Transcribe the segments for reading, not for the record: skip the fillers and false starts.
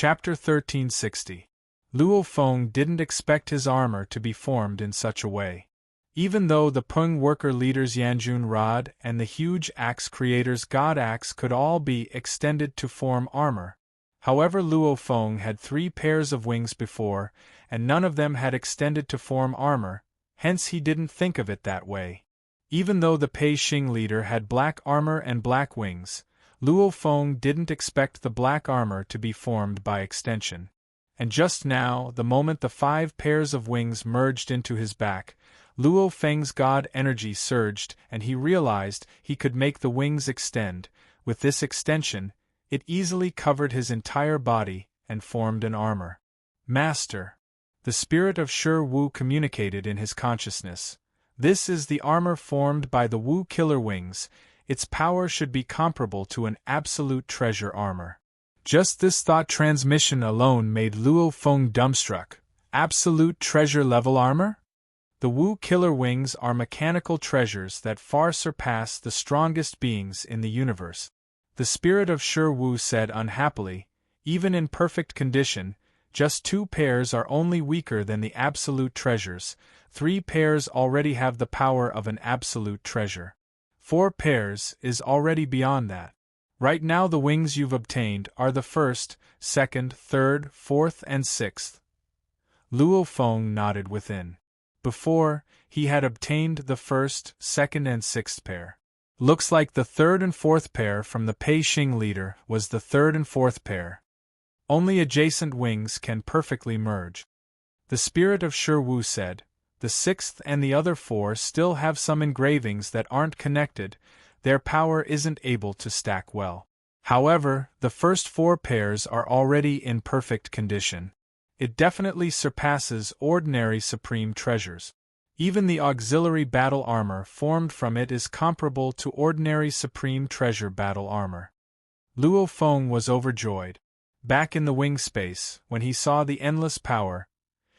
Chapter 1360. Luo Feng didn't expect his armor to be formed in such a way. Even though the Peng worker leader's Yanjun rod and the huge axe creator's God axe could all be extended to form armor, however Luo Feng had 3 pairs of wings before, and none of them had extended to form armor, hence he didn't think of it that way. Even though the Pei Xing leader had black armor and black wings, Luo Feng didn't expect the black armor to be formed by extension. And just now, the moment the 5 pairs of wings merged into his back, Luo Feng's God energy surged and he realized he could make the wings extend. With this extension, it easily covered his entire body and formed an armor. Master! The spirit of Shi Wu communicated in his consciousness. This is the armor formed by the Wu killer wings. Its power should be comparable to an absolute treasure armor. Just this thought transmission alone made Luo Feng dumbstruck. Absolute treasure level armor? The Wu killer wings are mechanical treasures that far surpass the strongest beings in the universe. The spirit of Shi Wu said unhappily, even in perfect condition, just 2 pairs are only weaker than the absolute treasures. 3 pairs already have the power of an absolute treasure. 4 pairs is already beyond that. Right now the wings you've obtained are the 1st, 2nd, 3rd, 4th and 6th. Luo Feng nodded within. Before, he had obtained the 1st, 2nd and 6th pair. Looks like the 3rd and 4th pair from the Pei Xing leader was the 3rd and 4th pair. Only adjacent wings can perfectly merge. The spirit of Shi Wu said, the 6th and the other 4 still have some engravings that aren't connected, their power isn't able to stack well. However, the first 4 pairs are already in perfect condition. It definitely surpasses ordinary supreme treasures. Even the auxiliary battle armor formed from it is comparable to ordinary supreme treasure battle armor. Luo Feng was overjoyed. Back in the wing space, when he saw the endless power,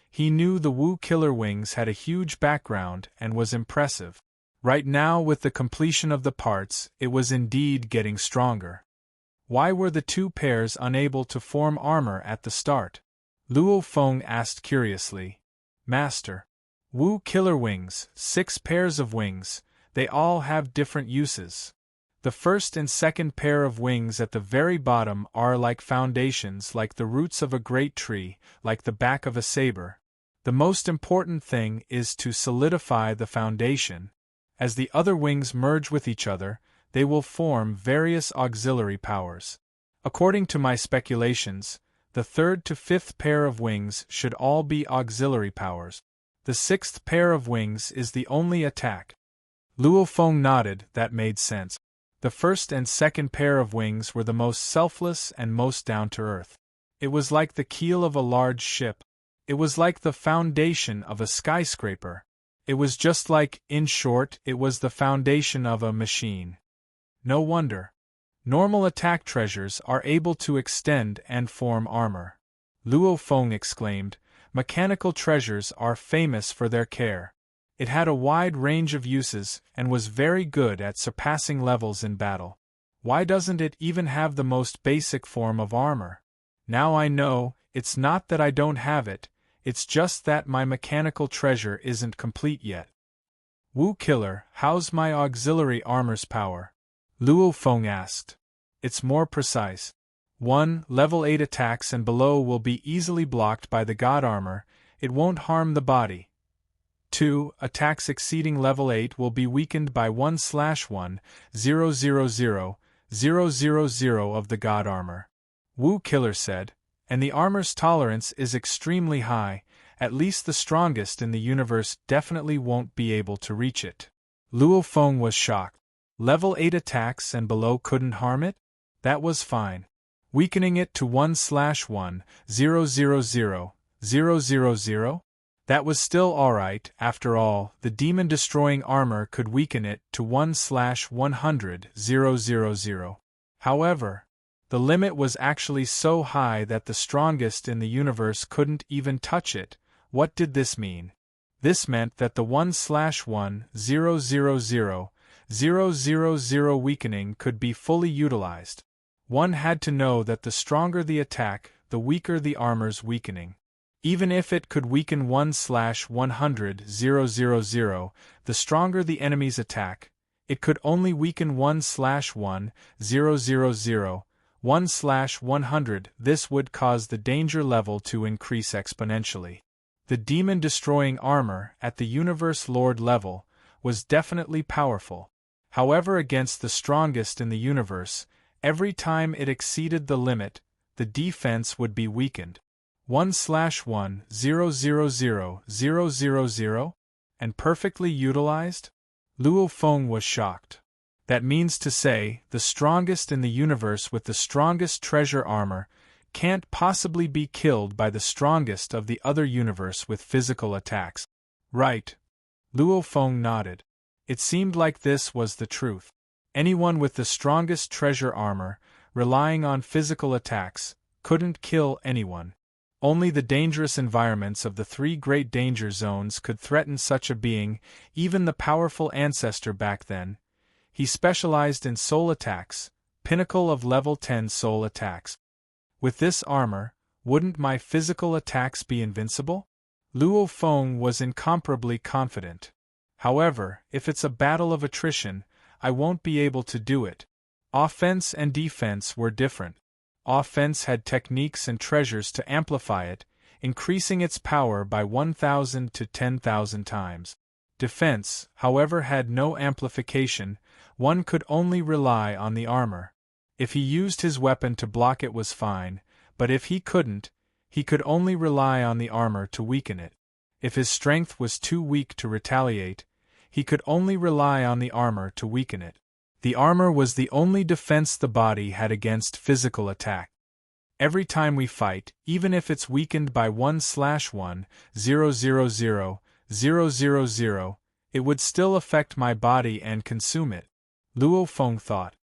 he knew the Wu killer wings had a huge background and was impressive. Right now, with the completion of the parts, it was indeed getting stronger. Why were the 2 pairs unable to form armor at the start? Luo Feng asked curiously. Master. Wu killer wings, 6 pairs of wings, they all have different uses. The 1st and 2nd pair of wings at the very bottom are like foundations, like the roots of a great tree, like the back of a saber. The most important thing is to solidify the foundation. As the other wings merge with each other, they will form various auxiliary powers. According to my speculations, the 3rd to 5th pair of wings should all be auxiliary powers. The 6th pair of wings is the only attack. Luo Feng nodded, that made sense. The 1st and 2nd pair of wings were the most selfless and most down-to-earth. It was like the keel of a large ship. It was like the foundation of a skyscraper. It was just like, in short, it was the foundation of a machine. No wonder. Normal attack treasures are able to extend and form armor. Luo Feng exclaimed, mechanical treasures are famous for their care. It had a wide range of uses and was very good at surpassing levels in battle. Why doesn't it even have the most basic form of armor? Now I know, it's not that I don't have it, it's just that my mechanical treasure isn't complete yet. Wu Killer, how's my auxiliary armor's power? Luo Feng asked. It's more precise. 1. Level 8 attacks and below will be easily blocked by the God armor, it won't harm the body. 2. Attacks exceeding level 8 will be weakened by 1/1, 000 of the God armor. Wu Killer said, and the armor's tolerance is extremely high, at least the strongest in the universe definitely won't be able to reach it. Luo Feng was shocked. Level 8 attacks and below couldn't harm it? That was fine. Weakening it to 1/1, 000? That was still alright, after all, the demon-destroying armor could weaken it to 1/100, 000. However, the limit was actually so high that the strongest in the universe couldn't even touch it. What did this mean? This meant that the 1/1, 000 weakening could be fully utilized. One had to know that the stronger the attack, the weaker the armor's weakening. Even if it could weaken 1/100,000, the stronger the enemy's attack, it could only weaken 1/1,000, 1/100. This would cause the danger level to increase exponentially. The demon-destroying armor, at the Universe Lord level, was definitely powerful. However, against the strongest in the universe, every time it exceeded the limit, the defense would be weakened. 1/1,000,000, and perfectly utilized? Luo Feng was shocked. That means to say, the strongest in the universe with the strongest treasure armor can't possibly be killed by the strongest of the other universe with physical attacks. Right. Luo Feng nodded. It seemed like this was the truth. Anyone with the strongest treasure armor, relying on physical attacks, couldn't kill anyone. Only the dangerous environments of the three great danger zones could threaten such a being, even the powerful ancestor back then. He specialized in soul attacks, pinnacle of level 10 soul attacks. With this armor, wouldn't my physical attacks be invincible? Luo Feng was incomparably confident. However, if it's a battle of attrition, I won't be able to do it. Offense and defense were different. Offense had techniques and treasures to amplify it, increasing its power by 1,000 to 10,000 times. Defense, however, had no amplification. One could only rely on the armor. If he used his weapon to block it was fine, but if he couldn't, he could only rely on the armor to weaken it. If his strength was too weak to retaliate, he could only rely on the armor to weaken it. The armor was the only defense the body had against physical attack. Every time we fight, even if it's weakened by 1/1,000,000, it would still affect my body and consume it. Luo Feng thought.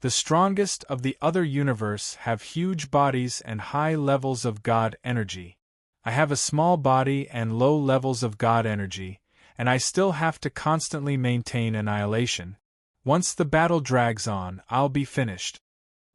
The strongest of the other universe have huge bodies and high levels of God energy. I have a small body and low levels of God energy, and I still have to constantly maintain annihilation. Once the battle drags on, I'll be finished.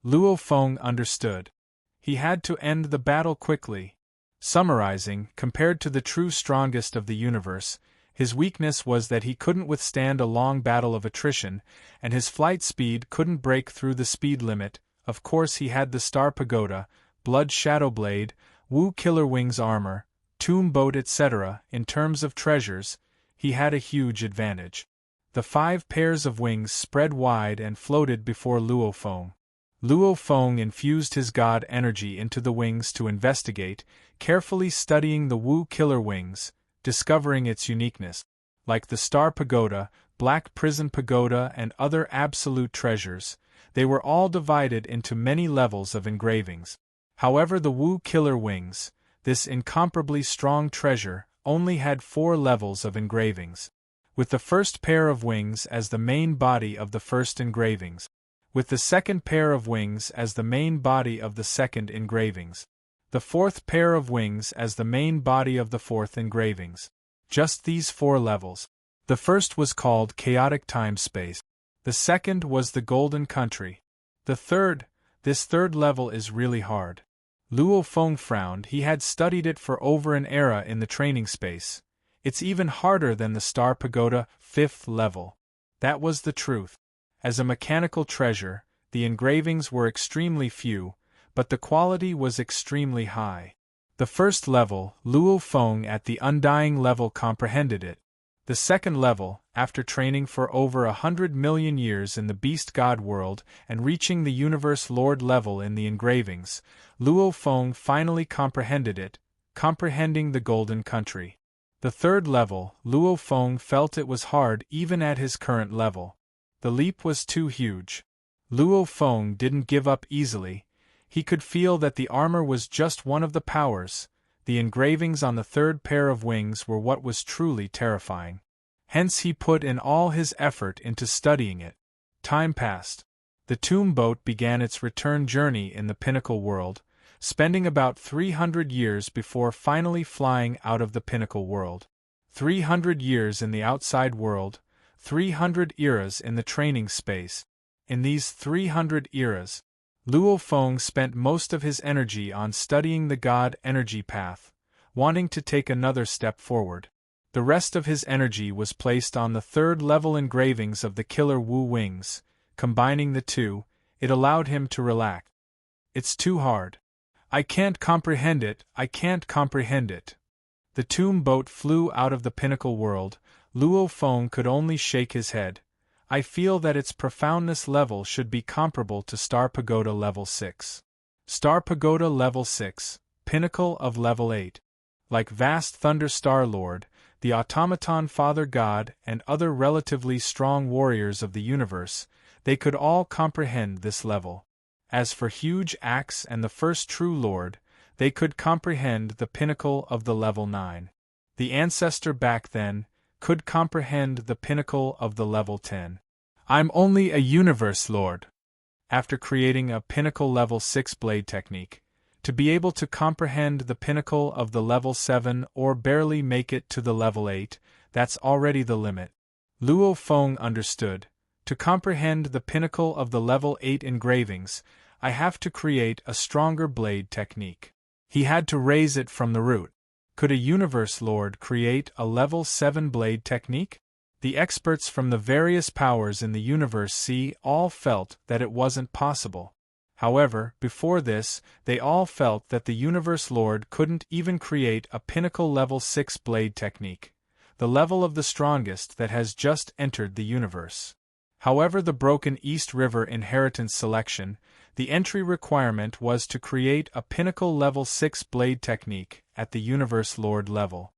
Luo Feng understood. He had to end the battle quickly. Summarizing, compared to the true strongest of the universe, his weakness was that he couldn't withstand a long battle of attrition, and his flight speed couldn't break through the speed limit. Of course, he had the Star Pagoda, Blood Shadow Blade, Wu Killer Wings armor, Tomb Boat, etc. In terms of treasures, he had a huge advantage. The 5 pairs of wings spread wide and floated before Luo Feng. Luo Feng infused his God energy into the wings to investigate, carefully studying the Wu Killer Wings, discovering its uniqueness. Like the Star Pagoda, Black Prison Pagoda, and other absolute treasures, they were all divided into many levels of engravings. However, the Wu Killer Wings, this incomparably strong treasure, only had 4 levels of engravings. With the first pair of wings as the main body of the first engravings. With the second pair of wings as the main body of the second engravings. The fourth pair of wings as the main body of the fourth engravings. Just these 4 levels. The first was called Chaotic Time-Space. The second was the Golden Country. This third level is really hard. Luo Feng frowned. He had studied it for over an era in the training space. It's even harder than the Star Pagoda, 5th level. That was the truth. As a mechanical treasure, the engravings were extremely few, but the quality was extremely high. The first level, Luo Feng at the Undying level comprehended it. The second level, after training for over 100 million years in the Beast God world and reaching the Universe Lord level in the engravings, Luo Feng finally comprehended it, comprehending the Golden Country. The third level, Luo Feng felt it was hard even at his current level. The leap was too huge. Luo Feng didn't give up easily. He could feel that the armor was just one of the powers. The engravings on the third pair of wings were what was truly terrifying. Hence he put in all his effort into studying it. Time passed. The Tomb Boat began its return journey in the Pinnacle world, spending about 300 years before finally flying out of the Pinnacle world. 300 years in the outside world, 300 eras in the training space. In these 300 eras, Luo Feng spent most of his energy on studying the God energy path, wanting to take another step forward. The rest of his energy was placed on the third-level engravings of the killer Wu wings. Combining the two, it allowed him to relax. It's too hard. I can't comprehend it, I can't comprehend it. The tomb boat flew out of the pinnacle world. Luo Feng could only shake his head. I feel that its profoundness level should be comparable to Star Pagoda level 6. Star Pagoda level 6, pinnacle of level 8. Like vast Thunder Star Lord, the automaton Father God, and other relatively strong warriors of the universe, they could all comprehend this level. As for Huge Axe and the First True Lord, they could comprehend the pinnacle of the level 9. The ancestor back then could comprehend the pinnacle of the level 10. I'm only a universe lord. After creating a pinnacle level 6 blade technique, to be able to comprehend the pinnacle of the level 7 or barely make it to the level 8, that's already the limit. Luo Feng understood. To comprehend the pinnacle of the level 8 engravings, I have to create a stronger blade technique. He had to raise it from the root. Could a universe lord create a level 7 blade technique? The experts from the various powers in the universe all felt that it wasn't possible. However, before this, they all felt that the universe lord couldn't even create a pinnacle level 6 blade technique, the level of the strongest that has just entered the universe. However, the Broken East River inheritance selection, the entry requirement was to create a pinnacle level 6 blade technique at the universe lord level.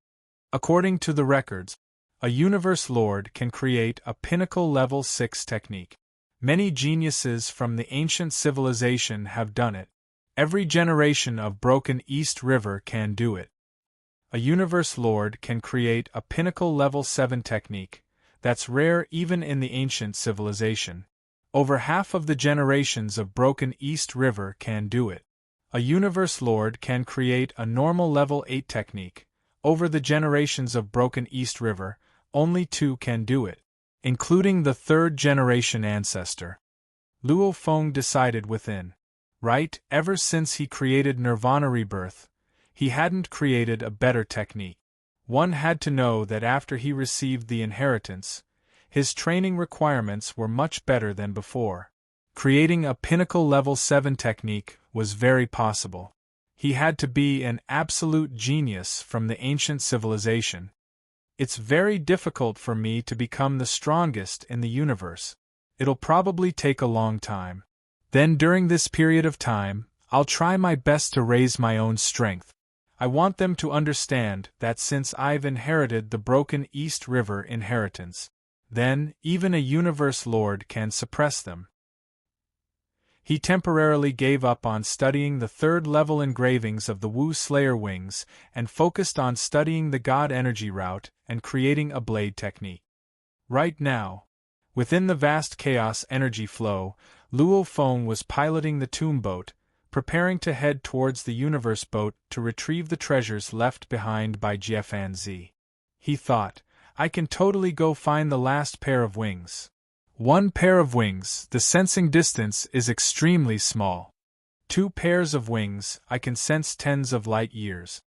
According to the records, a universe lord can create a pinnacle level 6 technique. Many geniuses from the ancient civilization have done it. Every generation of Broken East River can do it. A universe lord can create a pinnacle level 7 technique. That's rare even in the ancient civilization. Over half of the generations of Broken East River can do it. A universe lord can create a normal level 8 technique. Over the generations of Broken East River, only 2 can do it, including the third generation ancestor. Luo Feng decided within. Right, ever since he created Nirvana Rebirth, he hadn't created a better technique. One had to know that after he received the inheritance, his training requirements were much better than before. Creating a pinnacle level 7 technique was very possible. He had to be an absolute genius from the ancient civilization. It's very difficult for me to become the strongest in the universe. It'll probably take a long time. Then during this period of time, I'll try my best to raise my own strength. I want them to understand that since I've inherited the Broken East River inheritance, then even a universe lord can suppress them. He temporarily gave up on studying the third-level engravings of the Wu Slayer wings and focused on studying the God energy route and creating a blade technique. Right now, within the vast chaos energy flow, Luo Feng was piloting the tomb boat, preparing to head towards the universe boat to retrieve the treasures left behind by Jiefan Zi. He thought, I can totally go find the last pair of wings. One pair of wings, the sensing distance is extremely small. 2 pairs of wings, I can sense tens of light years.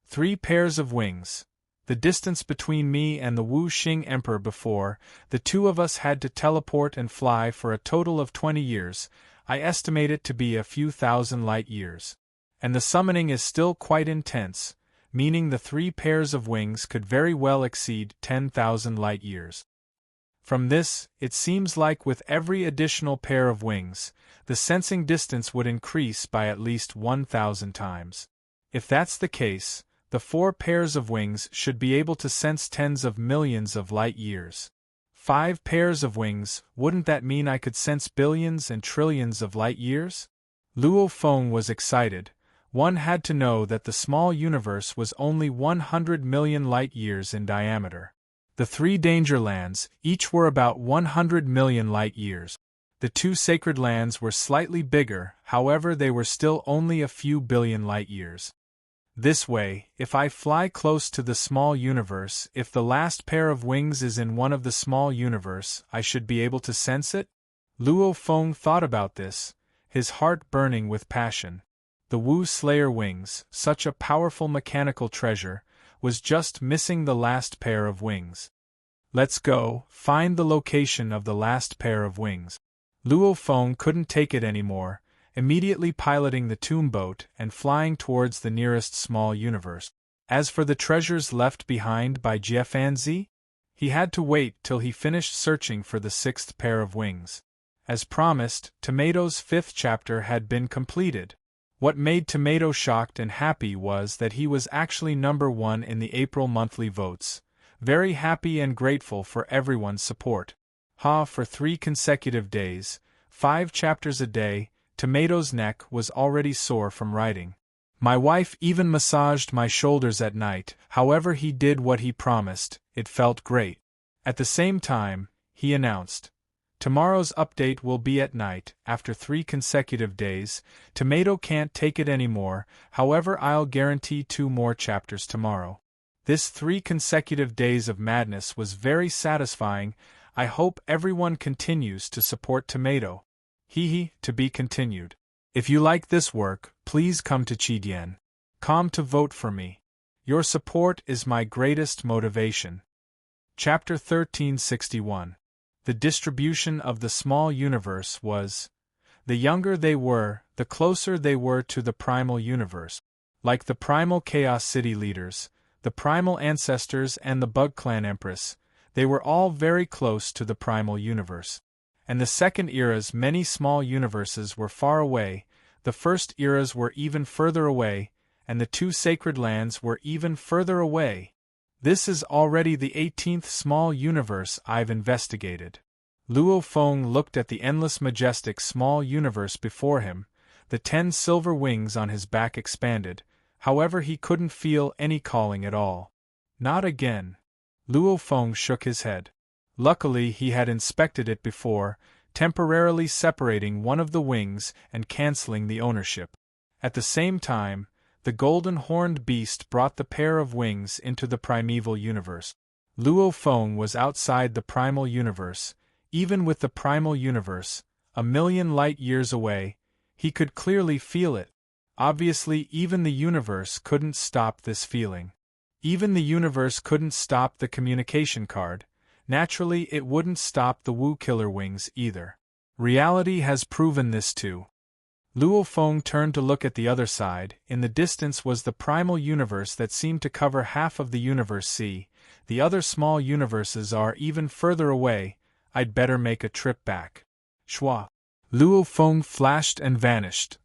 3 pairs of wings, the distance between me and the Wu Xing Emperor before, the two of us had to teleport and fly for a total of 20 years, I estimate it to be a few thousand light years. And the summoning is still quite intense, meaning the 3 pairs of wings could very well exceed 10,000 light years. From this, it seems like with every additional pair of wings, the sensing distance would increase by at least 1,000 times. If that's the case, the 4 pairs of wings should be able to sense tens of millions of light years. 5 pairs of wings, wouldn't that mean I could sense billions and trillions of light years? Luo Feng was excited. One had to know that the small universe was only 100 million light years in diameter. The 3 danger lands, each were about 100 million light years. The 2 sacred lands were slightly bigger, however they were still only a few billion light years. This way, if I fly close to the small universe, if the last pair of wings is in one of the small universe, I should be able to sense it? Luo Feng thought about this, his heart burning with passion. The Wu Slayer wings, such a powerful mechanical treasure, was just missing the last pair of wings. Let's go, find the location of the last pair of wings. Luo Feng couldn't take it anymore, immediately piloting the tomb boat and flying towards the nearest small universe. As for the treasures left behind by Jiafanzi, he had to wait till he finished searching for the sixth pair of wings. As promised, Tomato's fifth chapter had been completed. What made Tomato shocked and happy was that he was actually number 1 in the April monthly votes, very happy and grateful for everyone's support. For 3 consecutive days, 5 chapters a day, Tomato's neck was already sore from writing. My wife even massaged my shoulders at night. However, he did what he promised, it felt great. At the same time, he announced, tomorrow's update will be at night. After 3 consecutive days, Tomato can't take it anymore, however I'll guarantee 2 more chapters tomorrow. This 3 consecutive days of madness was very satisfying. I hope everyone continues to support Tomato. To be continued. If you like this work, please come to Chidian.com to vote for me. Your support is my greatest motivation. Chapter 1361. The distribution of the small universe was, the younger they were, the closer they were to the primal universe. Like the primal Chaos City leaders, the primal ancestors and the Bug Clan Empress, they were all very close to the primal universe. And the second era's many small universes were far away, the first eras were even further away, and the 2 sacred lands were even further away. This is already the 18th small universe I've investigated. Luo Feng looked at the endless majestic small universe before him, the 10 silver wings on his back expanded, however he couldn't feel any calling at all. Not again. Luo Feng shook his head. Luckily he had inspected it before, temporarily separating one of the wings and cancelling the ownership. At the same time, the golden horned beast brought the pair of wings into the primeval universe. Luo Feng was outside the primal universe. Even with the primal universe, 1,000,000 light-years away, he could clearly feel it. Obviously, even the universe couldn't stop this feeling. Even the universe couldn't stop the communication card. Naturally, it wouldn't stop the Wu Killer wings either. Reality has proven this too. Luo Feng turned to look at the other side. In the distance was the primal universe that seemed to cover half of the universe. See, the other small universes are even further away. I'd better make a trip back. Shwa. Luo Feng flashed and vanished.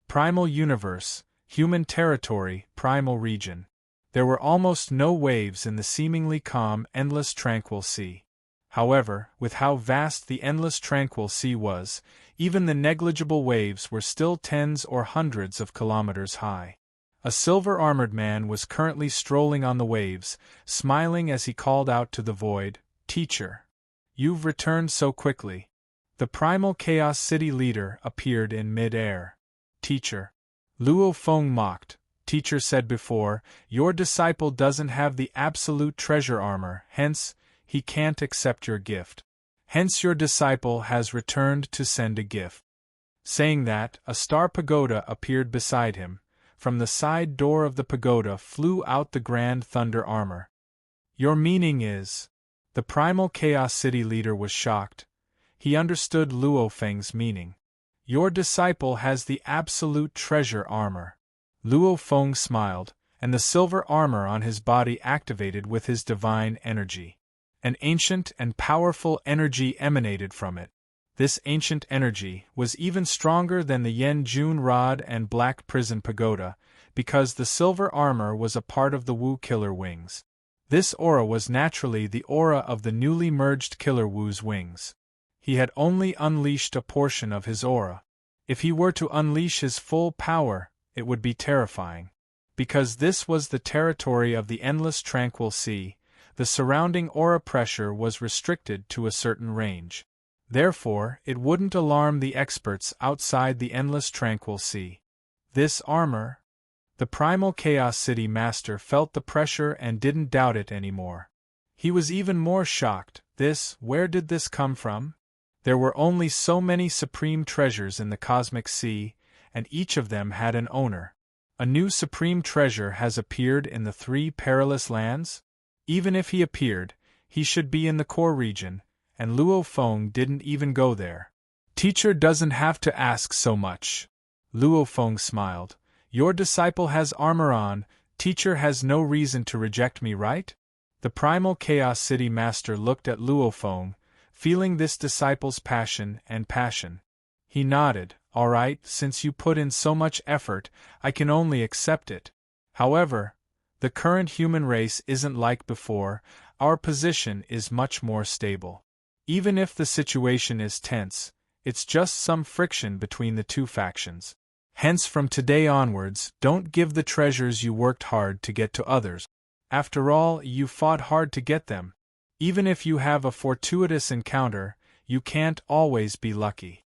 Primal universe, human territory, primal region. There were almost no waves in the seemingly calm, endless tranquil sea. However, with how vast the endless tranquil sea was, even the negligible waves were still tens or hundreds of kilometers high. A silver-armored man was currently strolling on the waves, smiling as he called out to the void, "Teacher! You've returned so quickly." The primal Chaos City leader appeared in mid-air. "Teacher." Luo Feng mocked. "Teacher said before, your disciple doesn't have the absolute treasure armor, hence, he can't accept your gift. Hence your disciple has returned to send a gift." Saying that, a star pagoda appeared beside him. From the side door of the pagoda flew out the Grand Thunder armor. "Your meaning is..." The primal Chaos City leader was shocked. He understood Luo Feng's meaning. "Your disciple has the absolute treasure armor." Luo Feng smiled, and the silver armor on his body activated with his divine energy. An ancient and powerful energy emanated from it. This ancient energy was even stronger than the Yen Jun Rod and Black Prison Pagoda, because the silver armor was a part of the Wu Killer wings. This aura was naturally the aura of the newly merged Killer Wu's wings. He had only unleashed a portion of his aura. If he were to unleash his full power, it would be terrifying. Because this was the territory of the endless tranquil sea, the surrounding aura pressure was restricted to a certain range. Therefore, it wouldn't alarm the experts outside the endless tranquil sea. This armor? The primal Chaos City master felt the pressure and didn't doubt it anymore. He was even more shocked. Where did this come from? There were only so many supreme treasures in the cosmic sea, and each of them had an owner. A new supreme treasure has appeared in the three perilous lands? Even if he appeared, he should be in the core region, and Luo Feng didn't even go there. Teacher doesn't have to ask so much. Luo Feng smiled. Your disciple has armor on, teacher has no reason to reject me, right? The primal Chaos City Master looked at Luo Feng, feeling this disciple's passion. He nodded. All right, since you put in so much effort, I can only accept it. However, the current human race isn't like before, our position is much more stable. Even if the situation is tense, it's just some friction between the two factions. Hence from today onwards, don't give the treasures you worked hard to get to others. After all, you fought hard to get them. Even if you have a fortuitous encounter, you can't always be lucky.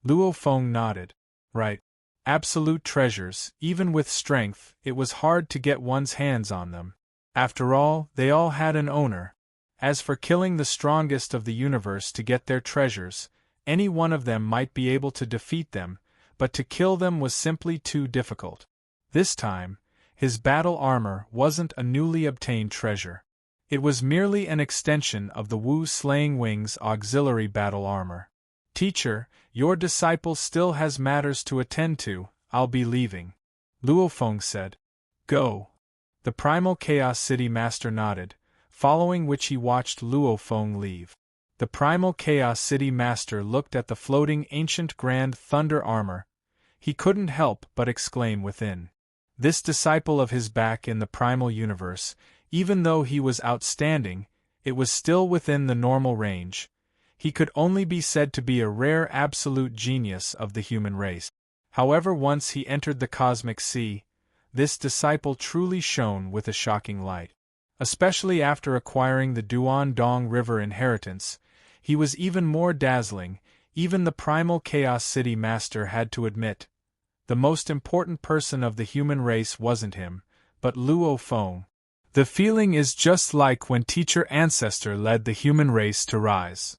Luo Feng nodded. Right. Absolute treasures, even with strength, it was hard to get one's hands on them. After all, they all had an owner. As for killing the strongest of the universe to get their treasures, any one of them might be able to defeat them, but to kill them was simply too difficult. This time, his battle armor wasn't a newly obtained treasure. It was merely an extension of the Wu Slaying Wings auxiliary battle armor. Teacher, your disciple still has matters to attend to, I'll be leaving. Luo Feng said. Go. The primal Chaos City Master nodded, following which he watched Luo Feng leave. The primal Chaos City Master looked at the floating ancient Grand Thunder armor. He couldn't help but exclaim within. This disciple of his back in the primal universe, even though he was outstanding, it was still within the normal range. He could only be said to be a rare absolute genius of the human race. However, once he entered the cosmic sea, this disciple truly shone with a shocking light. Especially after acquiring the Duan Dong River inheritance, he was even more dazzling. Even the primal Chaos City Master had to admit. The most important person of the human race wasn't him, but Luo Feng. The feeling is just like when Teacher Ancestor led the human race to rise.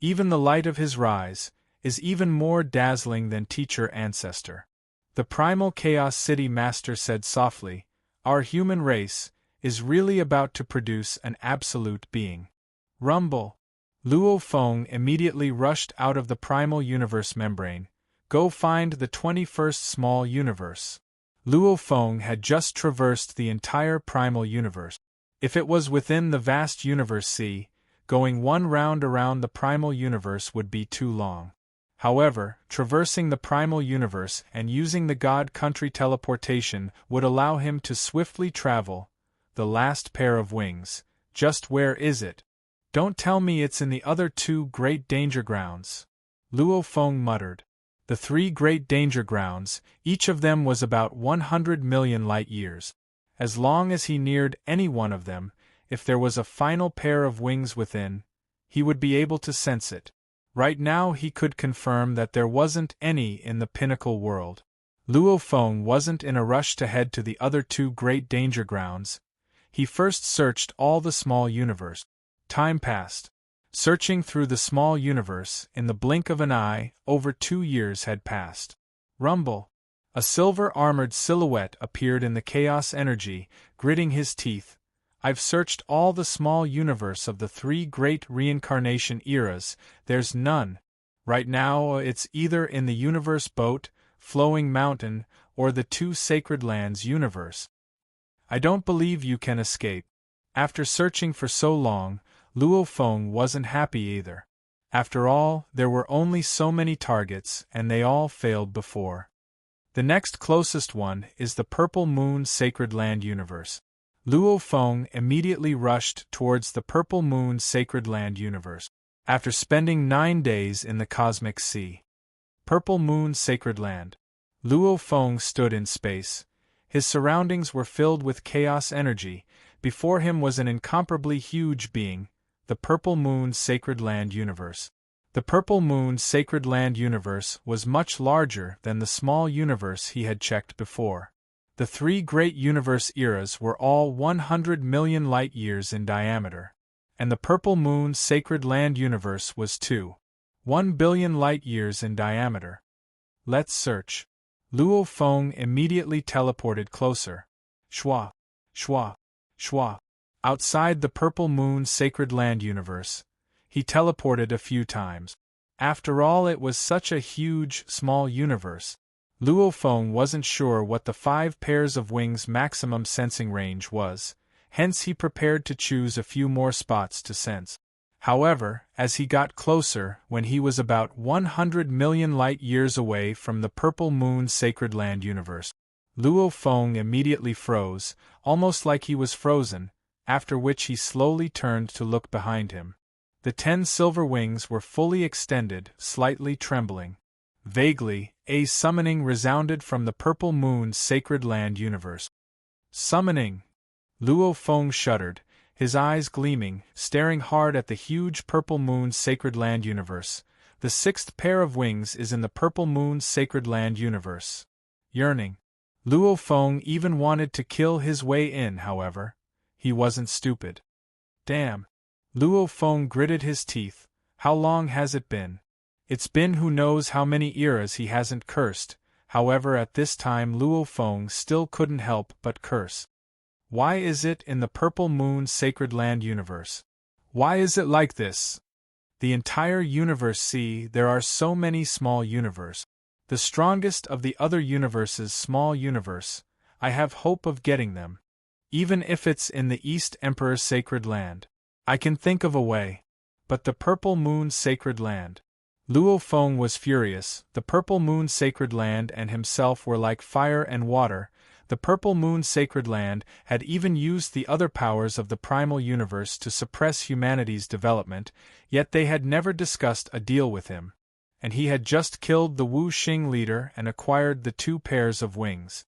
Even the light of his rise is even more dazzling than Teacher Ancestor. The primal Chaos City Master said softly, our human race is really about to produce an absolute being. Rumble. Luo Feng immediately rushed out of the primal universe membrane. Go find the 21st small universe. Luo Feng had just traversed the entire primal universe. If it was within the vast universe sea, going one round around the primal universe would be too long. However, traversing the primal universe and using the God Country teleportation would allow him to swiftly travel. The last pair of wings. Just where is it? Don't tell me it's in the other two great danger grounds. Luo Feng muttered. The three great danger grounds, each of them was about 100 million light-years. As long as he neared any one of them, if there was a final pair of wings within, he would be able to sense it. Right now he could confirm that there wasn't any in the pinnacle world. Luo Feng wasn't in a rush to head to the other two great danger grounds. He first searched all the small universe. Time passed. Searching through the small universe, in the blink of an eye, over 2 years had passed. Rumble. A silver-armored silhouette appeared in the chaos energy, gritting his teeth. I've searched all the small universe of the 3 great reincarnation eras, there's none. Right now it's either in the universe boat, flowing mountain, or the 2 sacred lands universe. I don't believe you can escape. After searching for so long, Luo Feng wasn't happy either. After all, there were only so many targets, and they all failed before. The next closest one is the Purple Moon Sacred Land universe. Luo Feng immediately rushed towards the Purple Moon Sacred Land universe. After spending 9 days in the cosmic sea. Purple Moon Sacred Land. Luo Feng stood in space. His surroundings were filled with chaos energy. Before him was an incomparably huge being, the Purple Moon Sacred Land universe. The Purple Moon Sacred Land universe was much larger than the small universe he had checked before. The 3 great universe eras were all 100 million light-years in diameter. And the Purple Moon Sacred Land universe was too. 1 billion light-years in diameter. Let's search. Luo Feng immediately teleported closer. Shwa, shwa, shwa. Outside the Purple Moon Sacred Land universe, he teleported a few times. After all, it was such a huge, small universe. Luo Feng wasn't sure what the 5 pairs of wings maximum sensing range was, hence he prepared to choose a few more spots to sense. However, as he got closer, when he was about 100 million light-years away from the Purple Moon Sacred Land universe, Luo Feng immediately froze, almost like he was frozen, after which he slowly turned to look behind him. The 10 silver wings were fully extended, slightly trembling. Vaguely, a summoning resounded from the Purple Moon Sacred Land universe. Summoning! Luo Feng shuddered, his eyes gleaming, staring hard at the huge Purple Moon Sacred Land universe. The 6th pair of wings is in the Purple Moon Sacred Land universe. Yearning. Luo Feng even wanted to kill his way in, however. He wasn't stupid. Damn. Luo Feng gritted his teeth. How long has it been? It's been who knows how many eras he hasn't cursed. However, at this time Luo Feng still couldn't help but curse. Why is it in the Purple Moon Sacred Land universe? Why is it like this? The entire universe. See, there are so many small universe. The strongest of the other universes, small universe. I have hope of getting them. Even if it's in the East Emperor Sacred Land. I can think of a way. But the Purple Moon Sacred Land. Luo Feng was furious. The Purple Moon Sacred Land and himself were like fire and water. The Purple Moon Sacred Land had even used the other powers of the primal universe to suppress humanity's development, yet they had never discussed a deal with him. And he had just killed the Wu Xing leader and acquired the 2 pairs of wings.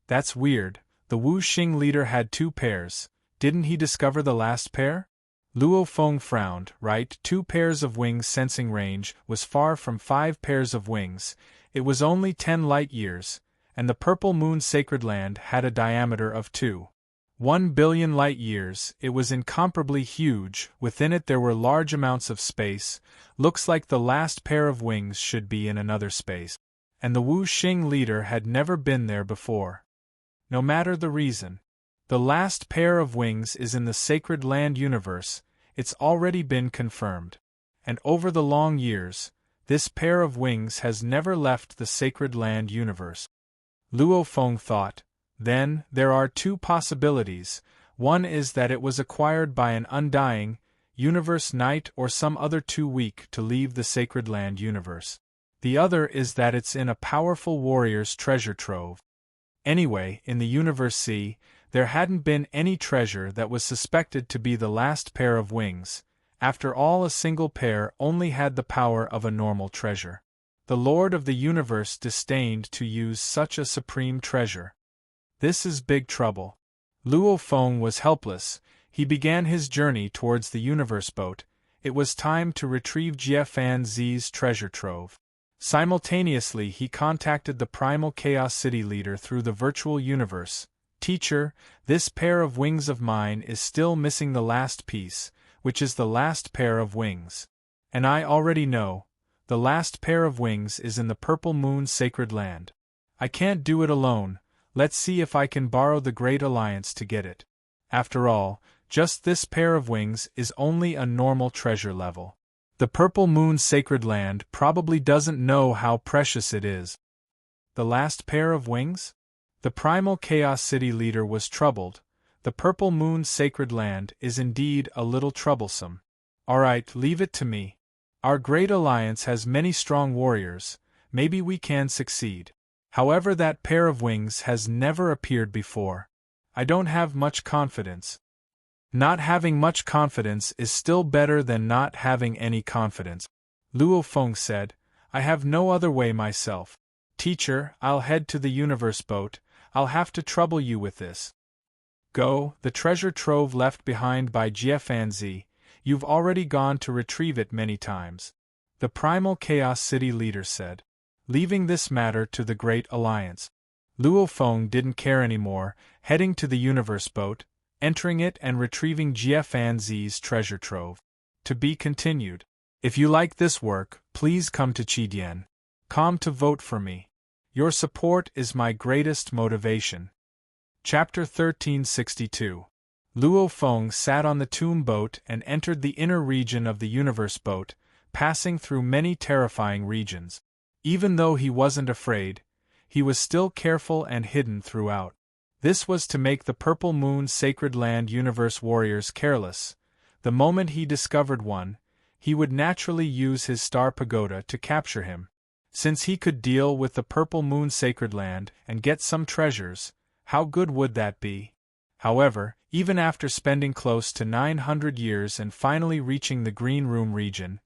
That's weird. The Wu Xing leader had 2 pairs. Didn't he discover the last pair? Luo Feng frowned. Right, 2 pairs of wings sensing range was far from 5 pairs of wings. It was only 10 light-years, and the Purple Moon Sacred Land had a diameter of 1 billion light-years. It was incomparably huge. Within it there were large amounts of space. Looks like the last pair of wings should be in another space. And the Wu Xing leader had never been there before. No matter the reason. The last pair of wings is in the Sacred Land universe. It's already been confirmed. And over the long years, this pair of wings has never left the Sacred Land universe. Luo Feng thought. Then, there are 2 possibilities. One is that it was acquired by an undying universe knight or some other too weak to leave the Sacred Land universe. The other is that it's in a powerful warrior's treasure trove. Anyway, in the universe C, there hadn't been any treasure that was suspected to be the last pair of wings. After all, a single pair only had the power of a normal treasure. The Lord of the Universe disdained to use such a supreme treasure. This is big trouble. Luo Feng was helpless. He began his journey towards the universe boat. It was time to retrieve Jie Fan Zi's treasure trove. Simultaneously, he contacted the Primal Chaos City leader through the virtual universe. Teacher, this pair of wings of mine is still missing the last piece, which is the last pair of wings. And I already know. The last pair of wings is in the Purple Moon Sacred Land. I can't do it alone. Let's see if I can borrow the Great Alliance to get it. After all, just this pair of wings is only a normal treasure level. The Purple Moon Sacred Land probably doesn't know how precious it is. The last pair of wings? The Primal Chaos City leader was troubled. The Purple Moon Sacred Land is indeed a little troublesome. Alright, leave it to me. Our Great Alliance has many strong warriors. Maybe we can succeed. However, that pair of wings has never appeared before. I don't have much confidence. Not having much confidence is still better than not having any confidence. Luo Feng said, I have no other way myself. Teacher, I'll head to the universe boat. I'll have to trouble you with this. Go, the treasure trove left behind by Jie Fan Zi. You've already gone to retrieve it many times. The Primal Chaos City leader said, leaving this matter to the Great Alliance. Luo Feng didn't care anymore, heading to the universe boat, entering it and retrieving Jie Fan Zi's treasure trove. To be continued. If you like this work, Please come to Qidian. Come to vote for me. Your support is my greatest motivation. Chapter 1362. Luo Feng sat on the tomb boat and entered the inner region of the universe boat, passing through many terrifying regions. Even though he wasn't afraid, he was still careful and hidden throughout. This was to make the Purple Moon Sacred Land universe warriors careless. The moment he discovered one, he would naturally use his star pagoda to capture him. Since he could deal with the Purple Moon Sacred Land and get some treasures, how good would that be? However, even after spending close to 900 years and finally reaching the Green Room region,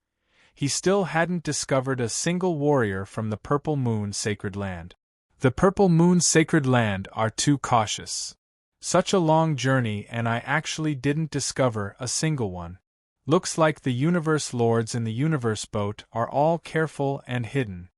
he still hadn't discovered a single warrior from the Purple Moon Sacred Land. The Purple Moon Sacred Land are too cautious. Such a long journey and I actually didn't discover a single one. Looks like the universe lords in the universe boat are all careful and hidden.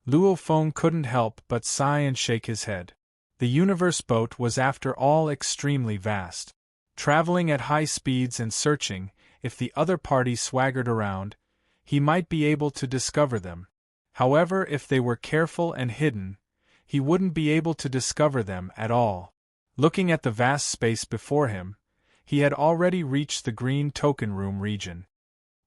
Luo Feng couldn't help but sigh and shake his head. The universe boat was after all extremely vast. Traveling at high speeds and searching, if the other party swaggered around, he might be able to discover them. However, if they were careful and hidden, he wouldn't be able to discover them at all. Looking at the vast space before him, he had already reached the Green Token Room region.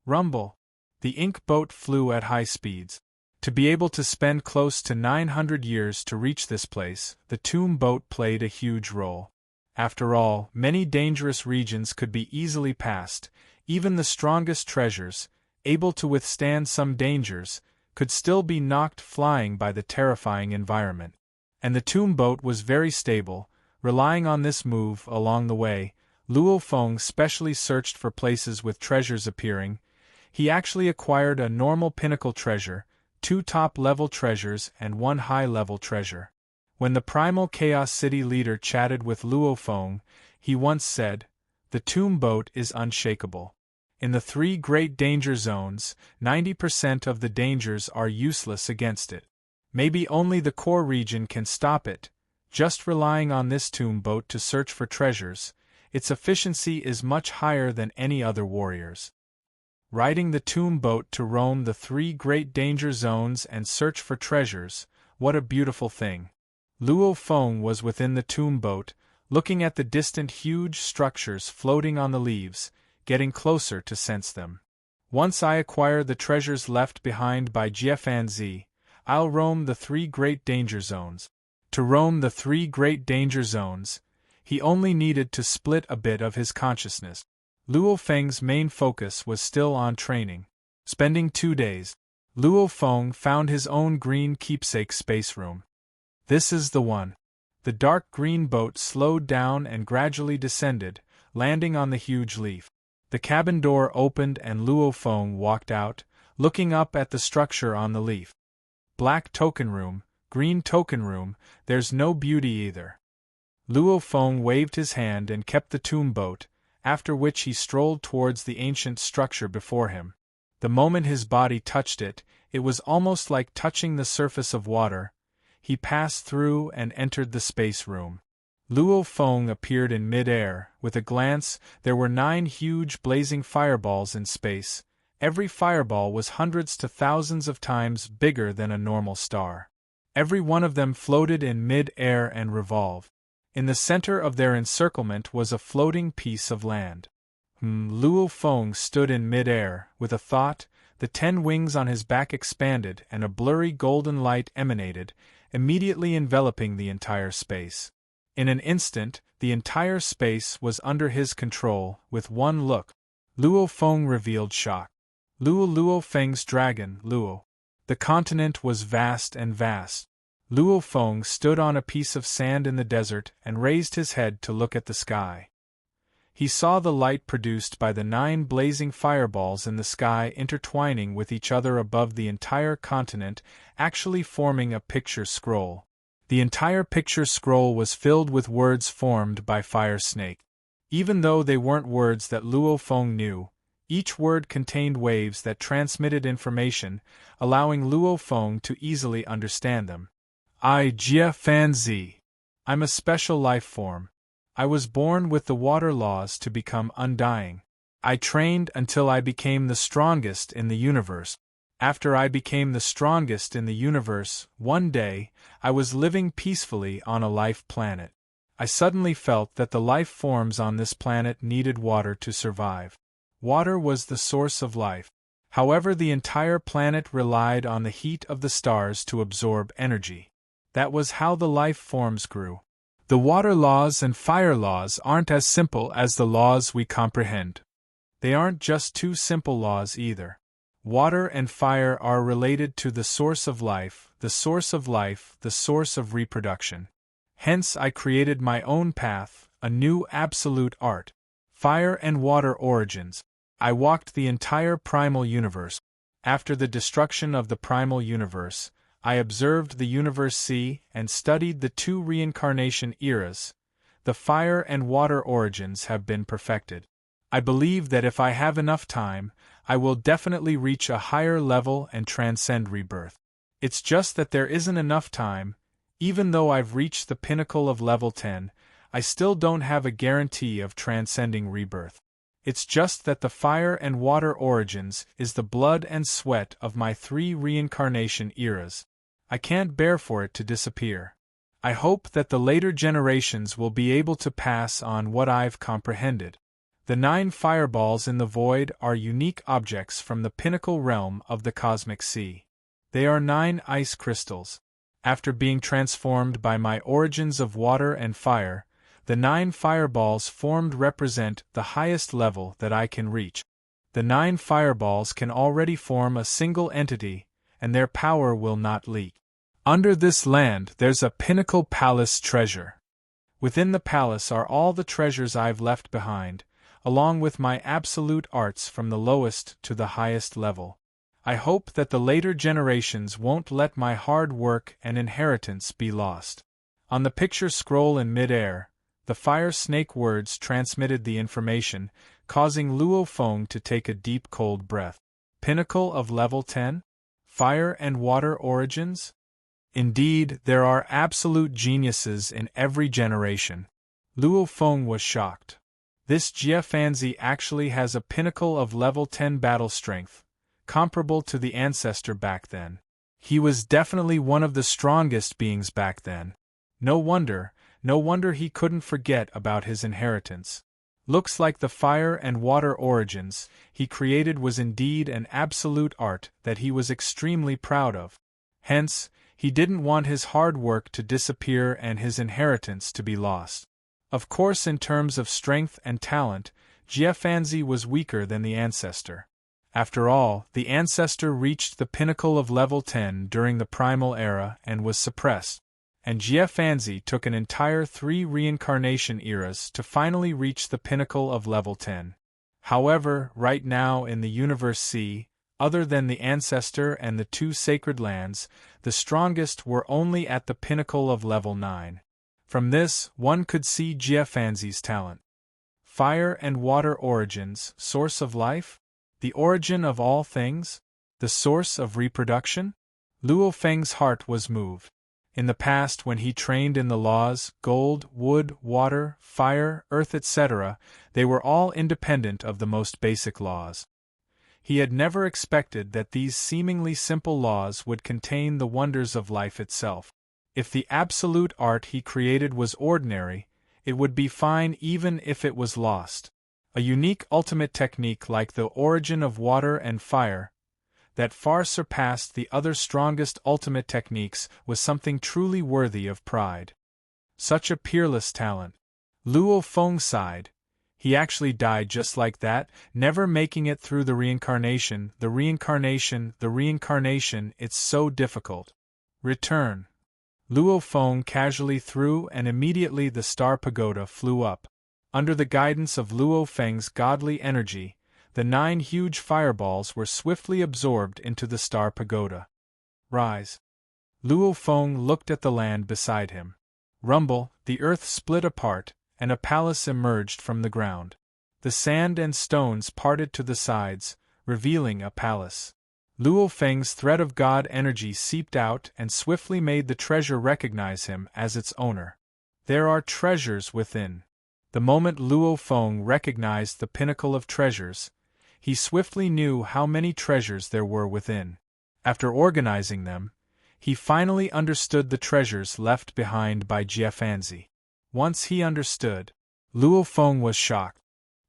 Rumble! The ink boat flew at high speeds. To be able to spend close to 900 years to reach this place, the tomb boat played a huge role. After all, many dangerous regions could be easily passed. Even the strongest treasures, able to withstand some dangers, could still be knocked flying by the terrifying environment. And the tomb boat was very stable. Relying on this move along the way, Luo Feng specially searched for places with treasures appearing. He actually acquired a normal pinnacle treasure, 2 top-level treasures and 1 high-level treasure. When the Primal Chaos City leader chatted with Luo Feng, he once said, "The tomb boat is unshakable. In the 3 great danger zones, 90% of the dangers are useless against it. Maybe only the core region can stop it. Just relying on this tomb boat to search for treasures, its efficiency is much higher than any other warrior's." Riding the tomb boat to roam the 3 great danger zones and search for treasures, what a beautiful thing. Luo Feng was within the tomb boat, looking at the distant huge structures floating on the leaves, getting closer to sense them. Once I acquire the treasures left behind by Jiafanzi, I'll roam the 3 great danger zones. To roam the 3 great danger zones, he only needed to split a bit of his consciousness. Luo Feng's main focus was still on training. Spending 2 days, Luo Feng found his own green keepsake space room. This is the one. The dark green boat slowed down and gradually descended, landing on the huge leaf. The cabin door opened and Luo Feng walked out, looking up at the structure on the leaf. Black token room, green token room, there's no beauty either. Luo Feng waved his hand and kept the tomb boat, after which he strolled towards the ancient structure before him. The moment his body touched it, it was almost like touching the surface of water. He passed through and entered the space room. Luo Feng appeared in mid-air. With a glance, there were 9 huge blazing fireballs in space. Every fireball was hundreds to thousands of times bigger than a normal star. Every one of them floated in mid-air and revolved. In the center of their encirclement was a floating piece of land. Luo Feng stood in mid-air. With a thought, the 10 wings on his back expanded and a blurry golden light emanated, immediately enveloping the entire space. In an instant, the entire space was under his control. With one look, Luo Feng revealed shock. Luo Feng's dragon, Luo. The continent was vast and vast. Luo Feng stood on a piece of sand in the desert and raised his head to look at the sky. He saw the light produced by the 9 blazing fireballs in the sky intertwining with each other above the entire continent, actually forming a picture scroll. The entire picture scroll was filled with words formed by Fire Snake. Even though they weren't words that Luo Feng knew, each word contained waves that transmitted information, allowing Luo Feng to easily understand them. I, Jia Fan Zi. I'm a special life form. I was born with the water laws to become undying. I trained until I became the strongest in the universe. After I became the strongest in the universe, one day, I was living peacefully on a life planet. I suddenly felt that the life forms on this planet needed water to survive. Water was the source of life. However, the entire planet relied on the heat of the stars to absorb energy. That was how the life forms grew. The water laws and fire laws aren't as simple as the laws we comprehend. They aren't just two simple laws either. Water and fire are related to the source of life, the source of life, the source of reproduction. Hence I created my own path, a new absolute art. Fire and water origins. I walked the entire primal universe. After the destruction of the primal universe, I observed the universe see and studied the two reincarnation eras. The fire and water origins have been perfected. I believe that if I have enough time, I will definitely reach a higher level and transcend rebirth. It's just that there isn't enough time. Even though I've reached the pinnacle of level 10, I still don't have a guarantee of transcending rebirth. It's just that the fire and water origins is the blood and sweat of my three reincarnation eras. I can't bear for it to disappear. I hope that the later generations will be able to pass on what I've comprehended. The 9 fireballs in the void are unique objects from the pinnacle realm of the cosmic sea. They are 9 ice crystals. After being transformed by my origins of water and fire, the 9 fireballs formed represent the highest level that I can reach. The 9 fireballs can already form a single entity, and their power will not leak. Under this land there's a pinnacle palace treasure. Within the palace are all the treasures I've left behind, along with my absolute arts from the lowest to the highest level. I hope that the later generations won't let my hard work and inheritance be lost. On the picture scroll in mid-air, the fire snake words transmitted the information, causing Luo Feng to take a deep cold breath. Pinnacle of level 10? Fire and water origins? Indeed, there are absolute geniuses in every generation. Luo Feng was shocked. This Jia Fanzi actually has a pinnacle of level 10 battle strength, comparable to the ancestor back then. He was definitely one of the strongest beings back then. No wonder he couldn't forget about his inheritance. Looks like the fire and water origins he created was indeed an absolute art that he was extremely proud of. Hence, he didn't want his hard work to disappear and his inheritance to be lost. Of course, in terms of strength and talent, Jia Fanzi was weaker than the ancestor. After all, the ancestor reached the pinnacle of level 10 during the primal era and was suppressed, and Jia Fanzi took an entire 3 reincarnation eras to finally reach the pinnacle of level 10. However, right now in the universe C, other than the ancestor and the 2 sacred lands, the strongest were only at the pinnacle of level 9. From this, one could see Jia Fanzi's talent. Fire and water origins, source of life? The origin of all things? The source of reproduction? Luo Feng's heart was moved. In the past, when he trained in the laws, gold, wood, water, fire, earth, etc., they were all independent of the most basic laws. He had never expected that these seemingly simple laws would contain the wonders of life itself. If the absolute art he created was ordinary, it would be fine even if it was lost. A unique ultimate technique like the origin of water and fire, that far surpassed the other strongest ultimate techniques, was something truly worthy of pride. Such a peerless talent. Luo Feng sighed. He actually died just like that, never making it through the reincarnation, it's so difficult. Return. Luo Feng casually threw and immediately the star pagoda flew up. Under the guidance of Luo Feng's godly energy, the 9 huge fireballs were swiftly absorbed into the star pagoda. Rise. Luo Feng looked at the land beside him. Rumble, the earth split apart, and a palace emerged from the ground. The sand and stones parted to the sides, revealing a palace. Luo Feng's thread of God energy seeped out and swiftly made the treasure recognize him as its owner. There are treasures within. The moment Luo Feng recognized the pinnacle of treasures, he swiftly knew how many treasures there were within. After organizing them, he finally understood the treasures left behind by Jiafanzi. Once he understood, Luo Feng was shocked.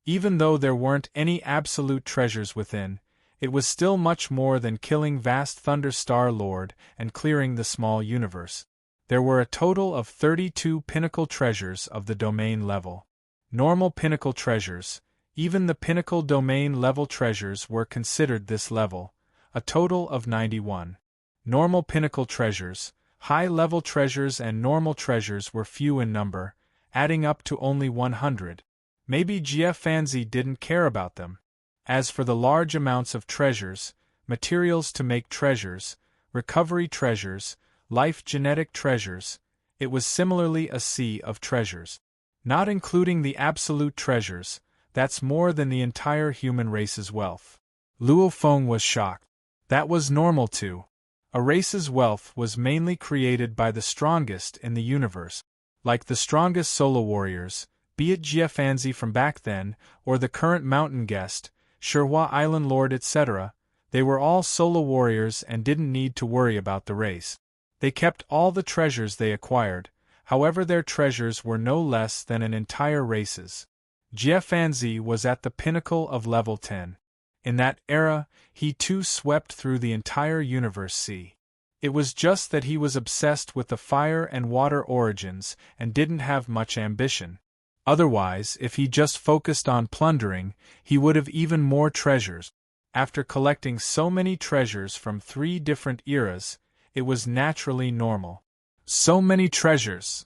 Even though there weren't any absolute treasures within, it was still much more than killing vast Thunder Star Lord and clearing the small universe. There were a total of 32 pinnacle treasures of the domain level. Normal pinnacle treasures, even the pinnacle domain level treasures were considered this level, a total of 91. Normal pinnacle treasures, high-level treasures and normal treasures were few in number, adding up to only 100. Maybe Jiafanzi didn't care about them. As for the large amounts of treasures, materials to make treasures, recovery treasures, life genetic treasures, it was similarly a sea of treasures. Not including the absolute treasures, that's more than the entire human race's wealth. Luo Feng was shocked. That was normal too. A race's wealth was mainly created by the strongest in the universe. Like the strongest solo warriors, be it Jiafanzi from back then, or the current mountain guest, Shihua Island Lord etc., they were all solo warriors and didn't need to worry about the race. They kept all the treasures they acquired, however their treasures were no less than an entire race's. Jiafanzi was at the pinnacle of level 10. In that era, he too swept through the entire universe sea. It was just that he was obsessed with the fire and water origins and didn't have much ambition. Otherwise, if he just focused on plundering, he would have even more treasures. After collecting so many treasures from 3 different eras, it was naturally normal. So many treasures!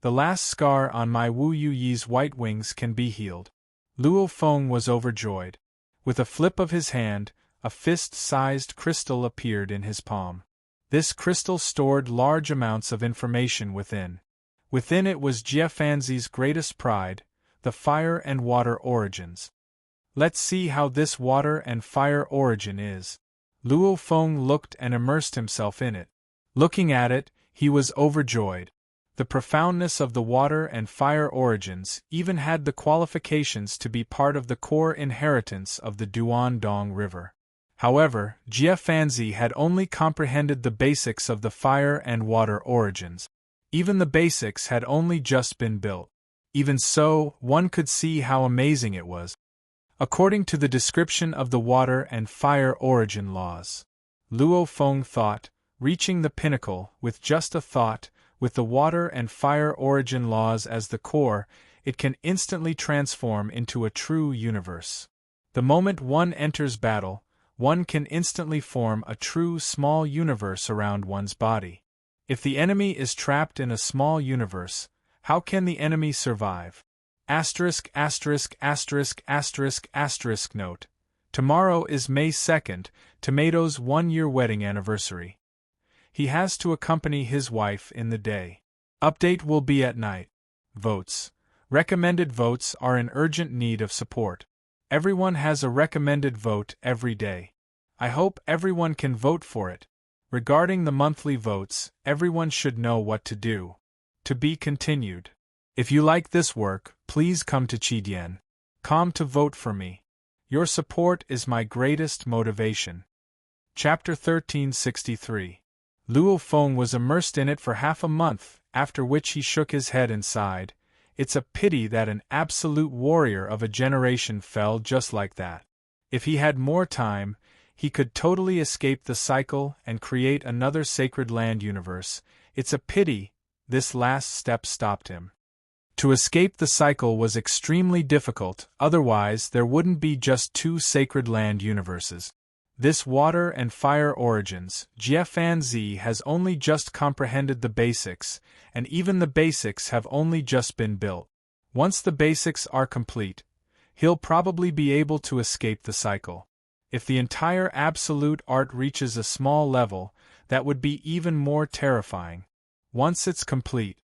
The last scar on my Wu Yuyi's white wings can be healed. Luo Feng was overjoyed. With a flip of his hand, a fist-sized crystal appeared in his palm. This crystal stored large amounts of information within. Within it was Jiafanzi's greatest pride, the fire and water origins. Let's see how this water and fire origin is. Luo Feng looked and immersed himself in it. Looking at it, he was overjoyed. The profoundness of the water and fire origins even had the qualifications to be part of the core inheritance of the Duandong River. However, Jiafanzi had only comprehended the basics of the fire and water origins. Even the basics had only just been built. Even so, one could see how amazing it was. According to the description of the water and fire origin laws, Luo Feng thought, reaching the pinnacle with just a thought, with the water and fire origin laws as the core, it can instantly transform into a true universe. The moment one enters battle, one can instantly form a true small universe around one's body. If the enemy is trapped in a small universe, how can the enemy survive? Asterisk asterisk asterisk asterisk asterisk note. Tomorrow is May 2nd, Tomato's 1-year wedding anniversary. He has to accompany his wife in the day. Update will be at night. Votes. Recommended votes are in urgent need of support. Everyone has a recommended vote every day. I hope everyone can vote for it. Regarding the monthly votes, everyone should know what to do. To be continued. If you like this work, please come to Chidian.com to vote for me. Your support is my greatest motivation. Chapter 1363. Luo Feng was immersed in it for half a month, after which he shook his head and sighed. It's a pity that an absolute warrior of a generation fell just like that. If he had more time, he could totally escape the cycle and create another sacred land universe. It's a pity this last step stopped him. To escape the cycle was extremely difficult, otherwise there wouldn't be just 2 sacred land universes. This water and fire origins, Jiafanzi has only just comprehended the basics, and even the basics have only just been built. Once the basics are complete, he'll probably be able to escape the cycle. If the entire absolute art reaches a small level, that would be even more terrifying. Once it's complete,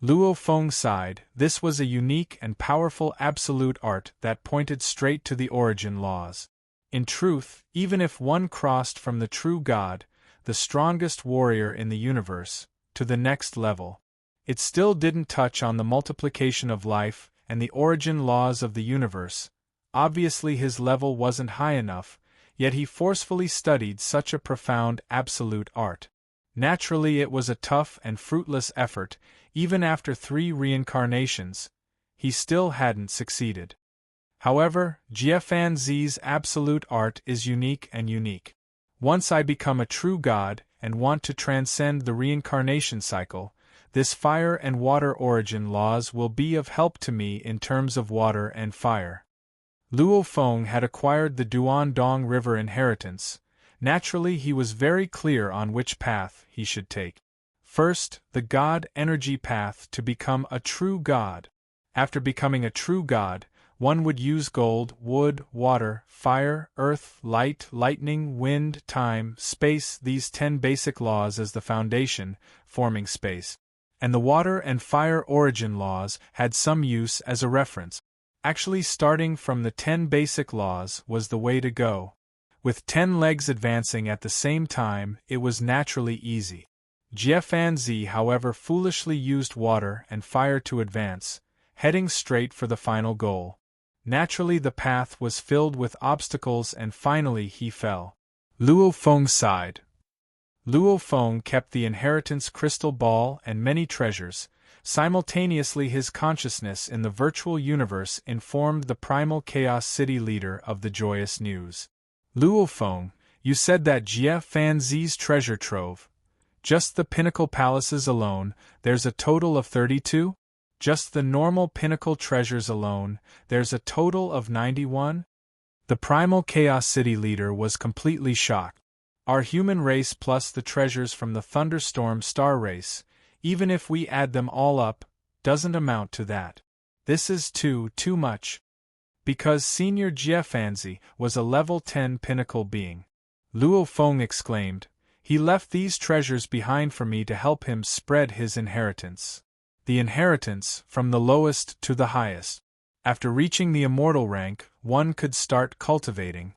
Luo Feng sighed. This was a unique and powerful absolute art that pointed straight to the origin laws. In truth, even if one crossed from the true God, the strongest warrior in the universe, to the next level, it still didn't touch on the multiplication of life and the origin laws of the universe. Obviously his level wasn't high enough, yet he forcefully studied such a profound absolute art. Naturally, it was a tough and fruitless effort. Even after 3 reincarnations, he still hadn't succeeded. However, Jiafanzi's absolute art is unique and unique. Once I become a true god and want to transcend the reincarnation cycle, this fire and water origin laws will be of help to me in terms of water and fire. Luo Feng had acquired the Duandong River inheritance. Naturally, he was very clear on which path he should take. First, the god energy path to become a true god. After becoming a true god, one would use gold, wood, water, fire, earth, light, lightning, wind, time, space, these 10 basic laws as the foundation, forming space. And the water and fire origin laws had some use as a reference. Actually, starting from the 10 basic laws was the way to go. With 10 legs advancing at the same time, it was naturally easy. Jiafanzi, however, foolishly used water and fire to advance, heading straight for the final goal. Naturally, the path was filled with obstacles and finally he fell. Luo Feng sighed. Luo Feng kept the inheritance crystal ball and many treasures. Simultaneously, his consciousness in the virtual universe informed the primal chaos city leader of the joyous news. Luo Feng, you said that Jia Fanzi's treasure trove. Just the pinnacle palaces alone, there's a total of 32? Just the normal pinnacle treasures alone, there's a total of 91? The primal chaos city leader was completely shocked. Our human race plus the treasures from the thunderstorm star race, even if we add them all up, doesn't amount to that. This is too much. Because Senior Jiafanzi was a level 10 pinnacle being. Luo Feng exclaimed, he left these treasures behind for me to help him spread his inheritance. The inheritance, from the lowest to the highest. After reaching the immortal rank, one could start cultivating.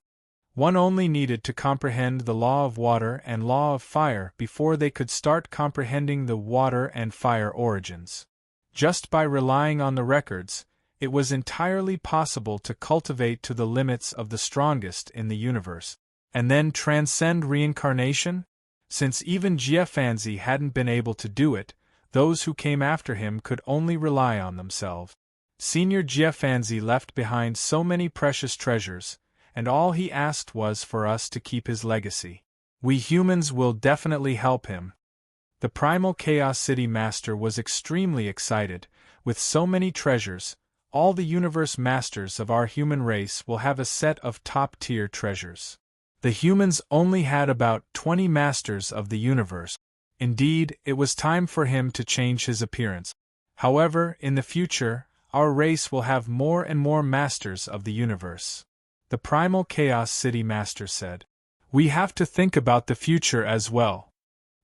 One only needed to comprehend the law of water and law of fire before they could start comprehending the water and fire origins. Just by relying on the records, it was entirely possible to cultivate to the limits of the strongest in the universe, and then transcend reincarnation? Since even Jiafanzi hadn't been able to do it, those who came after him could only rely on themselves. Senior Jiafanzi left behind so many precious treasures, and all he asked was for us to keep his legacy. We humans will definitely help him. The Primal Chaos City Master was extremely excited. With so many treasures, all the universe masters of our human race will have a set of top-tier treasures. The humans only had about 20 masters of the universe. Indeed, it was time for him to change his appearance. However, in the future, our race will have more and more masters of the universe. The Primal Chaos City Master said. We have to think about the future as well.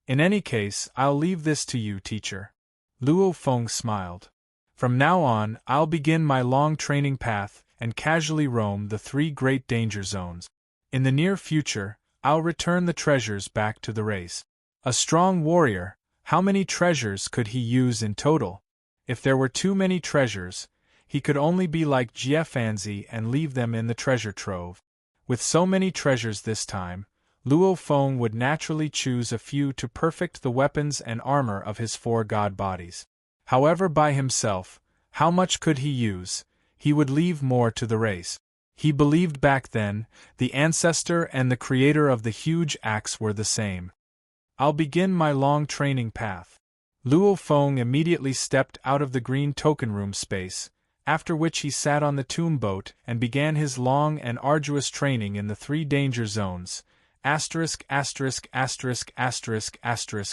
In any case, I'll leave this to you, teacher. Luo Feng smiled. From now on, I'll begin my long training path and casually roam the 3 great danger zones. In the near future, I'll return the treasures back to the race. A strong warrior, how many treasures could he use in total? If there were too many treasures, he could only be like Jiafanzi and leave them in the treasure trove. With so many treasures this time, Luo Feng would naturally choose a few to perfect the weapons and armor of his 4 god bodies. However, by himself, how much could he use? He would leave more to the race. He believed back then, the ancestor and the creator of the huge axe were the same. I'll begin my long training path. Luo Feng immediately stepped out of the green token room space, after which he sat on the tomb boat and began his long and arduous training in the 3 danger zones. **********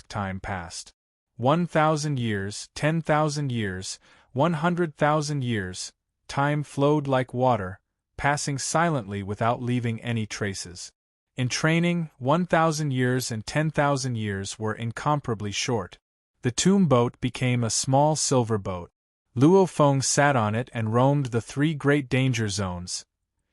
Time passed. 1,000 years, 10,000 years, 100,000 years. Time flowed like water, passing silently without leaving any traces. In training, 1,000 years and 10,000 years were incomparably short. The tomb boat became a small silver boat. Luo Feng sat on it and roamed the 3 great danger zones.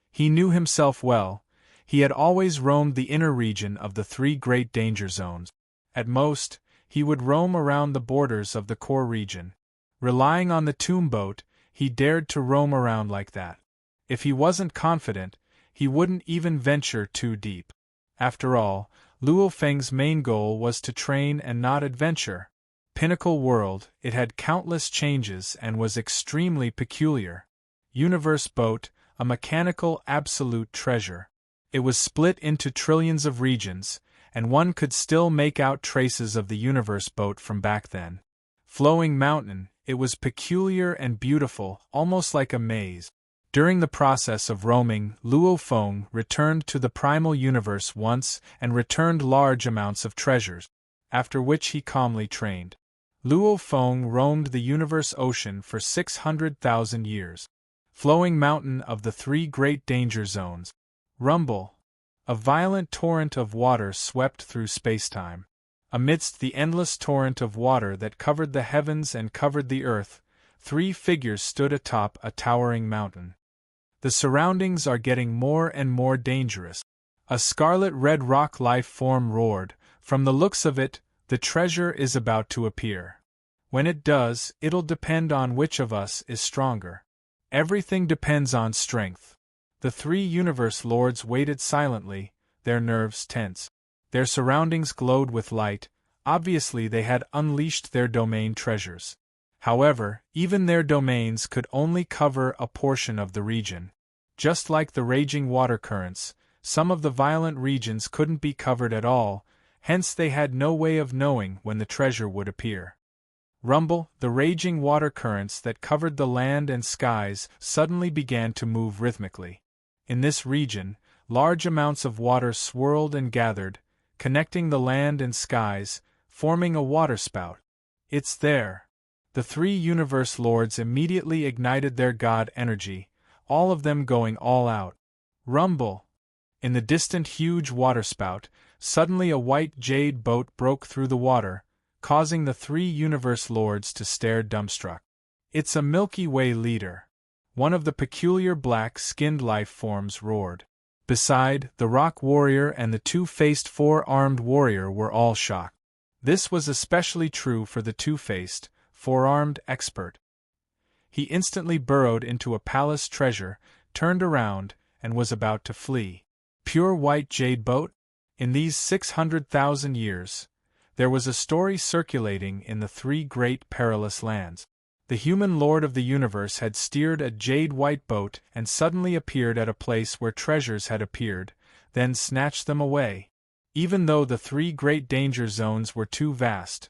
He knew himself well. He had always roamed the inner region of the 3 great danger zones. At most, he would roam around the borders of the core region. Relying on the tomb boat, he dared to roam around like that. If he wasn't confident, he wouldn't even venture too deep. After all, Luo Feng's main goal was to train and not adventure. Pinnacle World, it had countless changes and was extremely peculiar. Universe Boat, a mechanical absolute treasure. It was split into trillions of regions, and one could still make out traces of the Universe Boat from back then. Flowing Mountain, it was peculiar and beautiful, almost like a maze. During the process of roaming, Luo Feng returned to the primal universe once and returned large amounts of treasures, after which he calmly trained. Luo Feng roamed the universe ocean for 600,000 years. Flowing Mountain of the Three Great Danger Zones. Rumble. A violent torrent of water swept through spacetime. Amidst the endless torrent of water that covered the heavens and covered the earth, three figures stood atop a towering mountain. The surroundings are getting more and more dangerous. A scarlet-red rock life form roared. From the looks of it, the treasure is about to appear. When it does, it'll depend on which of us is stronger. Everything depends on strength. The three universe lords waited silently, their nerves tense. Their surroundings glowed with light. Obviously they had unleashed their domain treasures. However, even their domains could only cover a portion of the region. Just like the raging water currents, some of the violent regions couldn't be covered at all, hence they had no way of knowing when the treasure would appear. Rumble, the raging water currents that covered the land and skies suddenly began to move rhythmically. In this region, large amounts of water swirled and gathered, connecting the land and skies, forming a waterspout. It's there. The three universe lords immediately ignited their god energy, all of them going all out. Rumble. In the distant huge waterspout, suddenly a white jade boat broke through the water, causing the three universe lords to stare dumbstruck. It's a Milky Way leader. One of the peculiar black-skinned life forms roared. Beside, the rock warrior and the two-faced four-armed warrior were all shocked. This was especially true for the two-faced, four-armed expert. He instantly burrowed into a palace treasure, turned around, and was about to flee. Pure white jade boat? In these 600,000 years, there was a story circulating in the three great perilous lands. The human lord of the universe had steered a jade-white boat and suddenly appeared at a place where treasures had appeared, then snatched them away. Even though the three great danger zones were too vast,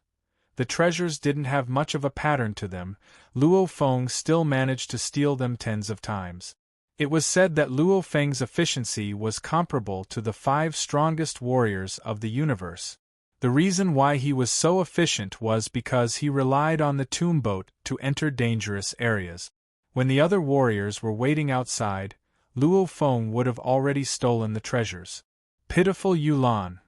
the treasures didn't have much of a pattern to them. Luo Feng still managed to steal them tens of times. It was said that Luo Feng's efficiency was comparable to the 5 strongest warriors of the universe. The reason why he was so efficient was because he relied on the tomb boat to enter dangerous areas. When the other warriors were waiting outside, Luo Feng would have already stolen the treasures. Pitiful Yulan.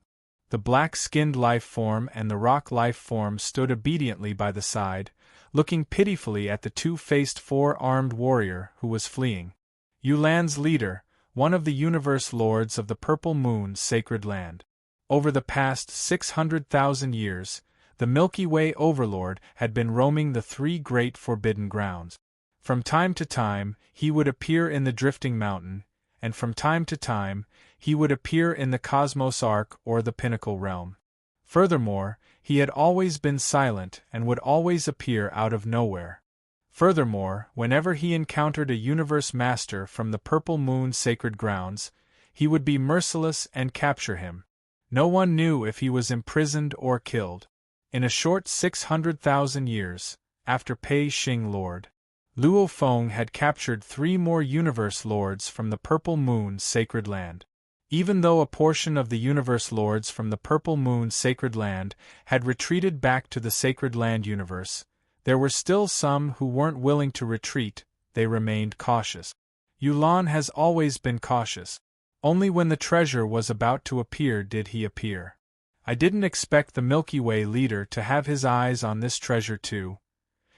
The black-skinned life form and the rock life form stood obediently by the side, looking pitifully at the two-faced four-armed warrior who was fleeing. Yulan's leader, one of the universe lords of the Purple Moon's sacred land. Over the past 600,000 years, the Milky Way overlord had been roaming the three great forbidden grounds. From time to time, he would appear in the Drifting Mountain, and from time to time, he would appear in the Cosmos Arc or the Pinnacle Realm. Furthermore, he had always been silent and would always appear out of nowhere. Furthermore, whenever he encountered a universe master from the Purple Moon's sacred grounds, he would be merciless and capture him. No one knew if he was imprisoned or killed. In a short 600,000 years, after Pei Xing Lord, Luo Feng had captured 3 more universe lords from the Purple Moon's sacred land. Even though a portion of the universe lords from the Purple Moon's sacred land had retreated back to the sacred land universe, there were still some who weren't willing to retreat. They remained cautious. Yulan has always been cautious. Only when the treasure was about to appear did he appear. I didn't expect the Milky Way leader to have his eyes on this treasure too.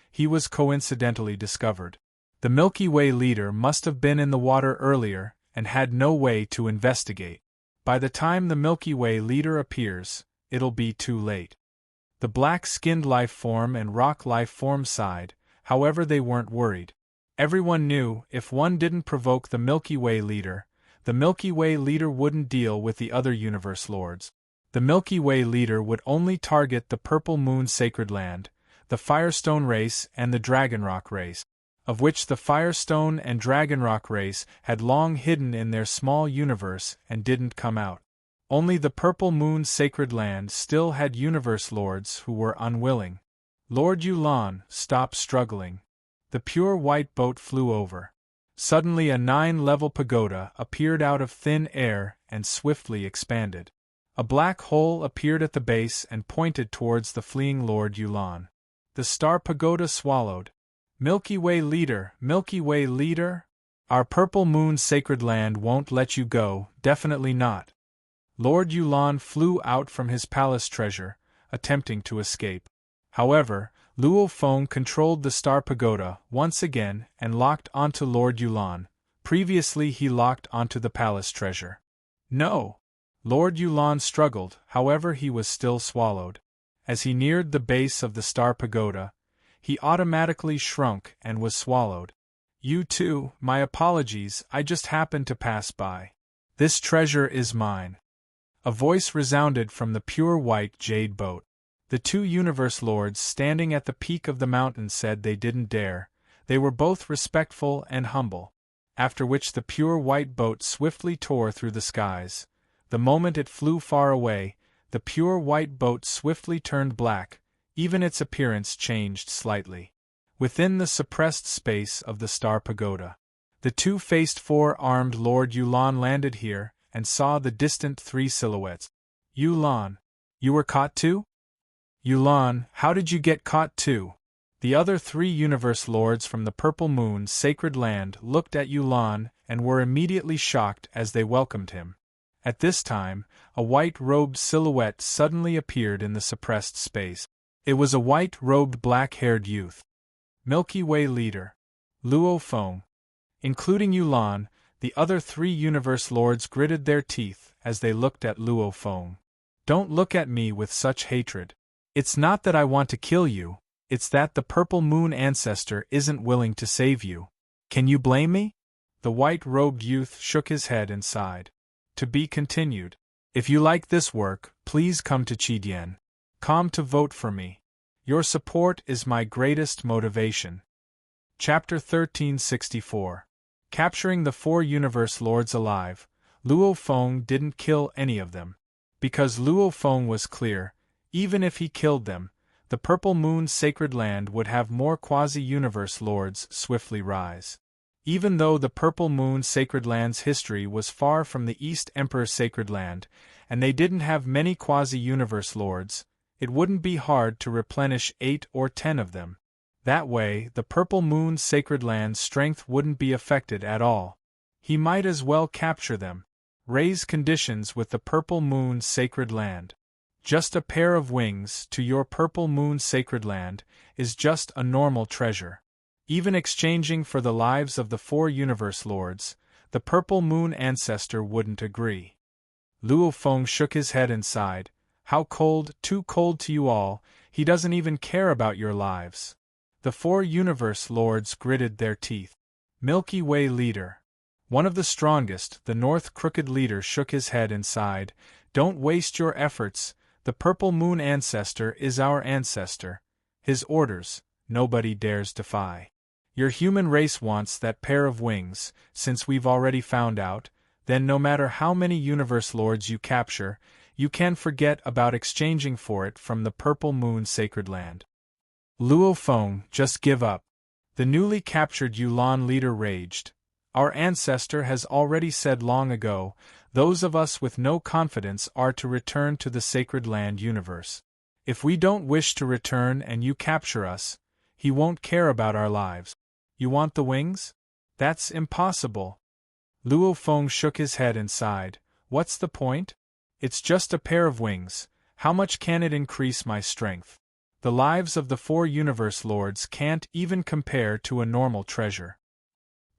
He was coincidentally discovered. The Milky Way leader must have been in the water earlier and had no way to investigate. By the time the Milky Way leader appears, it'll be too late. The black-skinned life form and rock life form sighed, however they weren't worried. Everyone knew if one didn't provoke the Milky Way leader, The Milky Way leader wouldn't deal with the other universe lords. The Milky Way leader would only target the Purple Moon Sacred Land, the Firestone race and the Dragonrock race, of which the Firestone and Dragonrock race had long hidden in their small universe and didn't come out. Only the Purple Moon Sacred Land still had universe lords who were unwilling. Lord Yulan, stop struggling. The pure white boat flew over. Suddenly a 9-level pagoda appeared out of thin air and swiftly expanded. A black hole appeared at the base and pointed towards the fleeing Lord Yulan. The star pagoda swallowed. Milky Way leader, Milky Way leader? Our Purple Moon Sacred Land won't let you go, definitely not. Lord Yulan flew out from his palace treasure, attempting to escape. However, Luo Feng controlled the star pagoda once again and locked onto Lord Yulan. Previously he locked onto the palace treasure. No! Lord Yulan struggled, however he was still swallowed. As he neared the base of the star pagoda, he automatically shrunk and was swallowed. You too, my apologies, I just happened to pass by. This treasure is mine. A voice resounded from the pure white jade boat. The two universe lords standing at the peak of the mountain said they didn't dare. They were both respectful and humble. After which the pure white boat swiftly tore through the skies. The moment it flew far away, the pure white boat swiftly turned black, even its appearance changed slightly. Within the suppressed space of the star pagoda, the two-faced four-armed Lord Yulan landed here and saw the distant three silhouettes. Yulan, you were caught too? Yulan, how did you get caught too? The other three universe lords from the Purple Moon Sacred Land looked at Yulan and were immediately shocked as they welcomed him. At this time, a white-robed silhouette suddenly appeared in the suppressed space. It was a white-robed black-haired youth. Milky Way leader. Luo Feng. Including Yulan, the other three universe lords gritted their teeth as they looked at Luo Feng. Don't look at me with such hatred. It's not that I want to kill you, it's that the Purple Moon ancestor isn't willing to save you. Can you blame me? The white-robed youth shook his head and sighed. To be continued. If you like this work, please come to Chidian. Come to vote for me. Your support is my greatest motivation. Chapter 1364. Capturing the four universe lords alive, Luo Feng didn't kill any of them. Because Luo Feng was clear, even if he killed them, the Purple Moon Sacred Land would have more quasi-universe lords swiftly rise. Even though the Purple Moon Sacred Land's history was far from the East Emperor Sacred Land, and they didn't have many quasi-universe lords, it wouldn't be hard to replenish 8 or 10 of them. That way, the Purple Moon Sacred Land's strength wouldn't be affected at all. He might as well capture them. Raise conditions with the Purple Moon Sacred Land. Just a pair of wings to your Purple Moon Sacred Land is just a normal treasure. Even exchanging for the lives of the four universe lords, the Purple Moon ancestor wouldn't agree. Luo Feng shook his head and sighed. How cold, too cold to you all, he doesn't even care about your lives. The four universe lords gritted their teeth. Milky Way leader. One of the strongest, the North Crooked leader shook his head and sighed. Don't waste your efforts, the Purple Moon ancestor is our ancestor. His orders, nobody dares defy. Your human race wants that pair of wings, since we've already found out, then no matter how many universe lords you capture, you can forget about exchanging for it from the Purple Moon Sacred Land. Luo Feng, just give up. The newly captured Yulan leader raged. Our ancestor has already said long ago, those of us with no confidence are to return to the Sacred Land universe. If we don't wish to return and you capture us, he won't care about our lives. You want the wings? That's impossible. Luo Feng shook his head and sighed. What's the point? It's just a pair of wings. How much can it increase my strength? The lives of the four universe lords can't even compare to a normal treasure.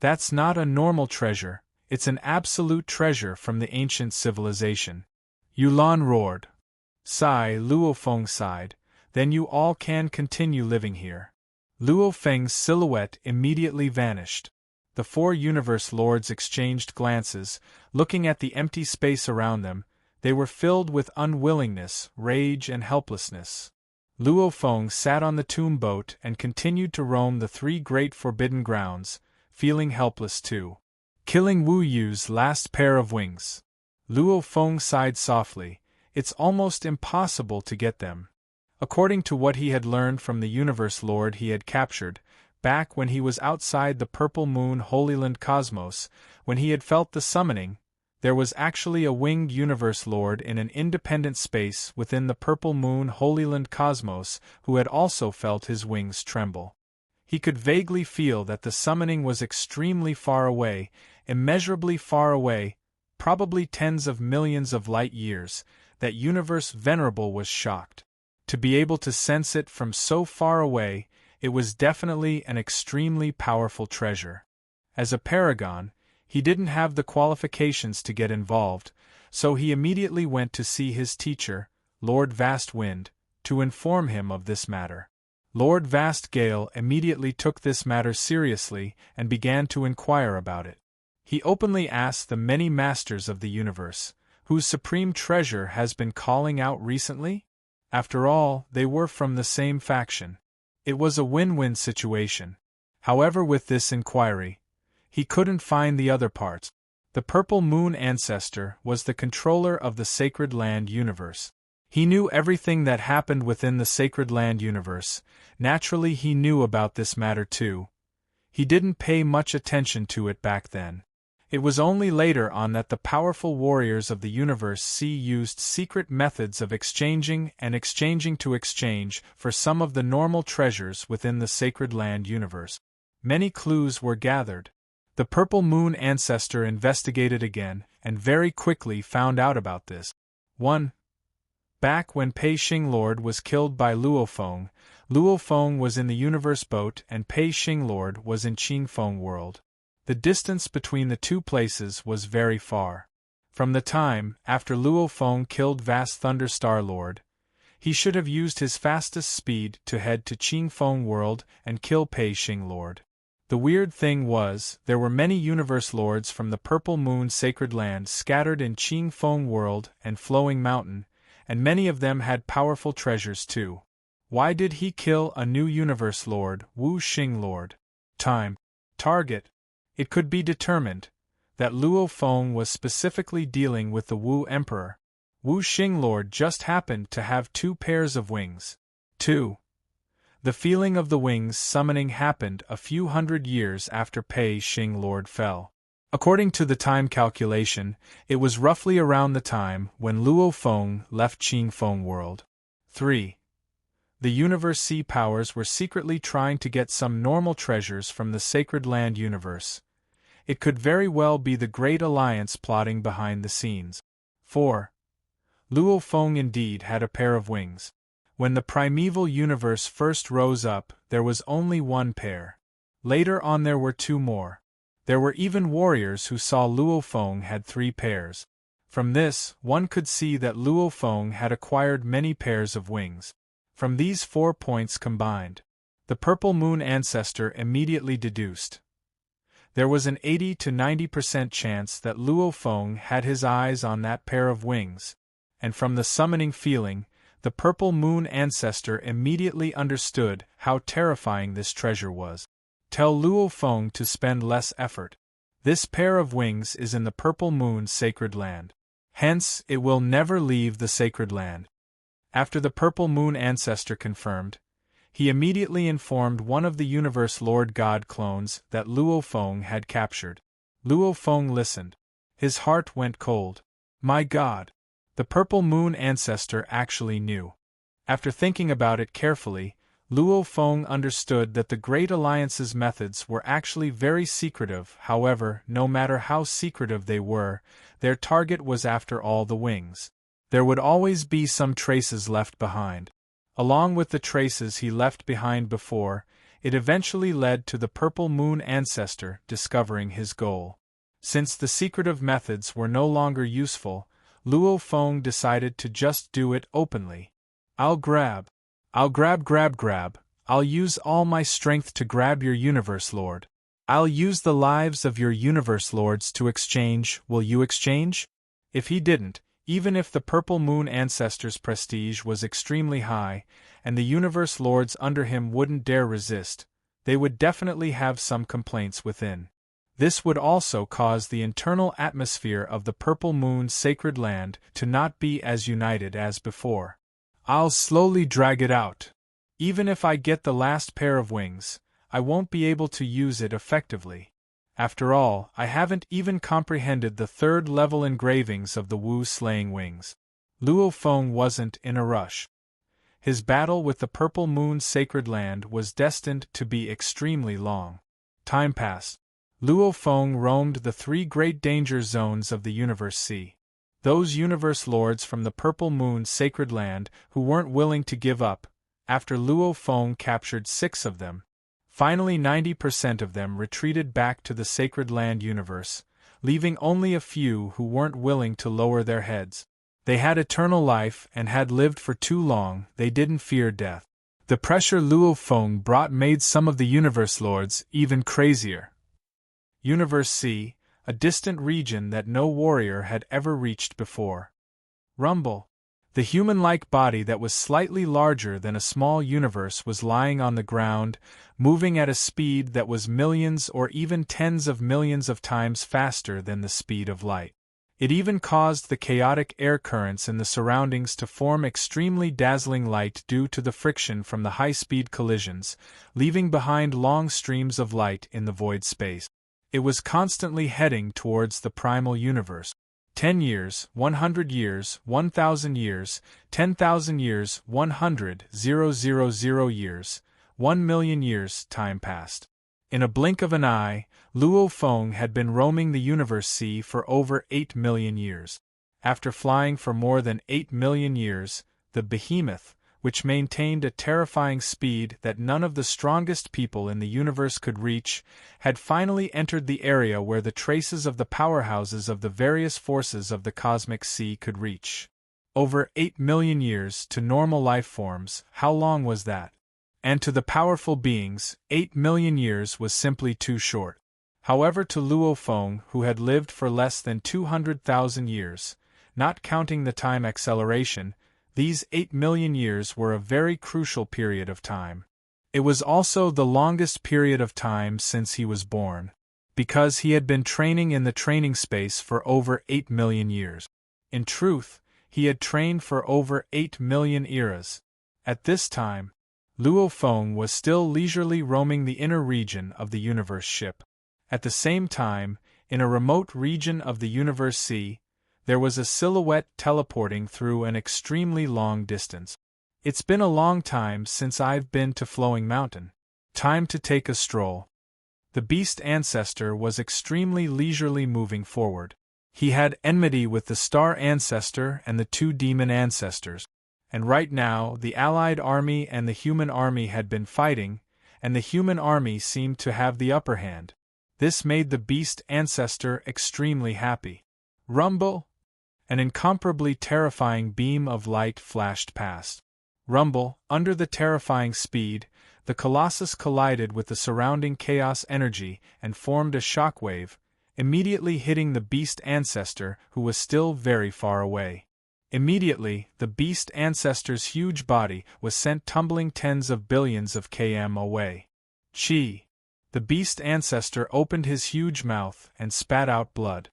That's not a normal treasure, it's an absolute treasure from the ancient civilization. Yulan roared. Sigh, Luo Feng sighed. Then you all can continue living here. Luo Feng's silhouette immediately vanished. The four universe lords exchanged glances, looking at the empty space around them. They were filled with unwillingness, rage, and helplessness. Luo Feng sat on the tomb boat and continued to roam the three great forbidden grounds, feeling helpless too. Killing Wu Yu's last pair of wings. Luo Feng sighed softly. It's almost impossible to get them. According to what he had learned from the Universe Lord he had captured, back when he was outside the Purple Moon Holyland Cosmos, when he had felt the summoning, there was actually a winged Universe Lord in an independent space within the Purple Moon Holyland Cosmos who had also felt his wings tremble. He could vaguely feel that the summoning was extremely far away, immeasurably far away, probably tens of millions of light years. That Universe Venerable was shocked. To be able to sense it from so far away, it was definitely an extremely powerful treasure. As a paragon, he didn't have the qualifications to get involved, so he immediately went to see his teacher, Lord Vast Wind, to inform him of this matter. Lord Vast Gale immediately took this matter seriously and began to inquire about it. He openly asked the many masters of the universe, whose supreme treasure has been calling out recently? After all, they were from the same faction. It was a win-win situation. However, with this inquiry, he couldn't find the other parts. The Purple Moon Ancestor was the controller of the Sacred Land universe. He knew everything that happened within the Sacred Land universe. Naturally, he knew about this matter too. He didn't pay much attention to it back then. It was only later on that the powerful warriors of the Universe C used secret methods of exchanging to exchange for some of the normal treasures within the Sacred Land universe. Many clues were gathered. The Purple Moon Ancestor investigated again, and very quickly found out about this. 1. Back when Pei Xing Lord was killed by Luo Feng was in the Universe Boat and Pei Xing Lord was in Qingfeng World. The distance between the two places was very far. From the time after Luo Feng killed Vast Thunder Star Lord, he should have used his fastest speed to head to Qingfeng World and kill Pei Xing Lord. The weird thing was, there were many Universe Lords from the Purple Moon Sacred Land scattered in Qingfeng World and Flowing Mountain, and many of them had powerful treasures too. Why did he kill a new Universe Lord, Wu Xing Lord? Time. Target. It could be determined that Luo Feng was specifically dealing with the Wu Emperor. Wu Xing Lord just happened to have 2 pairs of wings. 2. The feeling of the wings summoning happened a few hundred years after Pei Xing Lord fell. According to the time calculation, it was roughly around the time when Luo Feng left Qingfeng World. 3. The Universe C powers were secretly trying to get some normal treasures from the Sacred Land universe. It could very well be the Great Alliance plotting behind the scenes. 4. Luo Feng indeed had a pair of wings. When the primeval universe first rose up, there was only 1 pair. Later on there were 2 more. There were even warriors who saw Luo Feng had 3 pairs. From this, one could see that Luo Feng had acquired many pairs of wings. From these 4 points combined, the Purple Moon Ancestor immediately deduced. There was an 80 to 90% chance that Luo Feng had his eyes on that pair of wings, and from the summoning feeling, the Purple Moon Ancestor immediately understood how terrifying this treasure was. Tell Luo Feng to spend less effort. This pair of wings is in the Purple Moon Sacred Land. Hence, it will never leave the Sacred Land. After the Purple Moon Ancestor confirmed, he immediately informed one of the Universe Lord God clones that Luo Feng had captured. Luo Feng listened. His heart went cold. My God! The Purple Moon Ancestor actually knew. After thinking about it carefully, Luo Feng understood that the Great Alliance's methods were actually very secretive. However, no matter how secretive they were, their target was after all the wings. There would always be some traces left behind. Along with the traces he left behind before, it eventually led to the Purple Moon Ancestor discovering his goal. Since the secretive methods were no longer useful, Luo Feng decided to just do it openly. I'll grab, I'll use all my strength to grab your Universe Lord. I'll use the lives of your universe lords to exchange. Will you exchange? If he didn't, even if the Purple Moon ancestor's prestige was extremely high, and the universe lords under him wouldn't dare resist, they would definitely have some complaints within. This would also cause the internal atmosphere of the Purple Moon's sacred land to not be as united as before. I'll slowly drag it out. Even if I get the last pair of wings, I won't be able to use it effectively. After all, I haven't even comprehended the third-level engravings of the Wu-slaying wings. Luo Feng wasn't in a rush. His battle with the Purple Moon's sacred land was destined to be extremely long. Time passed. Luo Feng roamed the 3 great danger zones of the Universe Sea. Those universe lords from the Purple Moon's sacred land who weren't willing to give up, after Luo Feng captured 6 of them. Finally 90% of them retreated back to the sacred land universe, leaving only a few who weren't willing to lower their heads. They had eternal life and had lived for too long. They didn't fear death. The pressure Luo Feng brought made some of the universe lords even crazier. Universe C, a distant region that no warrior had ever reached before. Rumble. The human-like body that was slightly larger than a small universe was lying on the ground, moving at a speed that was millions or even tens of millions of times faster than the speed of light. It even caused the chaotic air currents in the surroundings to form extremely dazzling light due to the friction from the high-speed collisions, leaving behind long streams of light in the void space. It was constantly heading towards the primal universe. 10 years, 100 years, 1,000 years, 10,000 years, 100,000 years, 1,000,000 years, time passed. In a blink of an eye, Luo Feng had been roaming the Universe Sea for over 8 million years. After flying for more than 8 million years, the behemoth, which maintained a terrifying speed that none of the strongest people in the universe could reach, had finally entered the area where the traces of the powerhouses of the various forces of the cosmic sea could reach. Over 8 million years to normal life forms, how long was that? And to the powerful beings, 8 million years was simply too short. However, to Luo Feng, who had lived for less than 200,000 years, not counting the time acceleration, these 8 million years were a very crucial period of time. It was also the longest period of time since he was born, because he had been training in the training space for over 8 million years. In truth, he had trained for over 8 million eras. At this time, Luo Feng was still leisurely roaming the inner region of the universe ship. At the same time, in a remote region of the Universe Sea, there was a silhouette teleporting through an extremely long distance. It's been a long time since I've been to Flowing Mountain. Time to take a stroll. The beast ancestor was extremely leisurely moving forward. He had enmity with the star ancestor and the 2 demon ancestors. And right now, the allied army and the human army had been fighting, and the human army seemed to have the upper hand. This made the beast ancestor extremely happy. Rumble! An incomparably terrifying beam of light flashed past. Rumble, under the terrifying speed, the Colossus collided with the surrounding chaos energy and formed a shockwave, immediately hitting the beast ancestor who was still very far away. Immediately, the beast ancestor's huge body was sent tumbling tens of billions of km away. Chi! The beast ancestor opened his huge mouth and spat out blood.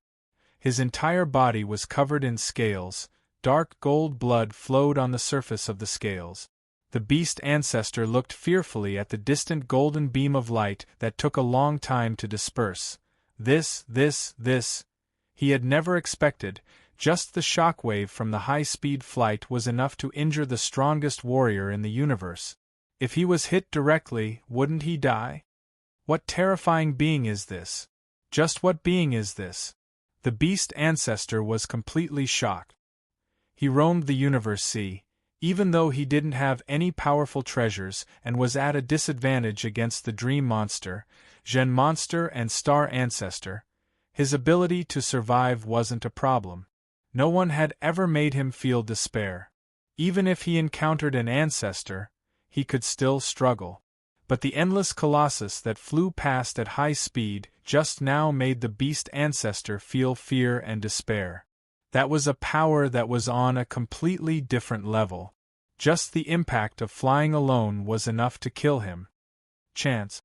His entire body was covered in scales, dark gold blood flowed on the surface of the scales. The beast ancestor looked fearfully at the distant golden beam of light that took a long time to disperse. This, he had never expected. Just the shockwave from the high-speed flight was enough to injure the strongest warrior in the universe. If he was hit directly, wouldn't he die? What terrifying being is this? Just what being is this? The beast ancestor was completely shocked. He roamed the Universe Sea, even though he didn't have any powerful treasures and was at a disadvantage against the Dream Monster, Gen Monster and Star Ancestor. His ability to survive wasn't a problem. No one had ever made him feel despair. Even if he encountered an ancestor, he could still struggle. but the endless colossus that flew past at high speed just now made the beast ancestor feel fear and despair. That was a power that was on a completely different level. Just the impact of flying alone was enough to kill him. Chance.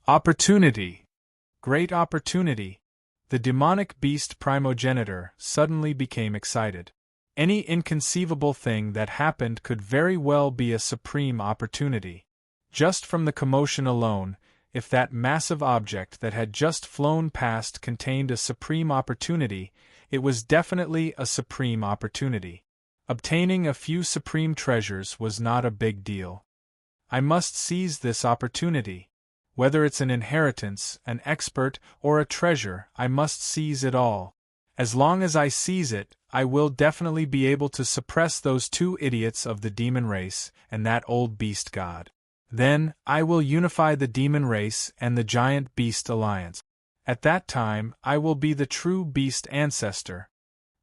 Opportunity. Great opportunity. The demonic beast primogenitor suddenly became excited. Any inconceivable thing that happened could very well be a supreme opportunity. Just from the commotion alone, if that massive object that had just flown past contained a supreme opportunity, it was definitely a supreme opportunity. Obtaining a few supreme treasures was not a big deal. I must seize this opportunity. Whether it's an inheritance, an expert, or a treasure, I must seize it all. As long as I seize it, I will definitely be able to suppress those two idiots of the demon race and that old beast god. Then, I will unify the demon race and the giant beast alliance. At that time, I will be the true beast ancestor.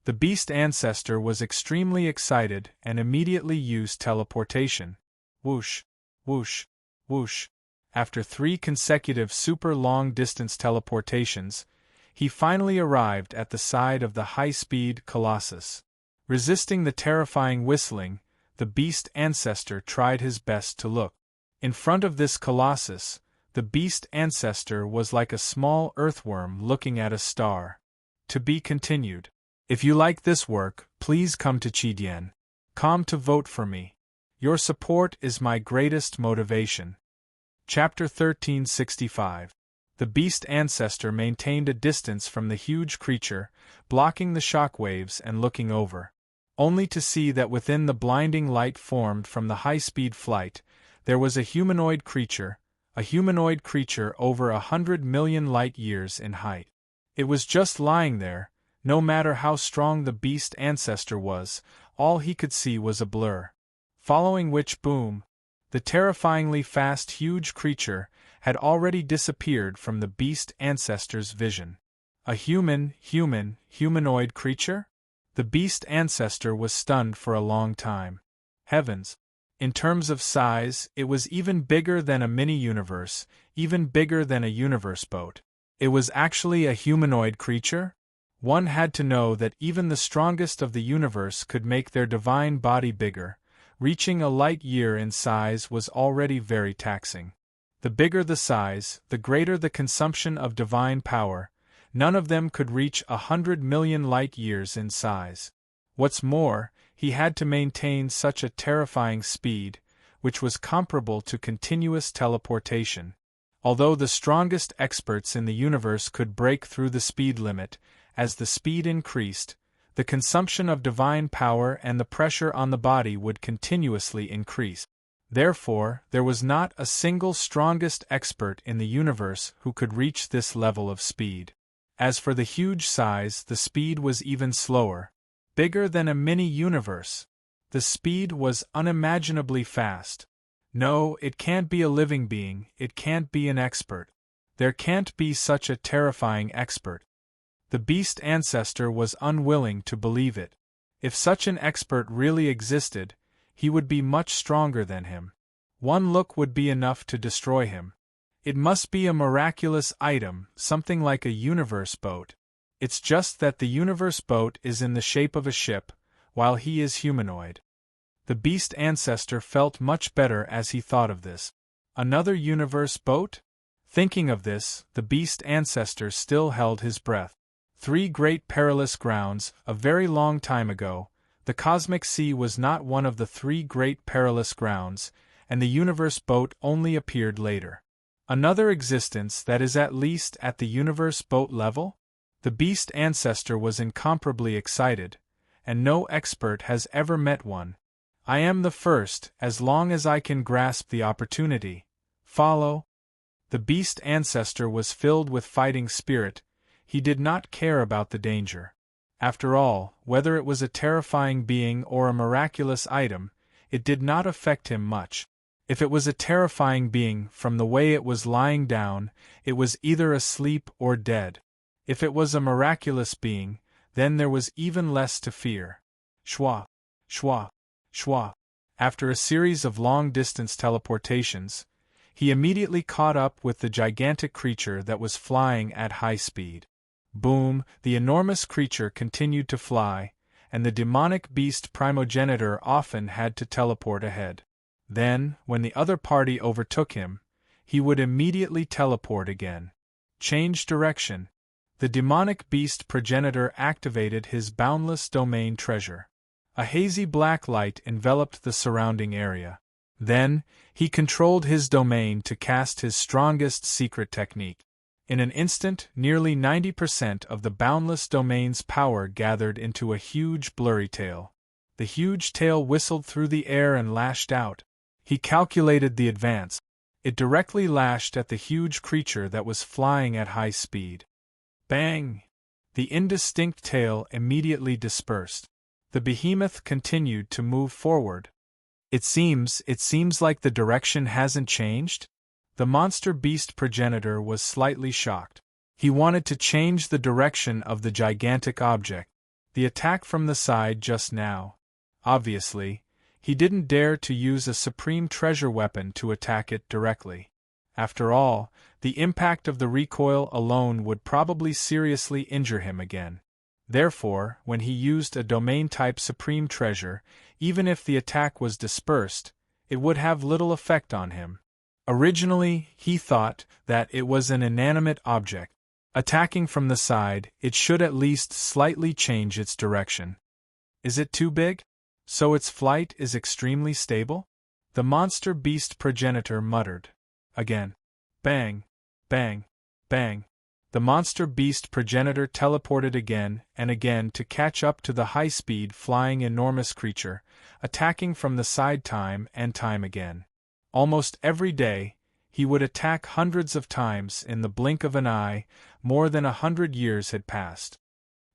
The beast ancestor was extremely excited and immediately used teleportation. Whoosh, whoosh, whoosh. After 3 consecutive super long-distance teleportations, he finally arrived at the side of the high-speed colossus. Resisting the terrifying whistling, the beast ancestor tried his best to look. In front of this colossus, the beast ancestor was like a small earthworm looking at a star. To be continued. If you like this work, please come to Chidien.com to vote for me. Your support is my greatest motivation. Chapter 1365. The beast ancestor maintained a distance from the huge creature, blocking the shock waves and looking over. Only to see that within the blinding light formed from the high-speed flight, there was a humanoid creature over 100 million light-years in height. It was just lying there. No matter how strong the beast ancestor was, all he could see was a blur. Following which boom, the terrifyingly fast huge creature had already disappeared from the beast ancestor's vision. A humanoid creature? The beast ancestor was stunned for a long time. Heavens! In terms of size, it was even bigger than a mini-universe, even bigger than a universe boat. It was actually a humanoid creature? One had to know that even the strongest of the universe could make their divine body bigger. Reaching a light year in size was already very taxing. The bigger the size, the greater the consumption of divine power. None of them could reach 100 million light years in size. What's more, he had to maintain such a terrifying speed, which was comparable to continuous teleportation. Although the strongest experts in the universe could break through the speed limit, as the speed increased, the consumption of divine power and the pressure on the body would continuously increase. Therefore, there was not a single strongest expert in the universe who could reach this level of speed. As for the huge size, the speed was even slower. Bigger than a mini-universe. The speed was unimaginably fast. No, it can't be a living being, it can't be an expert. There can't be such a terrifying expert. The beast ancestor was unwilling to believe it. If such an expert really existed, he would be much stronger than him. One look would be enough to destroy him. It must be a miraculous item, something like a universe boat. It's just that the universe boat is in the shape of a ship, while he is humanoid. The beast ancestor felt much better as he thought of this. Another universe boat? Thinking of this, the beast ancestor still held his breath. 3 great perilous grounds, a very long time ago. The cosmic sea was not one of the 3 great perilous grounds, and the universe boat only appeared later. Another existence that is at least at the universe boat level? The beast ancestor was incomparably excited, and no expert has ever met one. I am the first, as long as I can grasp the opportunity. Follow? The beast ancestor was filled with fighting spirit. He did not care about the danger. After all, whether it was a terrifying being or a miraculous item, it did not affect him much. If it was a terrifying being, from the way it was lying down, it was either asleep or dead. If it was a miraculous being, then there was even less to fear. Schwa, schwa, schwa. After a series of long-distance teleportations, He immediately caught up with the gigantic creature that was flying at high speed. Boom, the enormous creature continued to fly, and the demonic beast primogenitor often had to teleport ahead. Then, when the other party overtook him, he would immediately teleport again. Change direction. The demonic beast progenitor activated his boundless domain treasure. A hazy black light enveloped the surrounding area. Then, he controlled his domain to cast his strongest secret technique. In an instant, nearly 90% of the boundless domain's power gathered into a huge blurry tail. The huge tail whistled through the air and lashed out. He calculated the advance. It directly lashed at the huge creature that was flying at high speed. Bang! The indistinct tail immediately dispersed. The behemoth continued to move forward. It seems like the direction hasn't changed? The monster beast progenitor was slightly shocked. He wanted to change the direction of the gigantic object. The attack from the side just now. Obviously, he didn't dare to use a supreme treasure weapon to attack it directly. After all, the impact of the recoil alone would probably seriously injure him again. Therefore, when he used a domain-type supreme treasure, even if the attack was dispersed, it would have little effect on him. Originally, he thought that it was an inanimate object. Attacking from the side, it should at least slightly change its direction. Is it too big? So its flight is extremely stable? The monster beast progenitor muttered. Again. Bang, bang, bang. The monster beast progenitor teleported again and again to catch up to the high-speed flying enormous creature, attacking from the side time and time again. Almost every day, he would attack hundreds of times in the blink of an eye. More than 100 years had passed.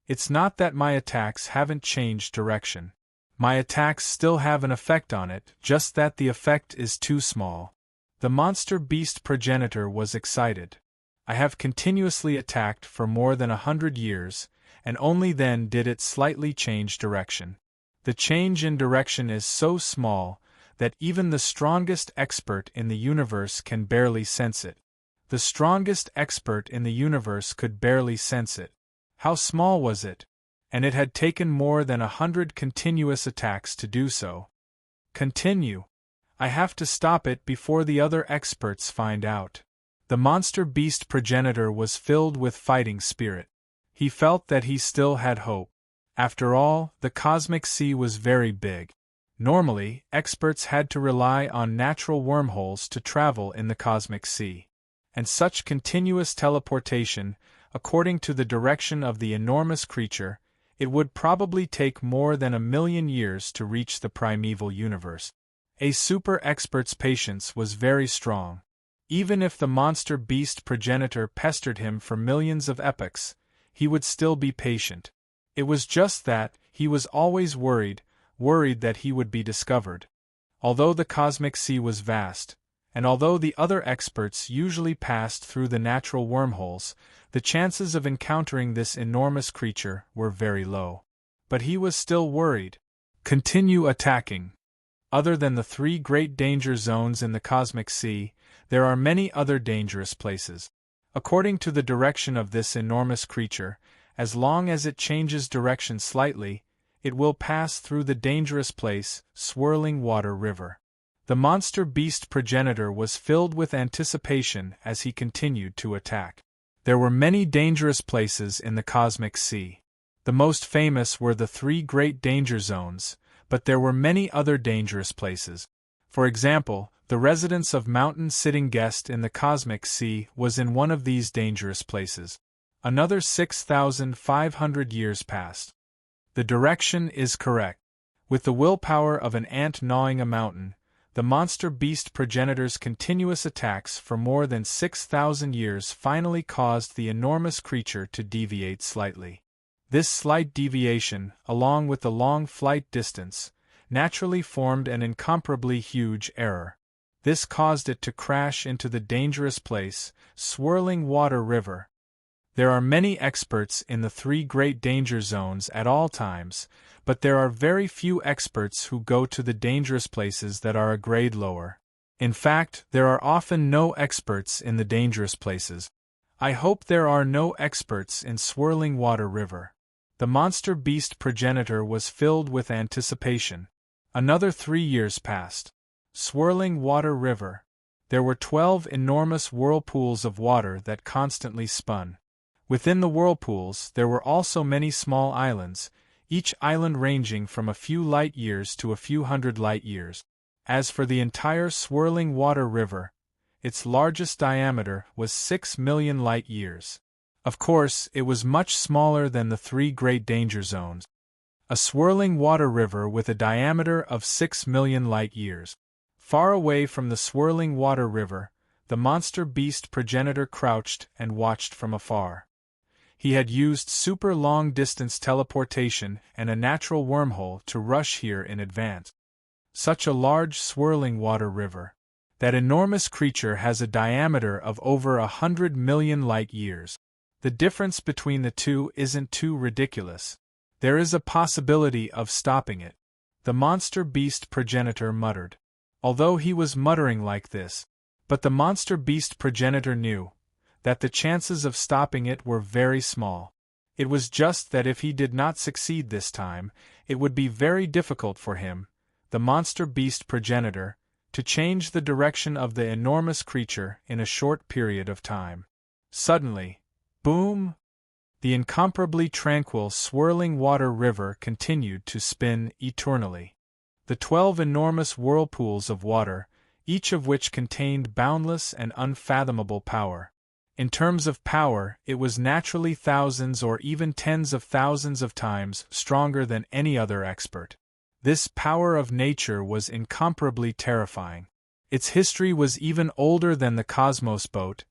It's not that my attacks haven't changed direction. My attacks still have an effect on it, just that the effect is too small. The monster beast progenitor was excited. I have continuously attacked for more than 100 years, and only then did it slightly change direction. The change in direction is so small that even the strongest expert in the universe can barely sense it. The strongest expert in the universe could barely sense it. How small was it? And it had taken more than 100 continuous attacks to do so. Continue. I have to stop it before the other experts find out. The monster beast progenitor was filled with fighting spirit. He felt that he still had hope. After all, the cosmic sea was very big. Normally, experts had to rely on natural wormholes to travel in the cosmic sea. And such continuous teleportation, according to the direction of the enormous creature, it would probably take more than 1,000,000 years to reach the primeval universe. A super-expert's patience was very strong. Even if the monster beast progenitor pestered him for millions of epochs, he would still be patient. It was just that he was always worried that he would be discovered. Although the cosmic sea was vast, and although the other experts usually passed through the natural wormholes, the chances of encountering this enormous creature were very low. But he was still worried. Continue attacking. Other than the 3 great danger zones in the cosmic sea, there are many other dangerous places. According to the direction of this enormous creature, as long as it changes direction slightly, it will pass through the dangerous place, Swirling Water River. The monster beast progenitor was filled with anticipation as he continued to attack. There were many dangerous places in the cosmic sea. The most famous were the 3 great danger zones, but there were many other dangerous places. For example, the residence of Mountain Sitting Guest in the cosmic sea was in one of these dangerous places. Another 6,500 years passed. The direction is correct. With the willpower of an ant gnawing a mountain, the monster beast progenitor's continuous attacks for more than 6,000 years finally caused the enormous creature to deviate slightly. This slight deviation, along with the long flight distance, naturally formed an incomparably huge error. This caused it to crash into the dangerous place, Swirling Water River. There are many experts in the 3 great danger zones at all times, but there are very few experts who go to the dangerous places that are a grade lower. In fact, there are often no experts in the dangerous places. I hope there are no experts in Swirling Water River. The monster beast progenitor was filled with anticipation. Another 3 years passed. Swirling Water River. There were 12 enormous whirlpools of water that constantly spun. Within the whirlpools, there were also many small islands, each island ranging from a few light years to a few hundred light years. As for the entire Swirling Water River, its largest diameter was 6 million light years. Of course, it was much smaller than the 3 great danger zones. A swirling water river with a diameter of 6 million light years. Far away from the swirling water river, the monster beast progenitor crouched and watched from afar. He had used super long-distance teleportation and a natural wormhole to rush here in advance. Such a large swirling water river. That enormous creature has a diameter of over 100 million light years. The difference between the two isn't too ridiculous. There is a possibility of stopping it. The monster beast progenitor muttered. Although he was muttering like this, but the monster beast progenitor knew that the chances of stopping it were very small. It was just that if he did not succeed this time, it would be very difficult for him, the monster beast progenitor, to change the direction of the enormous creature in a short period of time. Suddenly, boom! The incomparably tranquil swirling water river continued to spin eternally. The 12 enormous whirlpools of water, each of which contained boundless and unfathomable power. In terms of power, it was naturally thousands or even tens of thousands of times stronger than any other expert. This power of nature was incomparably terrifying. Its history was even older than the Cosmos boat,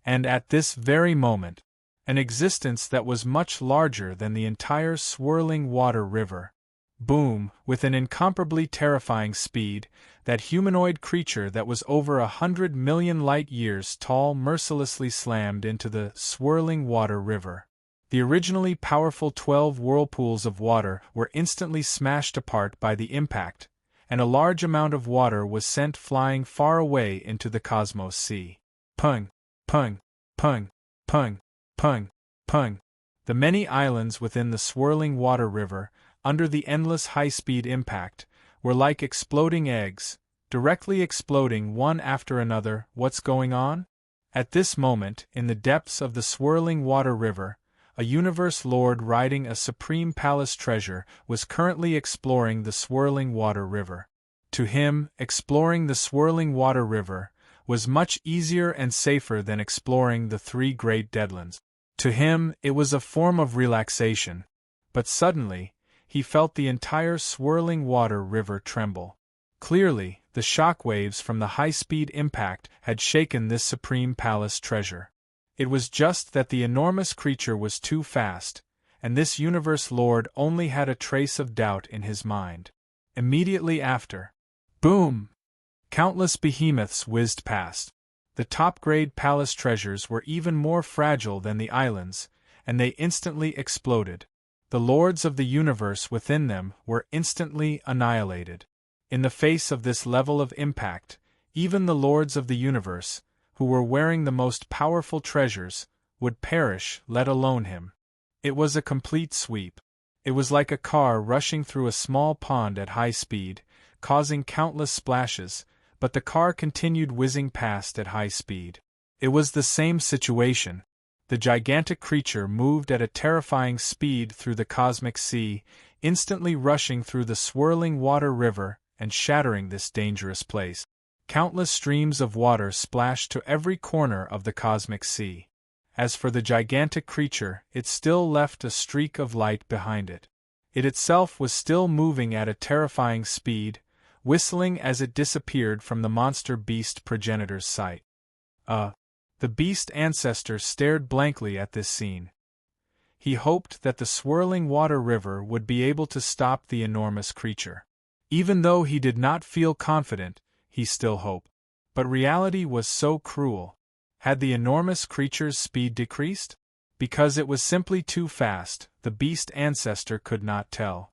and at this very moment, an existence that was much larger than the entire swirling water river. Boom, with an incomparably terrifying speed, that humanoid creature that was over 100 million light years tall mercilessly slammed into the swirling water river. The originally powerful 12 whirlpools of water were instantly smashed apart by the impact, and a large amount of water was sent flying far away into the Cosmos Sea. Pung, pung, pung, pung, pung, pung. The many islands within the swirling water river, under the endless high-speed impact, were like exploding eggs, directly exploding one after another. What's going on? At this moment, in the depths of the swirling water river, a universe lord riding a supreme palace treasure was currently exploring the swirling water river. To him, exploring the swirling water river was much easier and safer than exploring the 3 great deadlands. To him, it was a form of relaxation. But suddenly, he felt the entire swirling water river tremble. Clearly, the shock waves from the high-speed impact had shaken this supreme palace treasure. It was just that the enormous creature was too fast, and this universe lord only had a trace of doubt in his mind. Immediately after, boom! Countless behemoths whizzed past. The top-grade palace treasures were even more fragile than the islands, and they instantly exploded. The lords of the universe within them were instantly annihilated. In the face of this level of impact, even the lords of the universe, who were wearing the most powerful treasures, would perish, let alone him. It was a complete sweep. It was like a car rushing through a small pond at high speed, causing countless splashes, but the car continued whizzing past at high speed. It was the same situation. The gigantic creature moved at a terrifying speed through the cosmic sea, instantly rushing through the swirling water river and shattering this dangerous place. Countless streams of water splashed to every corner of the cosmic sea. As for the gigantic creature, it still left a streak of light behind it. It itself was still moving at a terrifying speed, whistling as it disappeared from the monster beast progenitor's sight. The beast ancestor stared blankly at this scene. He hoped that the swirling water river would be able to stop the enormous creature. Even though he did not feel confident, he still hoped. But reality was so cruel. Had the enormous creature's speed decreased? Because it was simply too fast, the beast ancestor could not tell.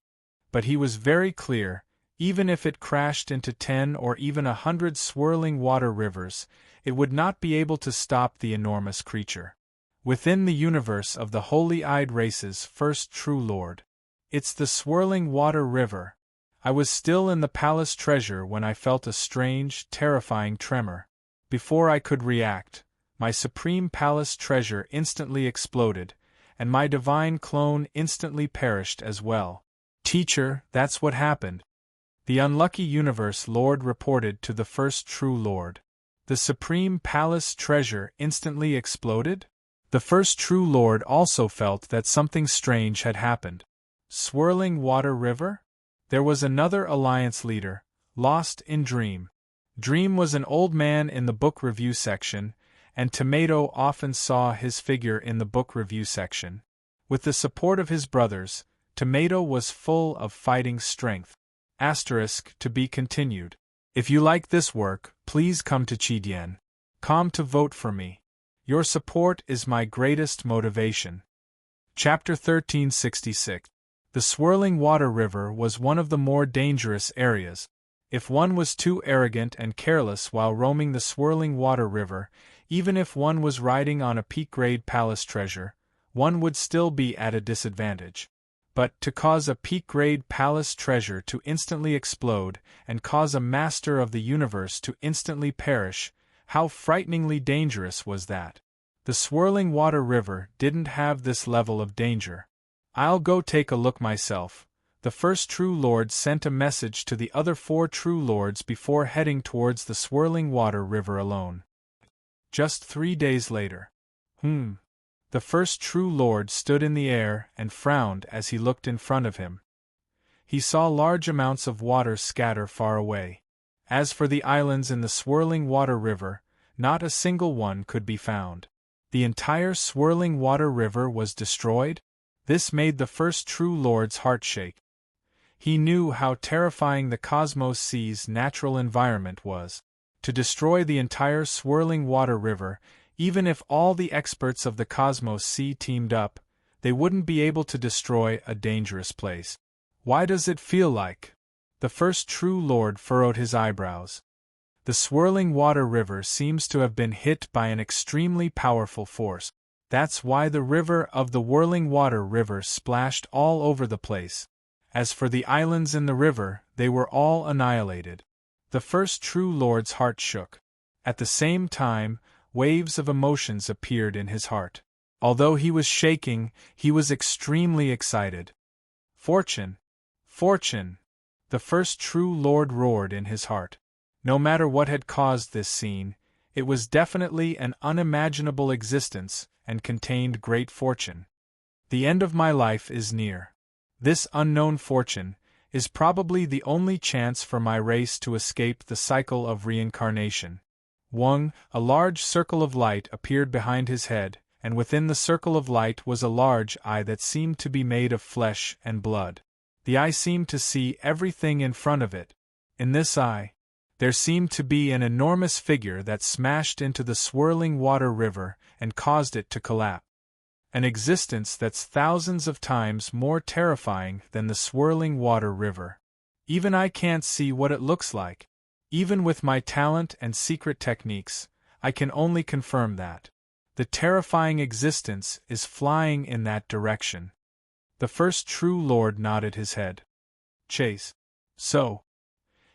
But he was very clear, Even if it crashed into 10 or even 100 swirling water rivers, it would not be able to stop the enormous creature. Within the universe of the holy-eyed race's first true lord. It's the swirling water river. I was still in the palace treasure when I felt a strange, terrifying tremor. Before I could react, my supreme palace treasure instantly exploded, and my divine clone instantly perished as well. Teacher, that's what happened. The unlucky universe lord reported to the first true lord. The supreme palace treasure instantly exploded? The first true lord also felt that something strange had happened. Swirling water river? There was another alliance leader, lost in Dream. Dream was an old man in the book review section, and Tomato often saw his figure in the book review section. With the support of his brothers, Tomato was full of fighting strength. To be continued. If you like this work, please come to Chidien.com to vote for me. Your support is my greatest motivation. Chapter 1366. The swirling water river was one of the more dangerous areas. If one was too arrogant and careless while roaming the swirling water river, even if one was riding on a peak-grade palace treasure, one would still be at a disadvantage. But to cause a peak-grade palace treasure to instantly explode and cause a master of the universe to instantly perish, how frighteningly dangerous was that? The swirling water river didn't have this level of danger. I'll go take a look myself. The first true lord sent a message to the other 4 true lords before heading towards the swirling water river alone. Just 3 days later. The first true lord stood in the air and frowned as he looked in front of him. He saw large amounts of water scatter far away. As for the islands in the swirling water river, not a single one could be found. The entire swirling water river was destroyed? This made the first true lord's heart shake. He knew how terrifying the Cosmos Sea's natural environment was. To destroy the entire swirling water river, even if all the experts of the Cosmos Sea teamed up, they wouldn't be able to destroy a dangerous place. Why does it feel like? The first true lord furrowed his eyebrows. The swirling water river seems to have been hit by an extremely powerful force. That's why the river of the whirling water river splashed all over the place. As for the islands in the river, they were all annihilated. The first true lord's heart shook. At the same time, waves of emotions appeared in his heart. Although he was shaking, he was extremely excited. Fortune! Fortune! The first true lord roared in his heart. No matter what had caused this scene, it was definitely an unimaginable existence and contained great fortune. The end of my life is near. This unknown fortune is probably the only chance for my race to escape the cycle of reincarnation. A large circle of light appeared behind his head, and within the circle of light was a large eye that seemed to be made of flesh and blood. The eye seemed to see everything in front of it. In this eye, there seemed to be an enormous figure that smashed into the swirling water river and caused it to collapse. An existence that's thousands of times more terrifying than the swirling water river. Even I can't see what it looks like. Even with my talent and secret techniques, I can only confirm that. The terrifying existence is flying in that direction. The first true lord nodded his head. Chase. So.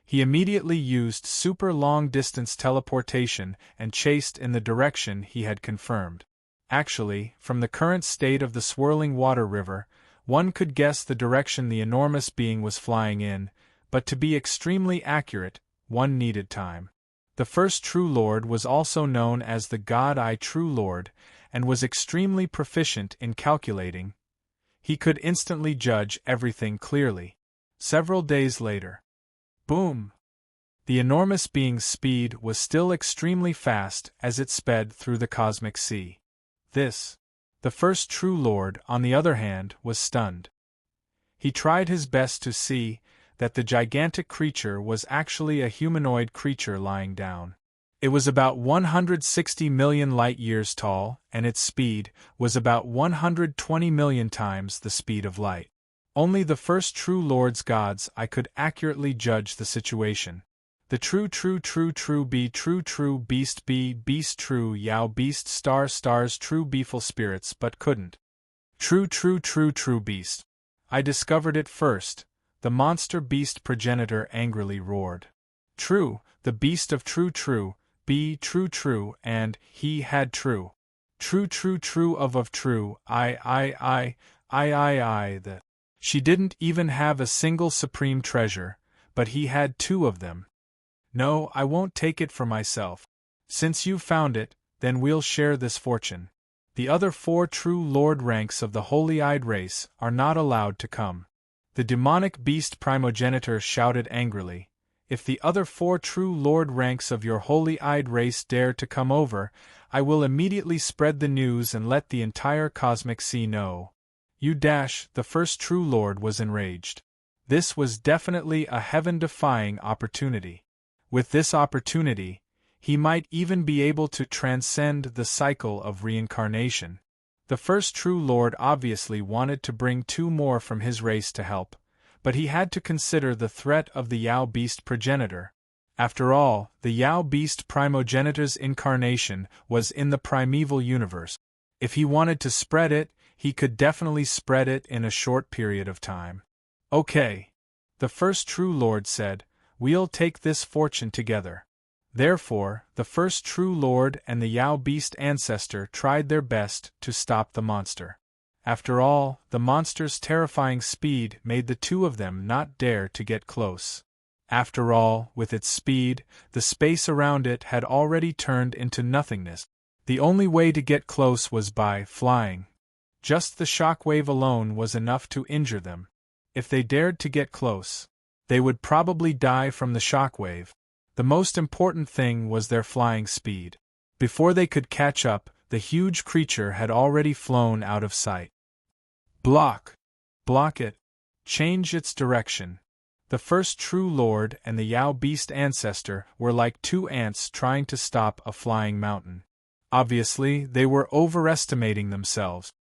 He immediately used super long-distance teleportation and chased in the direction he had confirmed. Actually, from the current state of the swirling water river, one could guess the direction the enormous being was flying in, but to be extremely accurate, one needed time. The first true lord was also known as the God-Eye True Lord, and was extremely proficient in calculating. He could instantly judge everything clearly. Several days later. Boom! The enormous being's speed was still extremely fast as it sped through the cosmic sea. The first true lord, on the other hand, was stunned. He tried his best to see that the gigantic creature was actually a humanoid creature lying down. It was about 160 million light-years tall, and its speed was about 120 million times the speed of light. Only the first true Lord's gods I could accurately judge the situation. The true beast beast true Yao beast stars true beeful spirits but couldn't. True beast. I discovered it first, the monster beast progenitor angrily roared. True, the beast of be true, and he had true. True of true, I, the. She didn't even have a single supreme treasure, but he had two of them. No, I won't take it for myself. Since you've found it, then we'll share this fortune. The other 4 true Lord ranks of the holy-eyed race are not allowed to come. The demonic beast primogenitor shouted angrily, if the other 4 true Lord ranks of your holy-eyed race dare to come over, I will immediately spread the news and let the entire cosmic sea know. The first true Lord was enraged. This was definitely a heaven-defying opportunity. With this opportunity, he might even be able to transcend the cycle of reincarnation. The first true Lord obviously wanted to bring 2 more from his race to help, but he had to consider the threat of the Yao beast progenitor. After all, the Yao beast primogenitor's incarnation was in the primeval universe. If he wanted to spread it, he could definitely spread it in a short period of time. Okay. The first true Lord said, we'll take this fortune together. Therefore, the first true Lord and the Yao beast ancestor tried their best to stop the monster. After all, the monster's terrifying speed made the 2 of them not dare to get close. After all, with its speed, the space around it had already turned into nothingness. The only way to get close was by flying. Just the shockwave alone was enough to injure them. If they dared to get close, they would probably die from the shockwave. The most important thing was their flying speed. Before they could catch up, the huge creature had already flown out of sight. Block it. Change its direction. The first true Lord and the Yao beast ancestor were like 2 ants trying to stop a flying mountain. Obviously, they were overestimating themselves.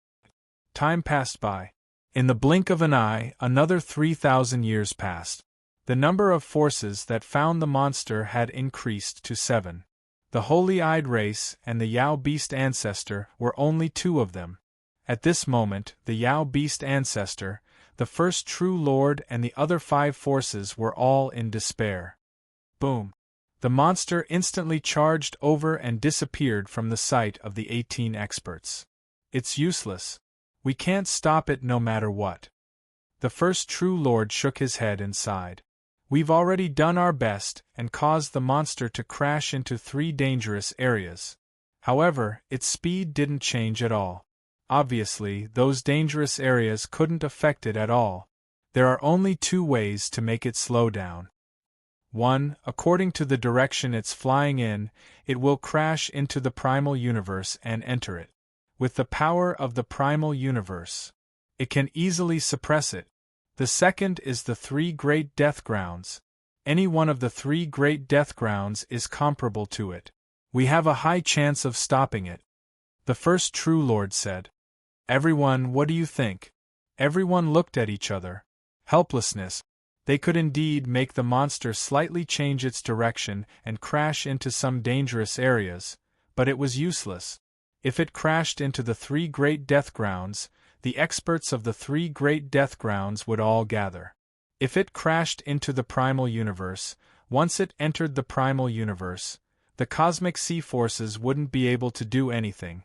Time passed by. In the blink of an eye, another 3,000 years passed. The number of forces that found the monster had increased to 7. The holy-eyed race and the Yao beast ancestor were only 2 of them. At this moment, the Yao beast ancestor, the first true Lord and the other 5 forces were all in despair. Boom! The monster instantly charged over and disappeared from the sight of the 18 experts. It's useless. We can't stop it no matter what. The first true Lord shook his head and sighed. We've already done our best and caused the monster to crash into 3 dangerous areas. However, its speed didn't change at all. Obviously, those dangerous areas couldn't affect it at all. There are only 2 ways to make it slow down. 1. According to the direction it's flying in, it will crash into the primal universe and enter it. With the power of the primal universe, it can easily suppress it. The second is the 3 great death grounds. Any one of the 3 great death grounds is comparable to it. We have a high chance of stopping it. The first true Lord said. Everyone, what do you think? Everyone looked at each other. Helplessness. They could indeed make the monster slightly change its direction and crash into some dangerous areas, but it was useless. If it crashed into the 3 great death grounds, the experts of the 3 great death grounds would all gather. If it crashed into the primal universe, once it entered the primal universe, the cosmic sea forces wouldn't be able to do anything.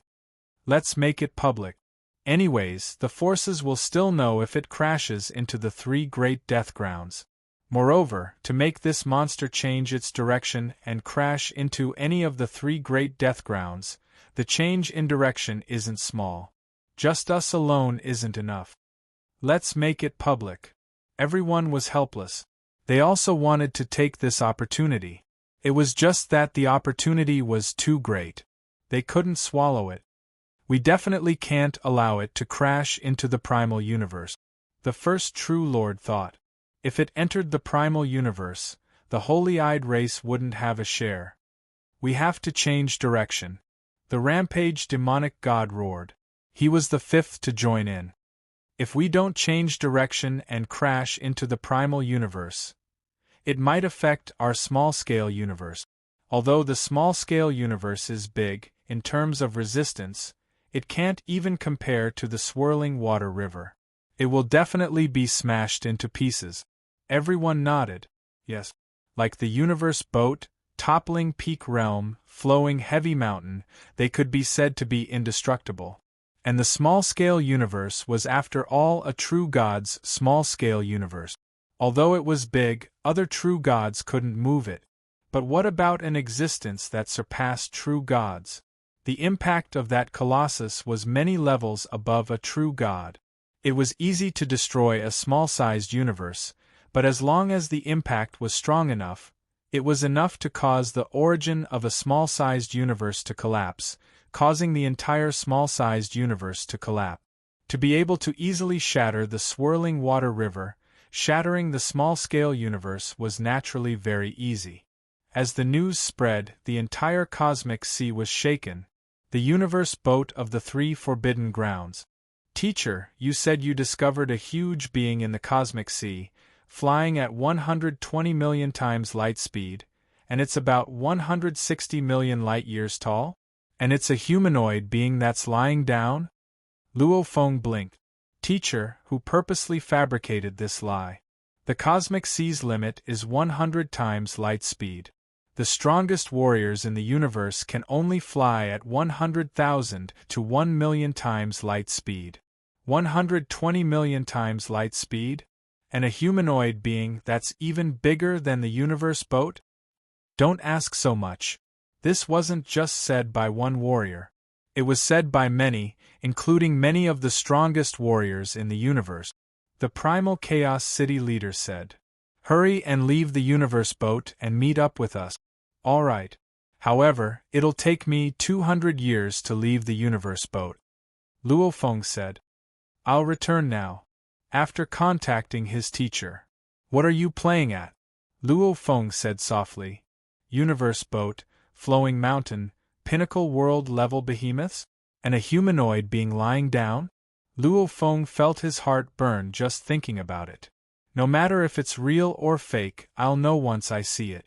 Let's make it public. Anyways, the forces will still know if it crashes into the 3 great death grounds. Moreover, to make this monster change its direction and crash into any of the 3 great death grounds, the change in direction isn't small. Just us alone isn't enough. Let's make it public. Everyone was helpless. They also wanted to take this opportunity. It was just that the opportunity was too great. They couldn't swallow it. We definitely can't allow it to crash into the primal universe. The first true Lord thought. If it entered the primal universe, the holy-eyed race wouldn't have a share. We have to change direction. The rampage demonic god roared. He was the 5th to join in. If we don't change direction and crash into the primal universe, it might affect our small-scale universe. Although the small-scale universe is big, in terms of resistance, it can't even compare to the swirling water river. It will definitely be smashed into pieces. Everyone nodded. Yes. Like the universe boat, toppling peak realm, flowing heavy mountain, they could be said to be indestructible. And the small-scale universe was after all a true God's small-scale universe. Although it was big, other true gods couldn't move it. But what about an existence that surpassed true gods? The impact of that colossus was many levels above a true god. It was easy to destroy a small-sized universe, but as long as the impact was strong enough, it was enough to cause the origin of a small-sized universe to collapse, causing the entire small-sized universe to collapse. To be able to easily shatter the swirling water river, shattering the small-scale universe was naturally very easy. As the news spread, the entire cosmic sea was shaken. The universe boat of the three forbidden grounds. Teacher, you said you discovered a huge being in the cosmic sea, flying at 120 million times light speed, and it's about 160 million light-years tall? And it's a humanoid being that's lying down? Luo Feng blinked. Teacher, who purposely fabricated this lie? The cosmic sea's limit is 100 times light speed. The strongest warriors in the universe can only fly at 100,000 to 1 million times light speed. 120 million times light speed? And a humanoid being that's even bigger than the universe boat? Don't ask so much. This wasn't just said by one warrior. It was said by many, including many of the strongest warriors in the universe. The Primal Chaos City leader said, "Hurry and leave the universe boat and meet up with us." All right. However, it'll take me 200 years to leave the universe boat. Luo Feng said, "I'll return now." After contacting his teacher. What are you playing at? Luo Feng said softly. Universe boat, flowing mountain, pinnacle world-level behemoths? And a humanoid being lying down? Luo Feng felt his heart burn just thinking about it. No matter if it's real or fake, I'll know once I see it.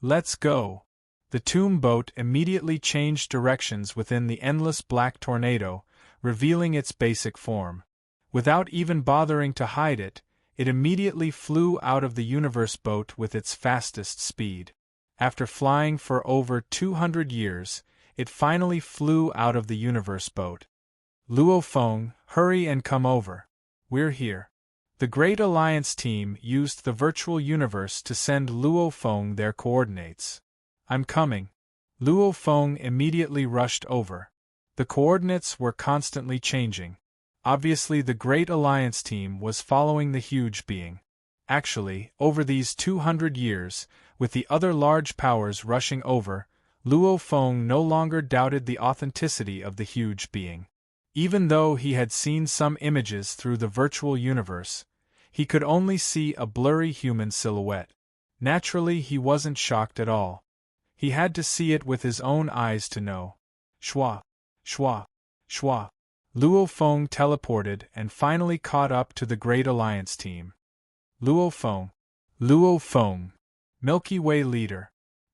Let's go. The tomb boat immediately changed directions within the endless black tornado, revealing its basic form. Without even bothering to hide it, it immediately flew out of the universe boat with its fastest speed. After flying for over 200 years, it finally flew out of the universe boat. Luo Feng, hurry and come over. We're here. The Great Alliance team used the virtual universe to send Luo Feng their coordinates. I'm coming. Luo Feng immediately rushed over. The coordinates were constantly changing. Obviously, the Great Alliance team was following the huge being. Actually, over these 200 years, with the other large powers rushing over, Luo Feng no longer doubted the authenticity of the huge being. Even though he had seen some images through the virtual universe, he could only see a blurry human silhouette. Naturally, he wasn't shocked at all. He had to see it with his own eyes to know. Shwa, shwa, shwa. Luo Feng teleported and finally caught up to the Great Alliance team. Luo Feng. Luo Feng. Milky Way leader.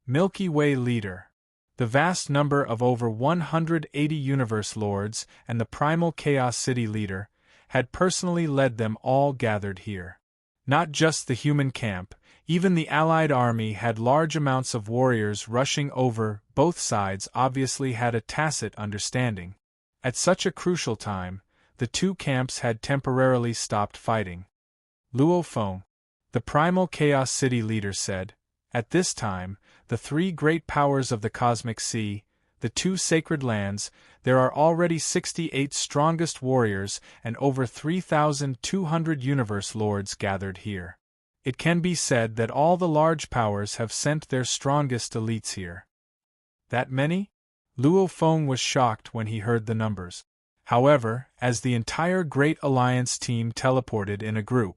Milky Way leader. The vast number of over 180 universe lords and the Primal Chaos City leader had personally led them all gathered here. Not just the human camp, even the Allied army had large amounts of warriors rushing over. Both sides obviously had a tacit understanding. At such a crucial time, the two camps had temporarily stopped fighting. Luo Feng, the Primal Chaos City leader said, "At this time, the three great powers of the cosmic sea, the two sacred lands, there are already 68 strongest warriors and over 3,200 universe lords gathered here. It can be said that all the large powers have sent their strongest elites here." That many? Luo Feng was shocked when he heard the numbers. However, as the entire Great Alliance team teleported in a group.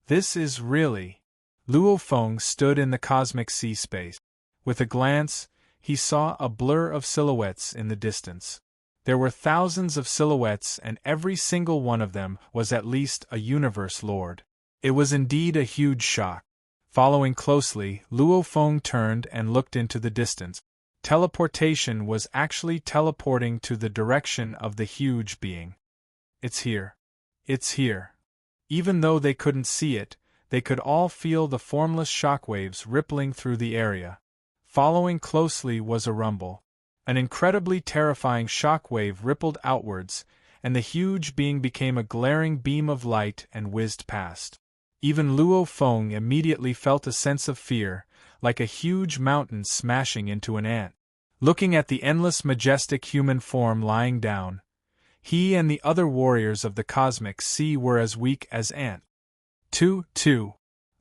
This is really... Luo Feng stood in the cosmic sea space. With a glance, he saw a blur of silhouettes in the distance. There were thousands of silhouettes, and every single one of them was at least a universe lord. It was indeed a huge shock. Following closely, Luo Feng turned and looked into the distance. Teleportation was actually teleporting to the direction of the huge being. It's here. It's here. Even though they couldn't see it, they could all feel the formless shockwaves rippling through the area. Following closely was a rumble. An incredibly terrifying shockwave rippled outwards, and the huge being became a glaring beam of light and whizzed past. Even Luo Feng immediately felt a sense of fear, like a huge mountain smashing into an ant. Looking at the endless majestic human form lying down, he and the other warriors of the cosmic sea were as weak as ants. 2.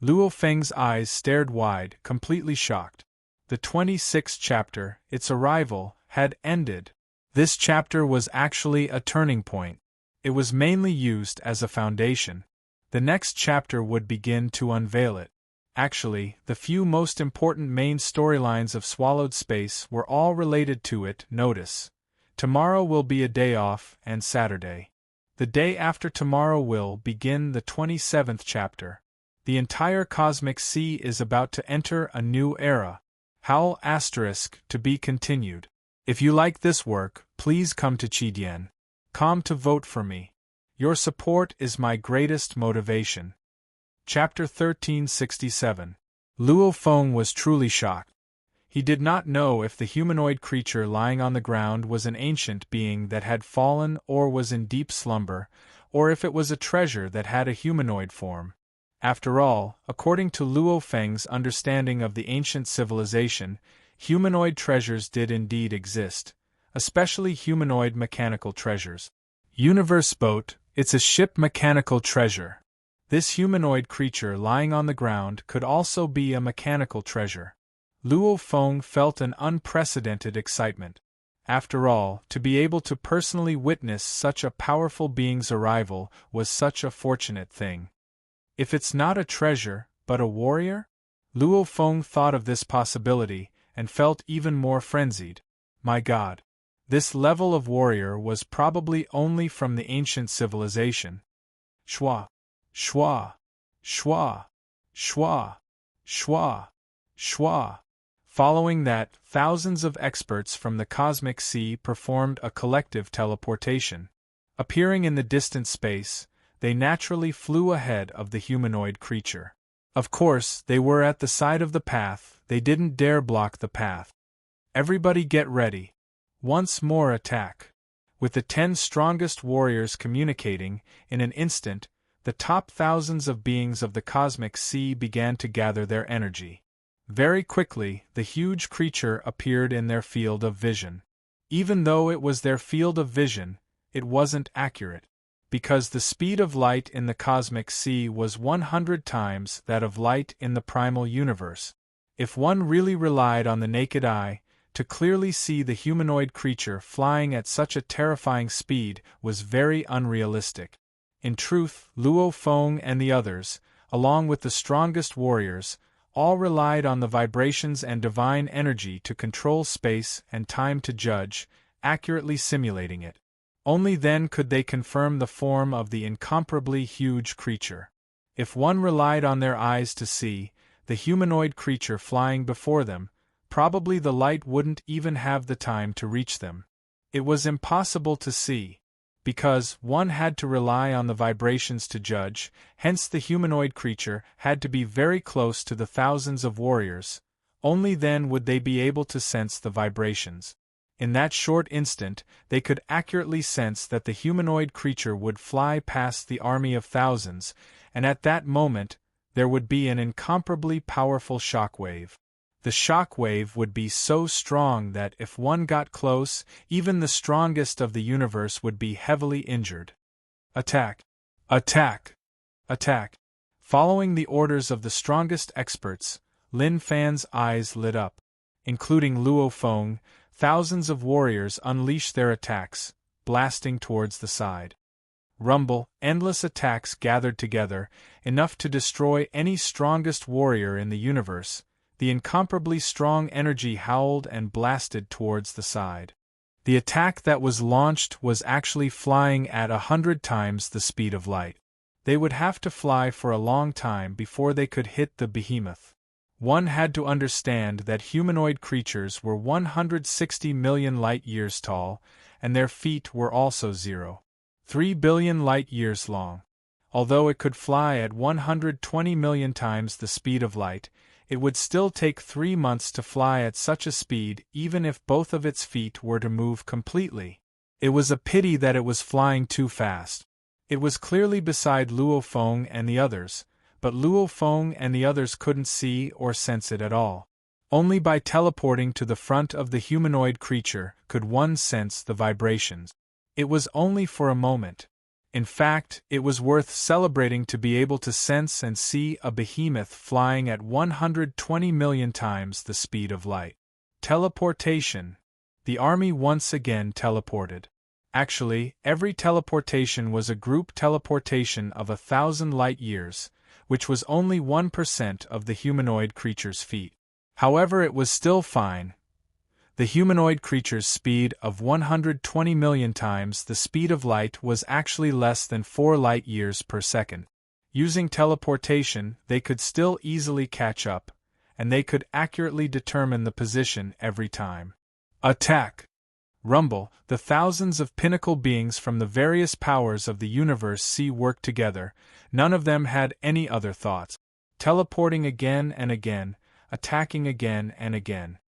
Luo Feng's eyes stared wide, completely shocked. The 26th chapter, its arrival, had ended. This chapter was actually a turning point. It was mainly used as a foundation. The next chapter would begin to unveil it. Actually, the few most important main storylines of Swallowed Space were all related to it. Notice: tomorrow will be a day off, and Saturday. The day after tomorrow will begin the 27th chapter. The entire cosmic sea is about to enter a new era. Howl * to be continued. If you like this work, please come to Chidian.com to vote for me. Your support is my greatest motivation. Chapter 1367. Luo Feng was truly shocked. He did not know if the humanoid creature lying on the ground was an ancient being that had fallen or was in deep slumber, or if it was a treasure that had a humanoid form. After all, according to Luo Feng's understanding of the ancient civilization, humanoid treasures did indeed exist, especially humanoid mechanical treasures. Universe boat, it's a ship mechanical treasure. This humanoid creature lying on the ground could also be a mechanical treasure. Luo Feng felt an unprecedented excitement. After all, to be able to personally witness such a powerful being's arrival was such a fortunate thing. If it's not a treasure, but a warrior? Luo Feng thought of this possibility, and felt even more frenzied. My God! This level of warrior was probably only from the ancient civilization. Shwa! Shwa! Shwa! Shwa! Shwa! Shwa! Following that, thousands of experts from the cosmic sea performed a collective teleportation. Appearing in the distant space, they naturally flew ahead of the humanoid creature. Of course, they were at the side of the path, they didn't dare block the path. Everybody get ready. Once more attack. With the 10 strongest warriors communicating, in an instant, the top thousands of beings of the cosmic sea began to gather their energy. Very quickly, the huge creature appeared in their field of vision. Even though it was their field of vision, it wasn't accurate. Because the speed of light in the cosmic sea was 100 times that of light in the primal universe. If one really relied on the naked eye, to clearly see the humanoid creature flying at such a terrifying speed was very unrealistic. In truth, Luo Feng and the others, along with the strongest warriors, all relied on the vibrations and divine energy to control space and time to judge, accurately simulating it. Only then could they confirm the form of the incomparably huge creature. If one relied on their eyes to see the humanoid creature flying before them, probably the light wouldn't even have the time to reach them. It was impossible to see, because one had to rely on the vibrations to judge, hence the humanoid creature had to be very close to the thousands of warriors. Only then would they be able to sense the vibrations. In that short instant, they could accurately sense that the humanoid creature would fly past the army of thousands, and at that moment, there would be an incomparably powerful shockwave. The shockwave would be so strong that if one got close, even the strongest of the universe would be heavily injured. Attack! Attack! Attack! Following the orders of the strongest experts, Lin Fan's eyes lit up. Including Luo Feng, thousands of warriors unleashed their attacks, blasting towards the side. Rumble, endless attacks gathered together, enough to destroy any strongest warrior in the universe. The incomparably strong energy howled and blasted towards the side. The attack that was launched was actually flying at 100 times the speed of light. They would have to fly for a long time before they could hit the behemoth. One had to understand that humanoid creatures were 160 million light-years tall, and their feet were also 0.3 billion light-years long. Although it could fly at 120 million times the speed of light, it would still take 3 months to fly at such a speed even if both of its feet were to move completely. It was a pity that it was flying too fast. It was clearly beside Luo Feng and the others, but Luo Feng and the others couldn't see or sense it at all. Only by teleporting to the front of the humanoid creature could one sense the vibrations. It was only for a moment. In fact, it was worth celebrating to be able to sense and see a behemoth flying at 120 million times the speed of light. Teleportation. The army once again teleported. Actually, every teleportation was a group teleportation of 1,000 light-years, which was only 1% of the humanoid creature's feet. However, it was still fine. The humanoid creature's speed of 120 million times the speed of light was actually less than 4 light-years per second. Using teleportation, they could still easily catch up, and they could accurately determine the position every time. Attack! Rumble, the thousands of pinnacle beings from the various powers of the universe see work together. None of them had any other thoughts. Teleporting again and again, attacking again and again.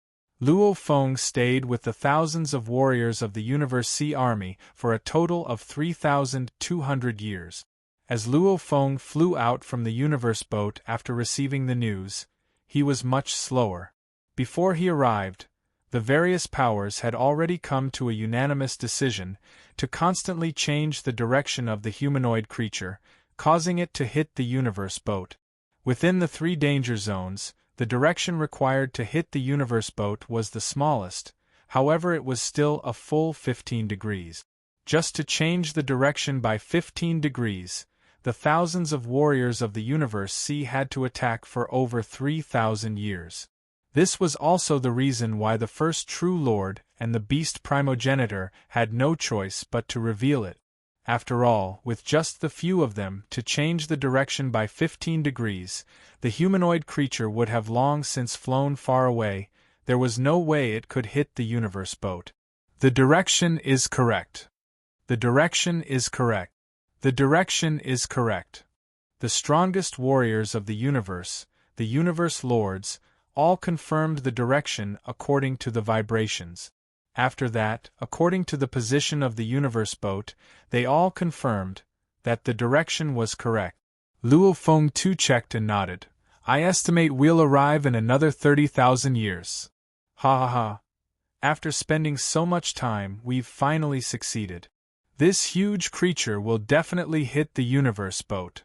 Luo Feng stayed with the thousands of warriors of the Universe Sea Army for a total of 3,200 years. As Luo Feng flew out from the Universe boat after receiving the news, he was much slower. Before he arrived, the various powers had already come to a unanimous decision to constantly change the direction of the humanoid creature, causing it to hit the Universe boat. Within the 3 danger zones, the direction required to hit the Universe boat was the smallest, however it was still a full 15 degrees. Just to change the direction by 15 degrees, the thousands of warriors of the Universe Sea had to attack for over 3,000 years. This was also the reason why the first true Lord and the Beast Primogenitor had no choice but to reveal it. After all, with just the few of them to change the direction by 15 degrees, the humanoid creature would have long since flown far away. There was no way it could hit the Universe boat. The direction is correct. The direction is correct. The direction is correct. The strongest warriors of the universe, the Universe Lords, all confirmed the direction according to the vibrations. After that, according to the position of the Universe boat, they all confirmed that the direction was correct. Luo Feng too checked and nodded. I estimate we'll arrive in another 30,000 years. Ha ha ha. After spending so much time, we've finally succeeded. This huge creature will definitely hit the Universe boat.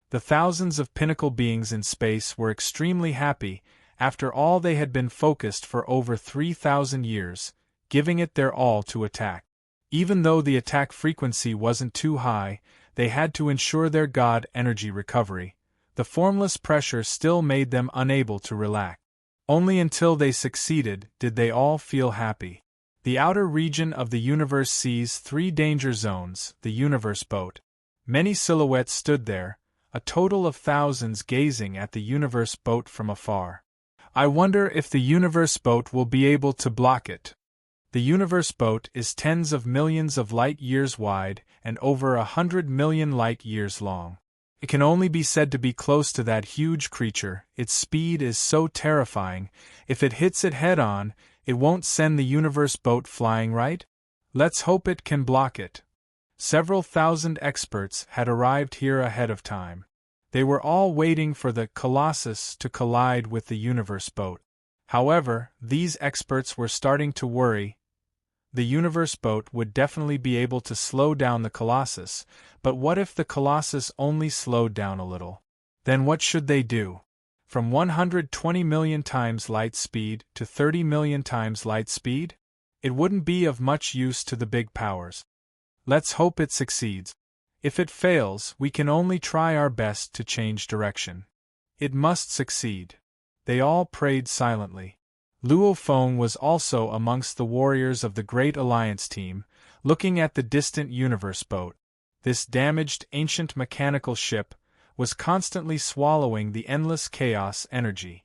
The thousands of pinnacle beings in space were extremely happy. After all, they had been focused for over 3,000 years, giving it their all to attack. Even though the attack frequency wasn't too high, they had to ensure their god energy recovery. The formless pressure still made them unable to relax. Only until they succeeded did they all feel happy. The outer region of the Universe Sea's 3 danger zones, the Universe boat. Many silhouettes stood there, a total of thousands gazing at the Universe boat from afar. I wonder if the Universe boat will be able to block it. The Universe boat is tens of millions of light-years wide and over 100 million light-years long. It can only be said to be close to that huge creature. Its speed is so terrifying. If it hits it head-on, it won't send the Universe boat flying, right? Let's hope it can block it. Several thousand experts had arrived here ahead of time. They were all waiting for the Colossus to collide with the Universe boat. However, these experts were starting to worry. The Universe boat would definitely be able to slow down the Colossus, but what if the Colossus only slowed down a little? Then what should they do? From 120 million times light speed to 30 million times light speed? It wouldn't be of much use to the big powers. Let's hope it succeeds. If it fails, we can only try our best to change direction. It must succeed. They all prayed silently. Luo Feng was also amongst the warriors of the Great Alliance team, looking at the distant universe boat. This damaged ancient mechanical ship was constantly swallowing the endless chaos energy.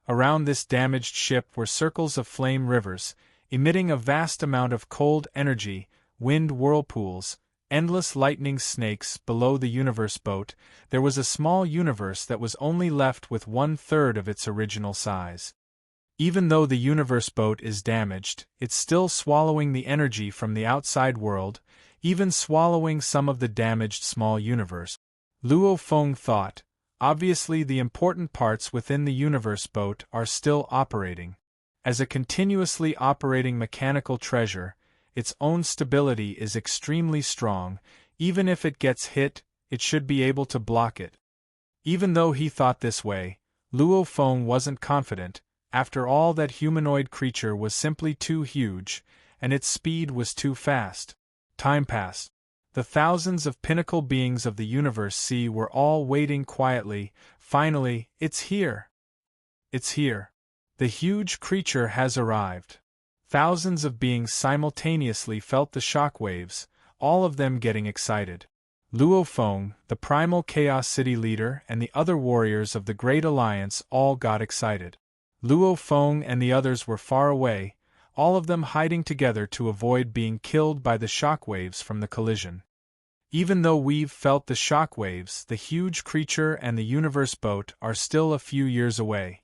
Around this damaged ship were circles of flame rivers, emitting a vast amount of cold energy, wind whirlpools, endless lightning snakes. Below the universe boat, there was a small universe that was only left with 1/3 of its original size. Even though the universe boat is damaged, it's still swallowing the energy from the outside world, even swallowing some of the damaged small universe. Luo Feng thought, obviously the important parts within the universe boat are still operating. As a continuously operating mechanical treasure, its own stability is extremely strong. Even if it gets hit, it should be able to block it. Even though he thought this way, Luo Feng wasn't confident. After all, that humanoid creature was simply too huge, and its speed was too fast. Time passed. The thousands of pinnacle beings of the universe sea were all waiting quietly. Finally, it's here. It's here. The huge creature has arrived. Thousands of beings simultaneously felt the shock waves, all of them getting excited. Luo Feng, the primal Chaos City leader, and the other warriors of the Great Alliance all got excited. Luo Feng and the others were far away, all of them hiding together to avoid being killed by the shockwaves from the collision. Even though we've felt the shockwaves, the huge creature and the universe boat are still a few years away.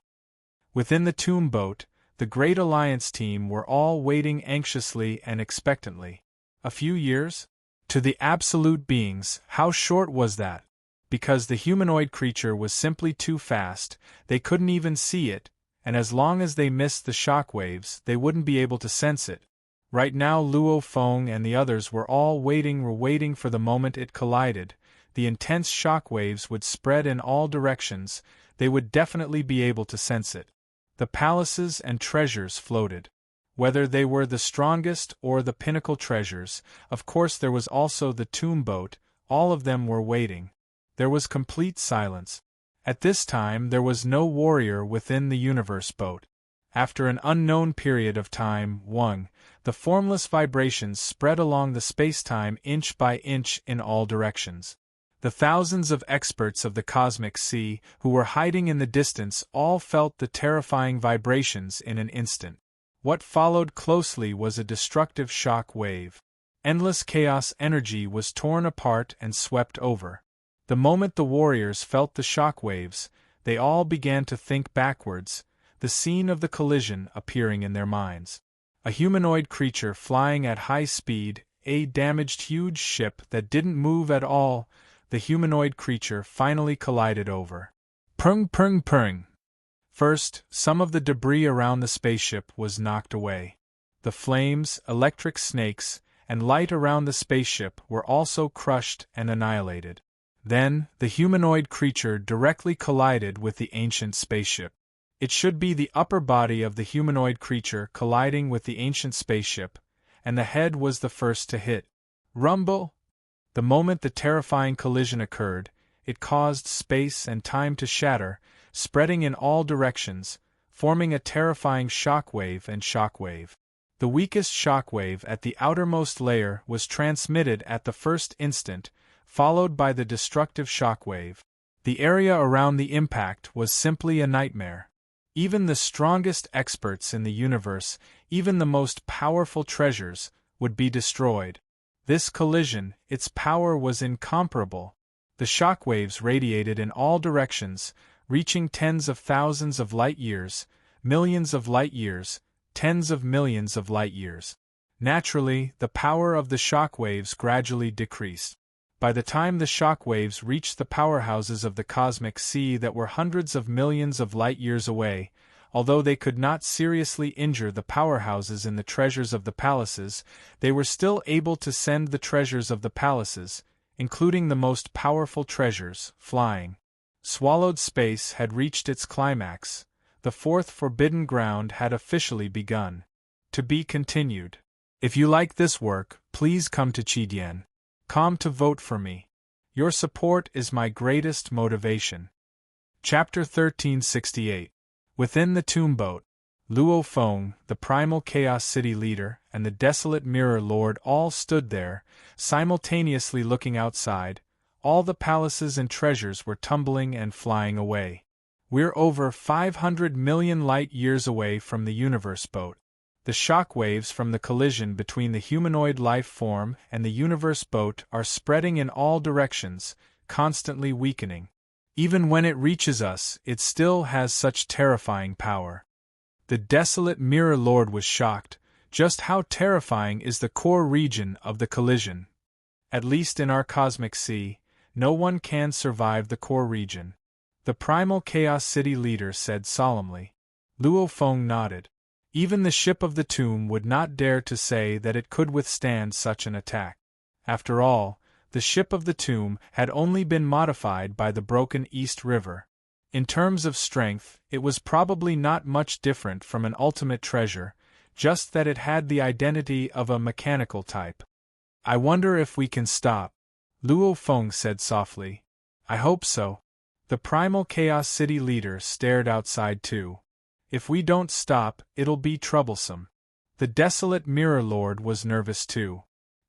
Within the tomb boat, the Great Alliance team were all waiting anxiously and expectantly. A few years? To the absolute beings, how short was that? Because the humanoid creature was simply too fast, they couldn't even see it, and as long as they missed the shockwaves, they wouldn't be able to sense it. Right now Luo Feng and the others were all waiting for the moment it collided. The intense shockwaves would spread in all directions, they would definitely be able to sense it. The palaces and treasures floated. Whether they were the strongest or the pinnacle treasures, of course there was also the tomb boat, all of them were waiting. There was complete silence. At this time there was no warrior within the universe boat. After an unknown period of time, the formless vibrations spread along the space-time inch by inch in all directions. The thousands of experts of the cosmic sea, who were hiding in the distance, all felt the terrifying vibrations in an instant. What followed closely was a destructive shock wave. Endless chaos energy was torn apart and swept over. The moment the warriors felt the shock waves, they all began to think backwards, the scene of the collision appearing in their minds. A humanoid creature flying at high speed, a damaged huge ship that didn't move at all. The humanoid creature finally collided over. Pung pung pung. First, some of the debris around the spaceship was knocked away. The flames, electric snakes, and light around the spaceship were also crushed and annihilated. Then, the humanoid creature directly collided with the ancient spaceship. It should be the upper body of the humanoid creature colliding with the ancient spaceship, and the head was the first to hit. Rumble! The moment the terrifying collision occurred, it caused space and time to shatter, spreading in all directions, forming a terrifying shockwave and shockwave. The weakest shockwave at the outermost layer was transmitted at the first instant, followed by the destructive shockwave. The area around the impact was simply a nightmare. Even the strongest experts in the universe, even the most powerful treasures, would be destroyed. This collision, its power was incomparable. The shockwaves radiated in all directions, reaching tens of thousands of light years, millions of light years, tens of millions of light years. Naturally, the power of the shockwaves gradually decreased. By the time the shockwaves reached the powerhouses of the cosmic sea that were hundreds of millions of light years away, although they could not seriously injure the powerhouses in the treasures of the palaces, they were still able to send the treasures of the palaces, including the most powerful treasures, flying. Swallowed space had reached its climax. The fourth forbidden ground had officially begun. To be continued. If you like this work, please come to Chidien.com to vote for me. Your support is my greatest motivation. Chapter 1368. Within the tomb boat. Luo Feng, the primal Chaos City leader, and the desolate Mirror Lord all stood there, simultaneously looking outside. All the palaces and treasures were tumbling and flying away. We're over 500 million light-years away from the universe boat. The shock waves from the collision between the humanoid life form and the universe boat are spreading in all directions, constantly weakening. Even when it reaches us, it still has such terrifying power. The desolate Mirror Lord was shocked. Just how terrifying is the core region of the collision? At least in our cosmic sea, no one can survive the core region. The primal Chaos City leader said solemnly. Luo Feng nodded. Even the ship of the tomb would not dare to say that it could withstand such an attack. After all, the ship of the tomb had only been modified by the broken East River. In terms of strength, it was probably not much different from an ultimate treasure, just that it had the identity of a mechanical type. I wonder if we can stop, Luo Feng said softly. I hope so. The primal Chaos City leader stared outside too. If we don't stop, it'll be troublesome. The desolate Mirror Lord was nervous too.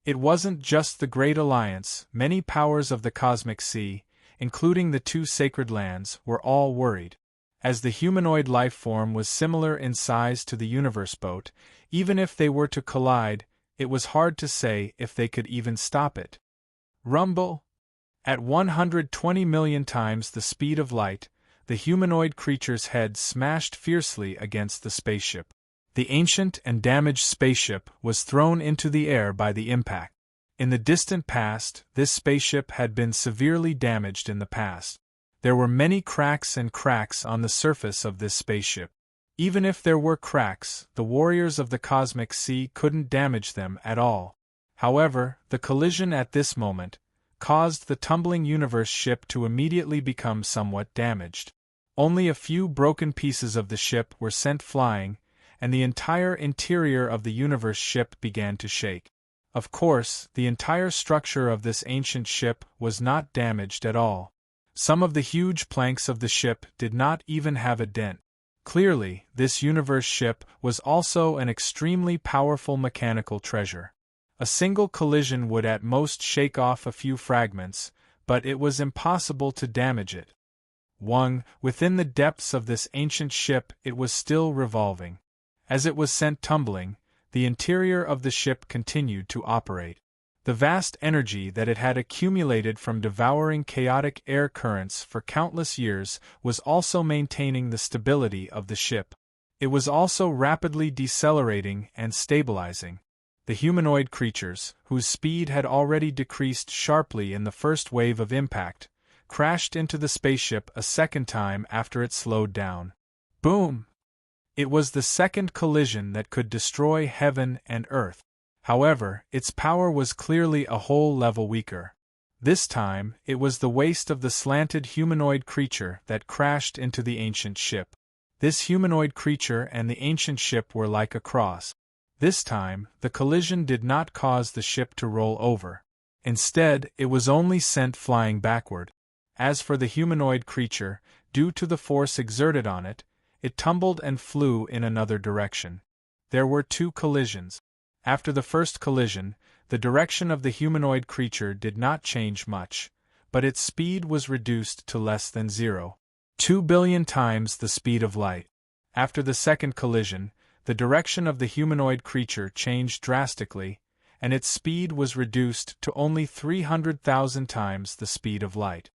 It wasn't just the Great Alliance, many powers of the cosmic sea, including the two sacred lands, were all worried. As the humanoid life form was similar in size to the universe boat, even if they were to collide, it was hard to say if they could even stop it. Rumble! At 120 million times the speed of light, the humanoid creature's head smashed fiercely against the spaceship. The ancient and damaged spaceship was thrown into the air by the impact. In the distant past, this spaceship had been severely damaged in the past. There were many cracks on the surface of this spaceship. Even if there were cracks, the warriors of the cosmic sea couldn't damage them at all. However, the collision at this moment caused the tumbling universe ship to immediately become somewhat damaged. Only a few broken pieces of the ship were sent flying, and the entire interior of the universe ship began to shake. Of course, the entire structure of this ancient ship was not damaged at all. Some of the huge planks of the ship did not even have a dent. Clearly, this universe ship was also an extremely powerful mechanical treasure. A single collision would at most shake off a few fragments, but it was impossible to damage it. Within the depths of this ancient ship it was still revolving. As it was sent tumbling, the interior of the ship continued to operate. The vast energy that it had accumulated from devouring chaotic air currents for countless years was also maintaining the stability of the ship. It was also rapidly decelerating and stabilizing. The humanoid creatures, whose speed had already decreased sharply in the first wave of impact, crashed into the spaceship a second time after it slowed down. Boom! It was the second collision that could destroy heaven and earth. However, its power was clearly a whole level weaker. This time, it was the waist of the slanted humanoid creature that crashed into the ancient ship. This humanoid creature and the ancient ship were like a cross. This time, the collision did not cause the ship to roll over. Instead, it was only sent flying backward. As for the humanoid creature, due to the force exerted on it, it tumbled and flew in another direction. There were two collisions. After the first collision, the direction of the humanoid creature did not change much, but its speed was reduced to less than 0.2 billion times the speed of light. After the second collision, the direction of the humanoid creature changed drastically, and its speed was reduced to only 300,000 times the speed of light.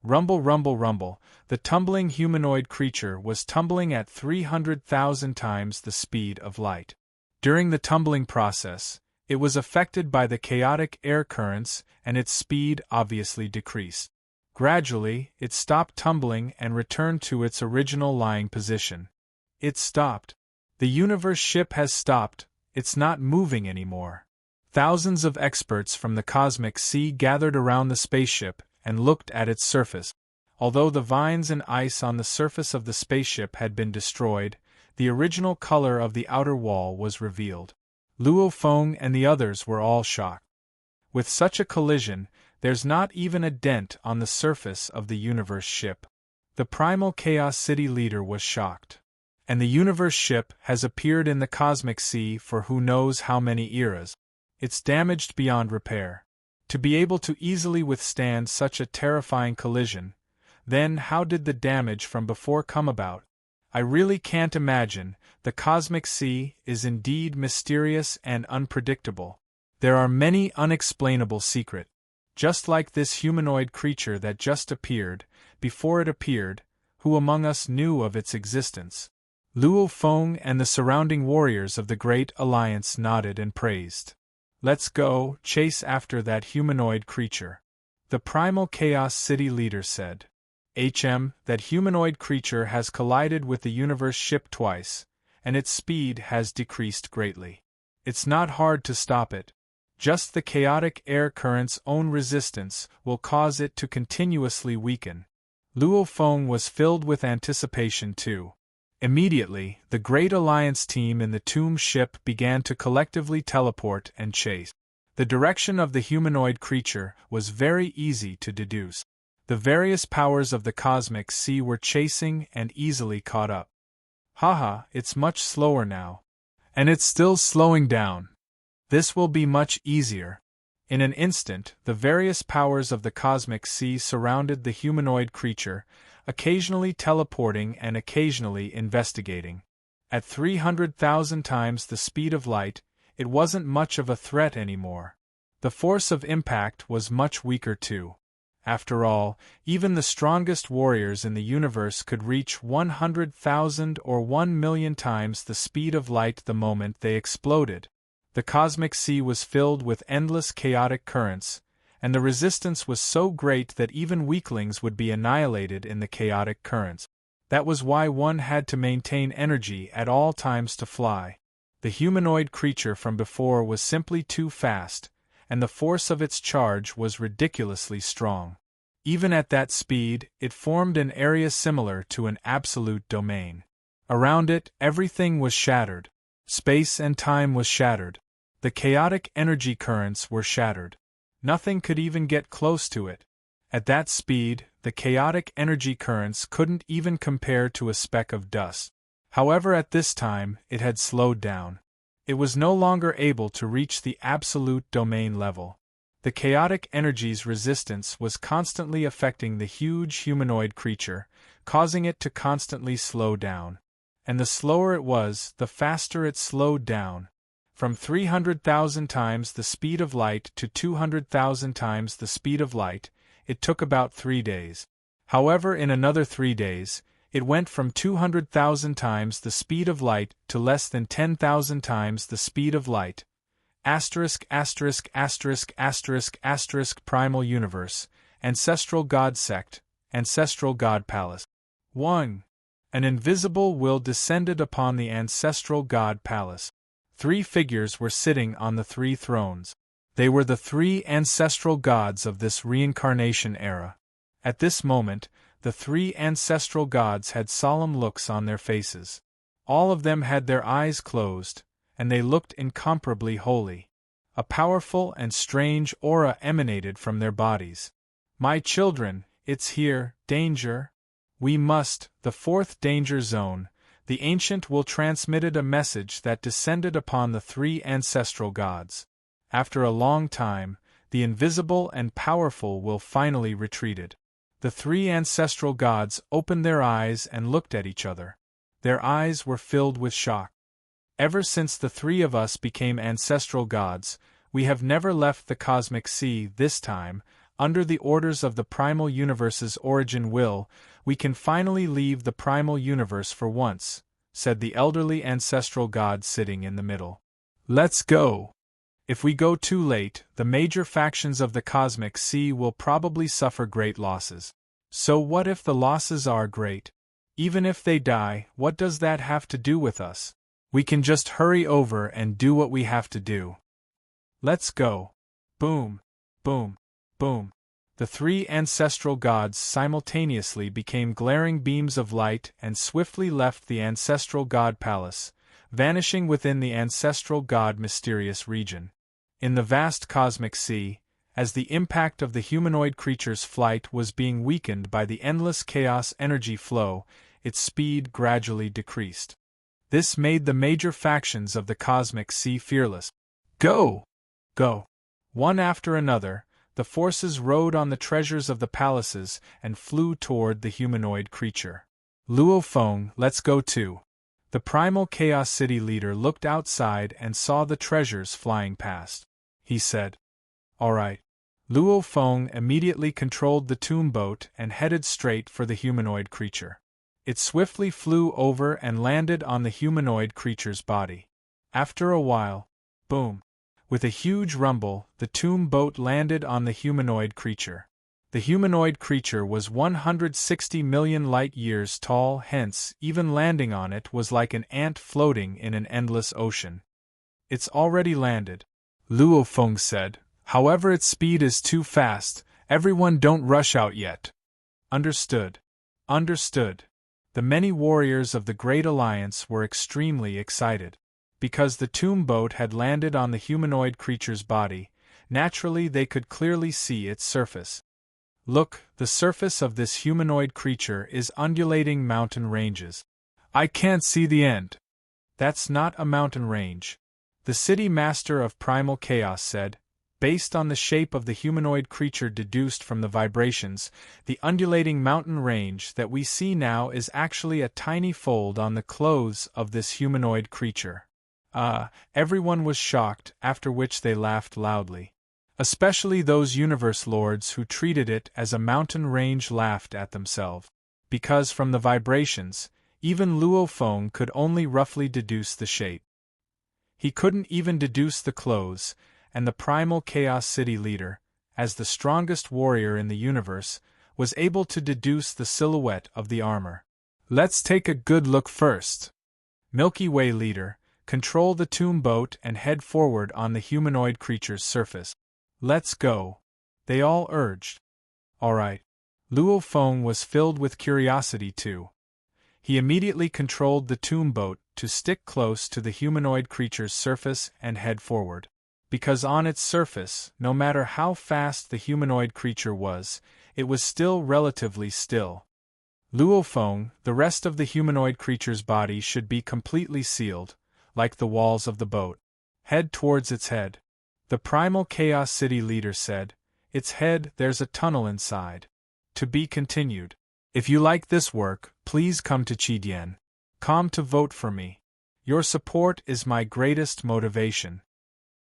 Rumble, rumble, rumble, the tumbling humanoid creature was tumbling at 300,000 times the speed of light. During the tumbling process, it was affected by the chaotic air currents and its speed obviously decreased. Gradually, it stopped tumbling and returned to its original lying position. It stopped. The universe ship has stopped, it's not moving anymore. Thousands of experts from the cosmic sea gathered around the spaceship and looked at its surface. Although the vines and ice on the surface of the spaceship had been destroyed, the original color of the outer wall was revealed. Luo Feng and the others were all shocked. With such a collision, there's not even a dent on the surface of the universe ship. The primal Chaos City leader was shocked. And the universe ship has appeared in the cosmic sea for who knows how many eras. It's damaged beyond repair. To be able to easily withstand such a terrifying collision, then how did the damage from before come about? I really can't imagine. The cosmic sea is indeed mysterious and unpredictable. There are many unexplainable secrets. Just like this humanoid creature that just appeared, before it appeared, who among us knew of its existence? Luo Feng and the surrounding warriors of the Great Alliance nodded and praised. Let's go, chase after that humanoid creature. The Primal Chaos City leader said. That humanoid creature has collided with the universe ship twice, and its speed has decreased greatly. It's not hard to stop it. Just the chaotic air current's own resistance will cause it to continuously weaken. Luo Feng was filled with anticipation too. Immediately, the Great Alliance team in the tomb ship began to collectively teleport and chase. The direction of the humanoid creature was very easy to deduce. The various powers of the cosmic sea were chasing and easily caught up. Haha, it's much slower now. And it's still slowing down. This will be much easier. In an instant, the various powers of the cosmic sea surrounded the humanoid creature, occasionally teleporting and occasionally investigating. At 300,000 times the speed of light, it wasn't much of a threat anymore. The force of impact was much weaker too. After all, even the strongest warriors in the universe could reach 100,000 or 1,000,000 times the speed of light the moment they exploded. The cosmic sea was filled with endless chaotic currents, and the resistance was so great that even weaklings would be annihilated in the chaotic currents. That was why one had to maintain energy at all times to fly. The humanoid creature from before was simply too fast, and the force of its charge was ridiculously strong. Even at that speed, it formed an area similar to an absolute domain. Around it, everything was shattered. Space and time was shattered. The chaotic energy currents were shattered. Nothing could even get close to it. At that speed, the chaotic energy currents couldn't even compare to a speck of dust. However, at this time, it had slowed down. It was no longer able to reach the absolute domain level. The chaotic energy's resistance was constantly affecting the huge humanoid creature, causing it to constantly slow down. And the slower it was, the faster it slowed down. From 300,000 times the speed of light to 200,000 times the speed of light, it took about 3 days. However, in another 3 days, it went from 200,000 times the speed of light to less than 10,000 times the speed of light. ********* Primal Universe, Ancestral God Sect, Ancestral God Palace. 1. An invisible will descended upon the Ancestral God Palace. 3 figures were sitting on the 3 thrones. They were the 3 ancestral gods of this reincarnation era. At this moment, the 3 ancestral gods had solemn looks on their faces. All of them had their eyes closed, and they looked incomparably holy. A powerful and strange aura emanated from their bodies. My children, it's here, danger. We must, the 4th danger zone. The ancient will transmitted a message that descended upon the 3 ancestral gods. After a long time, the invisible and powerful will finally retreated. The 3 ancestral gods opened their eyes and looked at each other. Their eyes were filled with shock. Ever since the 3 of us became ancestral gods, we have never left the cosmic sea. This time, under the orders of the primal universe's origin will, we can finally leave the primal universe for once, said the elderly ancestral god sitting in the middle. Let's go. If we go too late, the major factions of the cosmic sea will probably suffer great losses. So what if the losses are great? Even if they die, what does that have to do with us? We can just hurry over and do what we have to do. Let's go. Boom, boom, boom. The 3 ancestral gods simultaneously became glaring beams of light and swiftly left the ancestral god palace, vanishing within the ancestral god mysterious region. In the vast cosmic sea, as the impact of the humanoid creature's flight was being weakened by the endless chaos energy flow, its speed gradually decreased. This made the major factions of the Cosmic Sea fearless. Go! Go! One after another, the forces rode on the treasures of the palaces and flew toward the humanoid creature. Luo Feng, let's go too. The primal Chaos City leader looked outside and saw the treasures flying past. He said, "All right." Luo Feng immediately controlled the tomb boat and headed straight for the humanoid creature. It swiftly flew over and landed on the humanoid creature's body. After a while, boom! With a huge rumble, the tomb boat landed on the humanoid creature. The humanoid creature was 160 million light-years tall, hence, even landing on it was like an ant floating in an endless ocean. "It's already landed," Luo Feng said. "However, its speed is too fast. Everyone don't rush out yet." Understood. Understood. The many warriors of the Great Alliance were extremely excited. Because the tomb boat had landed on the humanoid creature's body, naturally they could clearly see its surface. "Look, the surface of this humanoid creature is undulating mountain ranges. I can't see the end." "That's not a mountain range," the city master of Primal Chaos said. "Based on the shape of the humanoid creature deduced from the vibrations, the undulating mountain range that we see now is actually a tiny fold on the clothes of this humanoid creature." Everyone was shocked, after which they laughed loudly. Especially those universe lords who treated it as a mountain range laughed at themselves. Because from the vibrations, even Luo Feng could only roughly deduce the shape. He couldn't even deduce the clothes, and the Primal Chaos City leader, as the strongest warrior in the universe, was able to deduce the silhouette of the armor. "Let's take a good look first." Milky Way leader, control the tomb boat and head forward on the humanoid creature's surface. "Let's go," they all urged. "All right." Luo Feng was filled with curiosity too. He immediately controlled the tomb boat to stick close to the humanoid creature's surface and head forward. Because on its surface, no matter how fast the humanoid creature was, it was still relatively still. Luo Feng, the rest of the humanoid creature's body should be completely sealed, like the walls of the boat. "Head towards its head," the Primal Chaos City leader said. "Its head, there's a tunnel inside." To be continued. If you like this work, please come to Qidien.com to vote for me. Your support is my greatest motivation.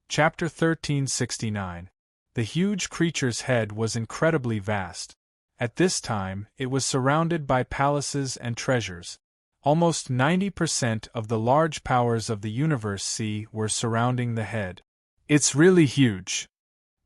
Chapter 1369. The huge creature's head was incredibly vast. At this time, it was surrounded by palaces and treasures. Almost 90% of the large powers of the Universe Sea were surrounding the head. "It's really huge."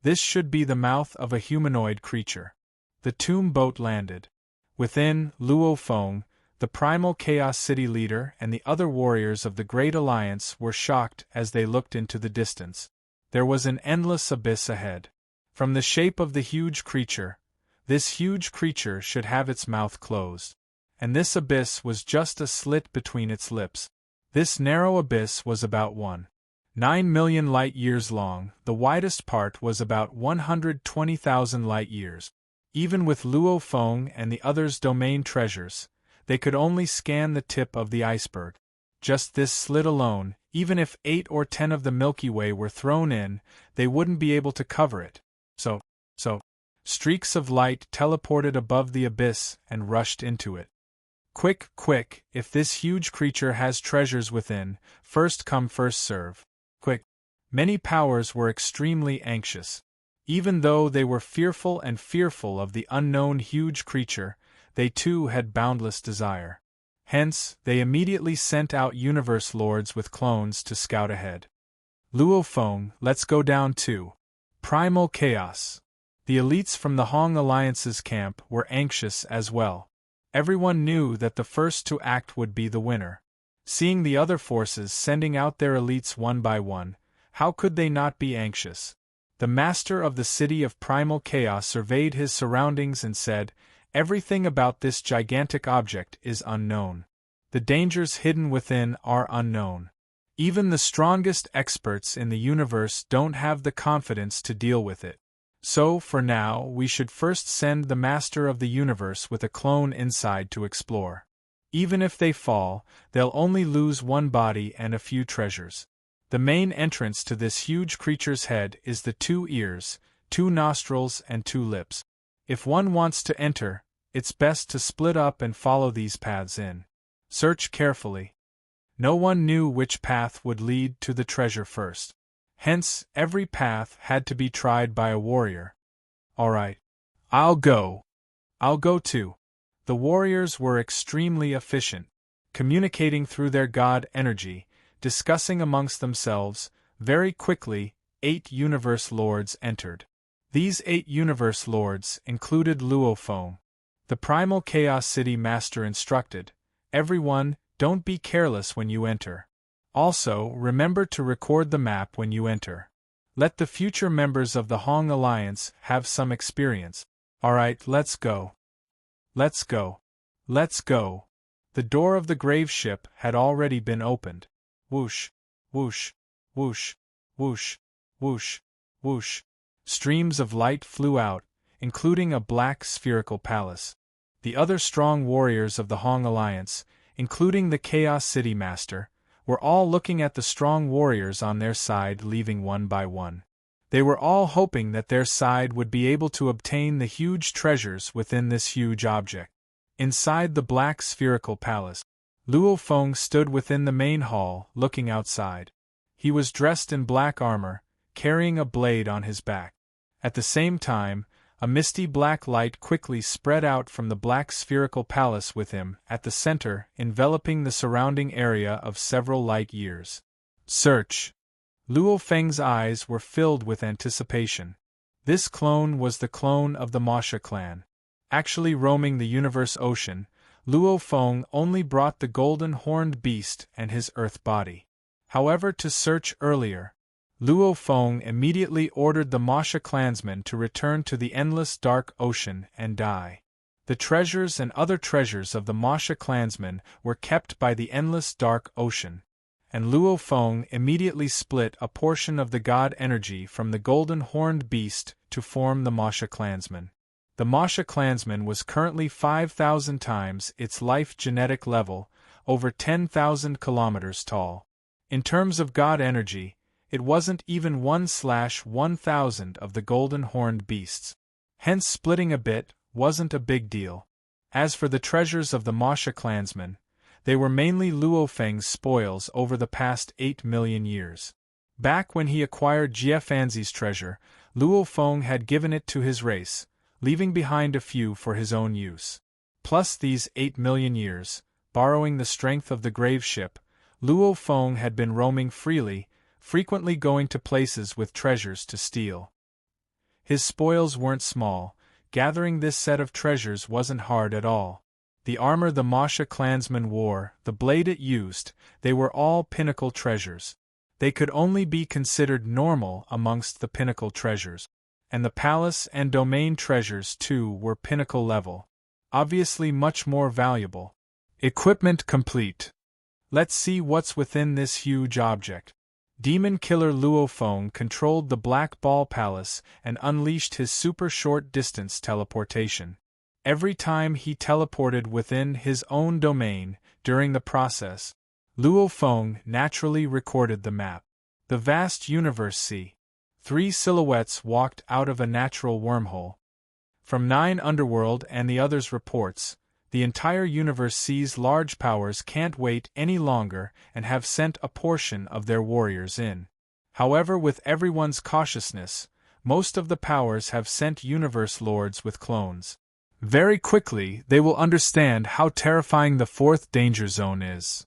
This should be the mouth of a humanoid creature. The tomb boat landed. Within, Luo Feng, the Primal Chaos City leader, and the other warriors of the Great Alliance were shocked as they looked into the distance. There was an endless abyss ahead. From the shape of the huge creature, this huge creature should have its mouth closed. And this abyss was just a slit between its lips. This narrow abyss was about 1.9 million light-years long, the widest part was about 120,000 light-years. Even with Luo Feng and the others' domain treasures, they could only scan the tip of the iceberg. Just this slit alone, even if 8 or 10 of the Milky Way were thrown in, they wouldn't be able to cover it. So, streaks of light teleported above the abyss and rushed into it. "Quick, quick, if this huge creature has treasures within, first come first serve. Quick." Many powers were extremely anxious. Even though they were fearful of the unknown huge creature, they too had boundless desire. Hence, they immediately sent out universe lords with clones to scout ahead. "Luo Feng, let's go down too." Primal Chaos. The elites from the Hong Alliance's camp were anxious as well. Everyone knew that the first to act would be the winner. Seeing the other forces sending out their elites one by one, how could they not be anxious? The master of the city of Primal Chaos surveyed his surroundings and said, "Everything about this gigantic object is unknown. The dangers hidden within are unknown. Even the strongest experts in the universe don't have the confidence to deal with it. So, for now, we should first send the Master of the Universe with a clone inside to explore." Even if they fall, they'll only lose one body and a few treasures. The main entrance to this huge creature's head is the 2 ears, 2 nostrils and 2 lips. If one wants to enter, it's best to split up and follow these paths in. Search carefully. No one knew which path would lead to the treasure first. Hence, every path had to be tried by a warrior. Alright. I'll go too. The warriors were extremely efficient, communicating through their god energy, discussing amongst themselves. Very quickly, 8 universe lords entered. These 8 universe lords included Luofeng. The primal Chaos City Master instructed, "Everyone, don't be careless when you enter. Also, remember to record the map when you enter. Let the future members of the Hong Alliance have some experience. Alright, let's go. Let's go. Let's go." The door of the grave ship had already been opened. Whoosh, whoosh, whoosh, whoosh, whoosh, whoosh. Streams of light flew out, including a black spherical palace. The other strong warriors of the Hong Alliance, including the Chaos City Master, were all looking at the strong warriors on their side leaving one by one. They were all hoping that their side would be able to obtain the huge treasures within this huge object. Inside the black spherical palace, Luofeng stood within the main hall, looking outside. He was dressed in black armor, carrying a blade on his back. At the same time, a misty black light quickly spread out from the black spherical palace with him at the center, enveloping the surrounding area of several light years. Search. Luofeng's eyes were filled with anticipation. This clone was the clone of the Masha clan. Actually roaming the universe ocean, Luofeng only brought the golden horned beast and his earth body. However, to search earlier, Luofeng immediately ordered the Masha clansmen to return to the endless dark ocean and die. The treasures and other treasures of the Masha clansmen were kept by the endless dark ocean, and Luofeng immediately split a portion of the god energy from the golden horned beast to form the Masha clansmen. The Masha clansman was currently 5,000 times its life genetic level, over 10,000 kilometers tall. In terms of god energy, it wasn't even 1/1000 of the golden horned beasts. Hence splitting a bit wasn't a big deal. As for the treasures of the Masha clansmen, they were mainly Luofeng's spoils over the past 8 million years. Back when he acquired Jiefanzi's treasure, Luofeng had given it to his race, leaving behind a few for his own use. Plus these 8 million years, borrowing the strength of the grave ship, Luofeng had been roaming freely, frequently going to places with treasures to steal. His spoils weren't small. Gathering this set of treasures wasn't hard at all. The armor the Masha clansman wore, the blade it used, they were all pinnacle treasures. They could only be considered normal amongst the pinnacle treasures. And the palace and domain treasures too were pinnacle level. Obviously much more valuable. Equipment complete. Let's see what's within this huge object. Demon killer Luofeng controlled the Black Ball Palace and unleashed his super short-distance teleportation. Every time he teleported within his own domain, during the process, Luofeng naturally recorded the map. The vast universe sea. 3 silhouettes walked out of a natural wormhole. From 9 Underworld and the others' reports, the entire universe sees large powers can't wait any longer and have sent a portion of their warriors in. However, with everyone's cautiousness, most of the powers have sent universe lords with clones. Very quickly, they will understand how terrifying the 4th danger zone is.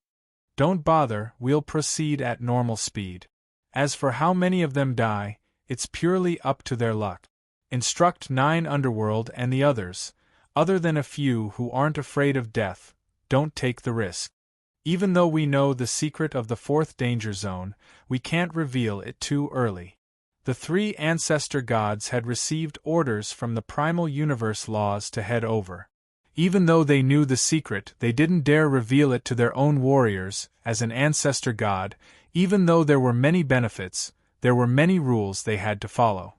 Don't bother, we'll proceed at normal speed. As for how many of them die, it's purely up to their luck. Instruct 9 Underworld and the others. Other than a few who aren't afraid of death, don't take the risk. Even though we know the secret of the 4th danger zone, we can't reveal it too early. The 3 ancestor gods had received orders from the primal universe laws to head over. Even though they knew the secret, they didn't dare reveal it to their own warriors. As an ancestor god, even though there were many benefits, there were many rules they had to follow.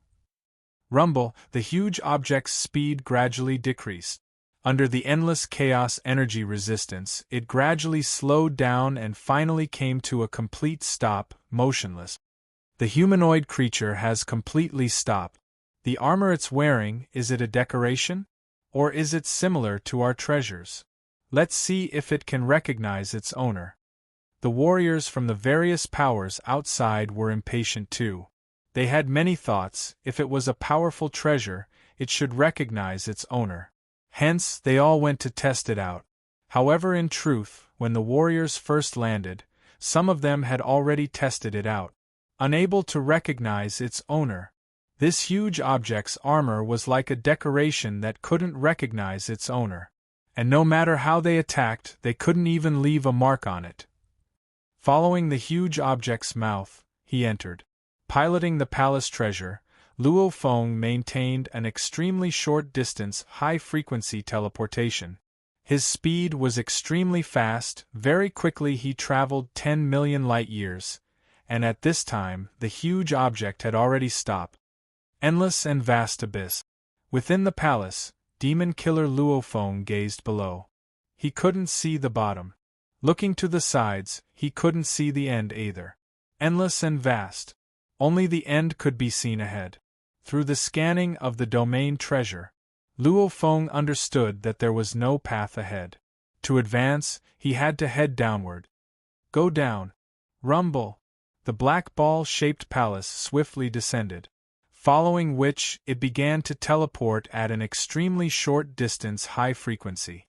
Rumble, the huge object's speed gradually decreased. Under the endless chaos energy resistance, it gradually slowed down and finally came to a complete stop, motionless. The humanoid creature has completely stopped. The armor it's wearing, is it a decoration? Or is it similar to our treasures? Let's see if it can recognize its owner. The warriors from the various powers outside were impatient too. They had many thoughts. If it was a powerful treasure, it should recognize its owner. Hence, they all went to test it out. However, in truth, when the warriors first landed, some of them had already tested it out. Unable to recognize its owner, this huge object's armor was like a decoration that couldn't recognize its owner. And no matter how they attacked, they couldn't even leave a mark on it. Following the huge object's mouth, he entered. Piloting the palace treasure, Luo Feng maintained an extremely short distance, high-frequency teleportation. His speed was extremely fast. Very quickly he traveled 10 million light-years, and at this time the huge object had already stopped. Endless and vast abyss. Within the palace, demon killer Luo Feng gazed below. He couldn't see the bottom. Looking to the sides, he couldn't see the end either. Endless and vast. Only the end could be seen ahead. Through the scanning of the domain treasure, Luo Feng understood that there was no path ahead. To advance, he had to head downward. Go down. Rumble. The black ball-shaped palace swiftly descended, following which it began to teleport at an extremely short distance, high frequency.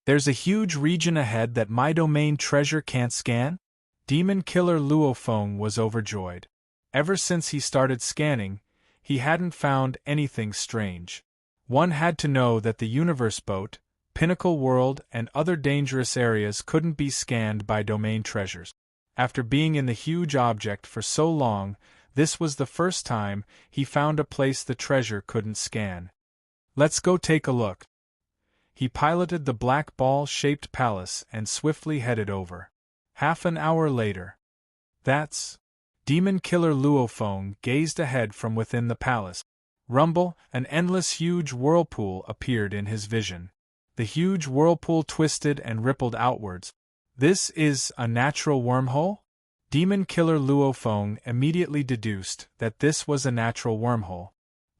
There's a huge region ahead that my domain treasure can't scan? Demon killer Luo Feng was overjoyed. Ever since he started scanning, he hadn't found anything strange. One had to know that the universe boat, pinnacle world, and other dangerous areas couldn't be scanned by domain treasures. After being in the huge object for so long, this was the first time he found a place the treasure couldn't scan. Let's go take a look. He piloted the black ball-shaped palace and swiftly headed over. Half an hour later. That's... Demon killer Luo Feng gazed ahead from within the palace. Rumble, an endless huge whirlpool appeared in his vision. The huge whirlpool twisted and rippled outwards. This is a natural wormhole? Demon killer Luo Feng immediately deduced that this was a natural wormhole.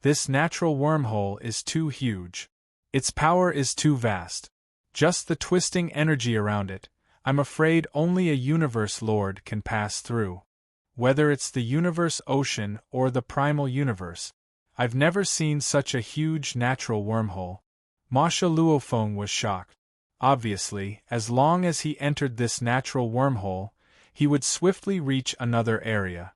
This natural wormhole is too huge. Its power is too vast. Just the twisting energy around it, I'm afraid only a universe lord can pass through. Whether it's the universe ocean or the primal universe, I've never seen such a huge natural wormhole. Masha Luo Feng was shocked. Obviously, as long as he entered this natural wormhole, he would swiftly reach another area.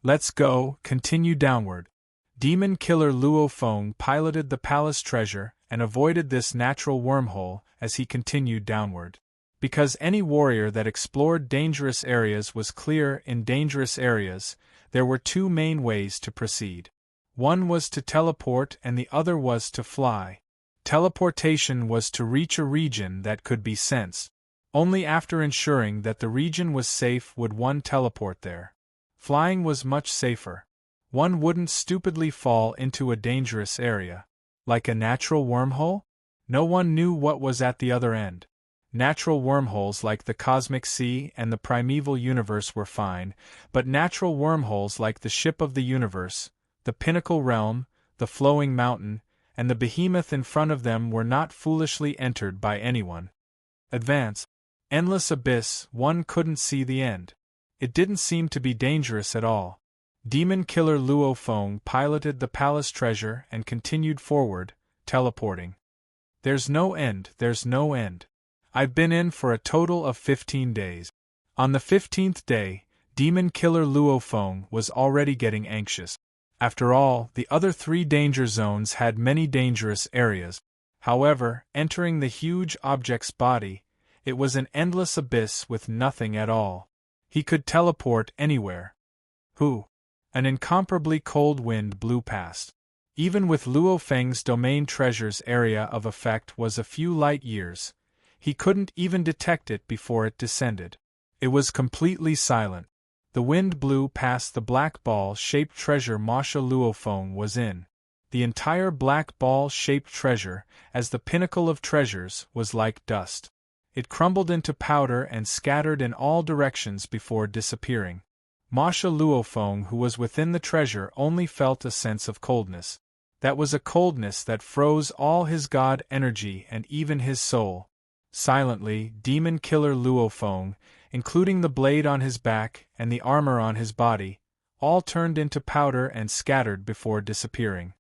Let's go, continue downward. Demon killer Luo Feng piloted the palace treasure and avoided this natural wormhole as he continued downward. Because any warrior that explored dangerous areas was clear in dangerous areas, there were two main ways to proceed. One was to teleport and the other was to fly. Teleportation was to reach a region that could be sensed. Only after ensuring that the region was safe would one teleport there. Flying was much safer. One wouldn't stupidly fall into a dangerous area. Like a natural wormhole? No one knew what was at the other end. Natural wormholes like the cosmic sea and the primeval universe were fine, but natural wormholes like the ship of the universe, the pinnacle realm, the flowing mountain, and the behemoth in front of them were not foolishly entered by anyone. Advance. Endless abyss, one couldn't see the end. It didn't seem to be dangerous at all. Demon killer Luo Feng piloted the palace treasure and continued forward, teleporting. There's no end, there's no end. I've been in for a total of 15 days. On the 15th day, demon killer Luo Feng was already getting anxious. After all, the other 3 danger zones had many dangerous areas. However, entering the huge object's body, it was an endless abyss with nothing at all. He could teleport anywhere. An incomparably cold wind blew past. Even with Luo Feng's domain treasure's area of effect was a few light years, he couldn't even detect it before it descended. It was completely silent. The wind blew past the black ball-shaped treasure Masha Luo Feng was in. The entire black ball-shaped treasure, as the pinnacle of treasures, was like dust. It crumbled into powder and scattered in all directions before disappearing. Masha Luofeng, who was within the treasure, only felt a sense of coldness. That was a coldness that froze all his god energy and even his soul. Silently, demon killer Luofeng, including the blade on his back and the armor on his body, all turned into powder and scattered before disappearing.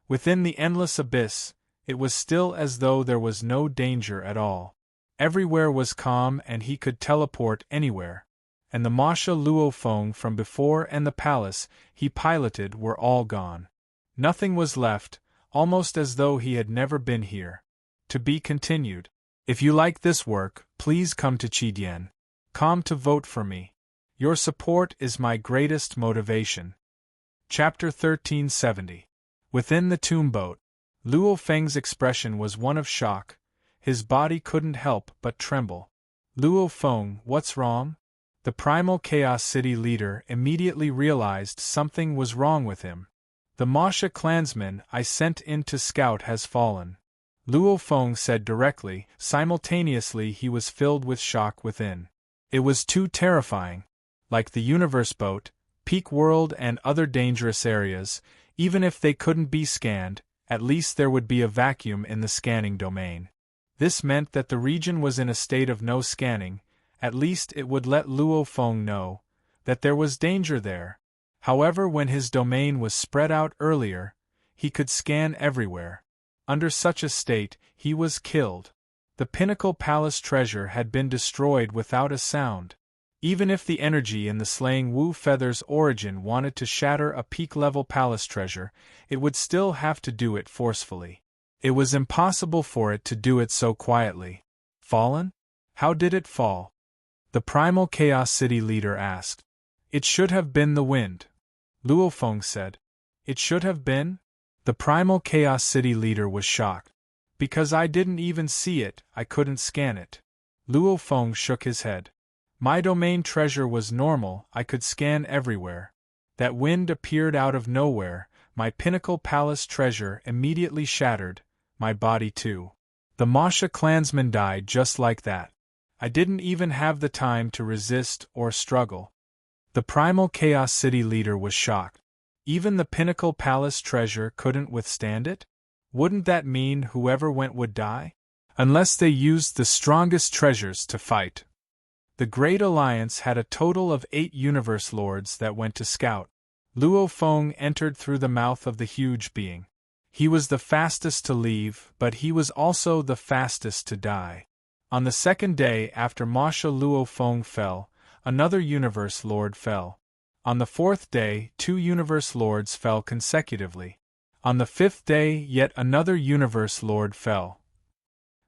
Within the endless abyss, it was still as though there was no danger at all. Everywhere was calm and he could teleport anywhere. And the Masha Luofeng from before and the palace he piloted were all gone. Nothing was left, almost as though he had never been here. To be continued. If you like this work, please come to Chidien.com to vote for me. Your support is my greatest motivation. Chapter 1370. Within the tomb boat, Luo Feng's expression was one of shock. His body couldn't help but tremble. Luo Feng, what's wrong? The primal Chaos City leader immediately realized something was wrong with him. The Masha clansman I sent in to scout has fallen. Luo Feng said directly. Simultaneously he was filled with shock within. It was too terrifying. Like the universe boat, Peak World and other dangerous areas, even if they couldn't be scanned, at least there would be a vacuum in the scanning domain. This meant that the region was in a state of no scanning. At least it would let Luo Feng know that there was danger there. However, when his domain was spread out earlier, he could scan everywhere. Under such a state, he was killed. The Pinnacle Palace treasure had been destroyed without a sound. Even if the energy in the slaying Wu Feather's origin wanted to shatter a peak-level palace treasure, it would still have to do it forcefully. It was impossible for it to do it so quietly. Fallen? How did it fall? The primal Chaos City leader asked. It should have been the wind. Luo Feng said. It should have been? The primal Chaos City leader was shocked. Because I didn't even see it, I couldn't scan it. Luo Feng shook his head. My domain treasure was normal, I could scan everywhere. That wind appeared out of nowhere, my Pinnacle Palace treasure immediately shattered, my body too. The Masha clansman died just like that. I didn't even have the time to resist or struggle. The primal Chaos City leader was shocked. Even the Pinnacle Palace treasure couldn't withstand it? Wouldn't that mean whoever went would die? Unless they used the strongest treasures to fight. The Great Alliance had a total of 8 Universe Lords that went to scout. Luo Feng entered through the mouth of the huge being. He was the fastest to leave, but he was also the fastest to die. On the second day after Masha Luo Feng fell, another Universe Lord fell. On the fourth day, 2 Universe Lords fell consecutively. On the fifth day, yet another Universe Lord fell.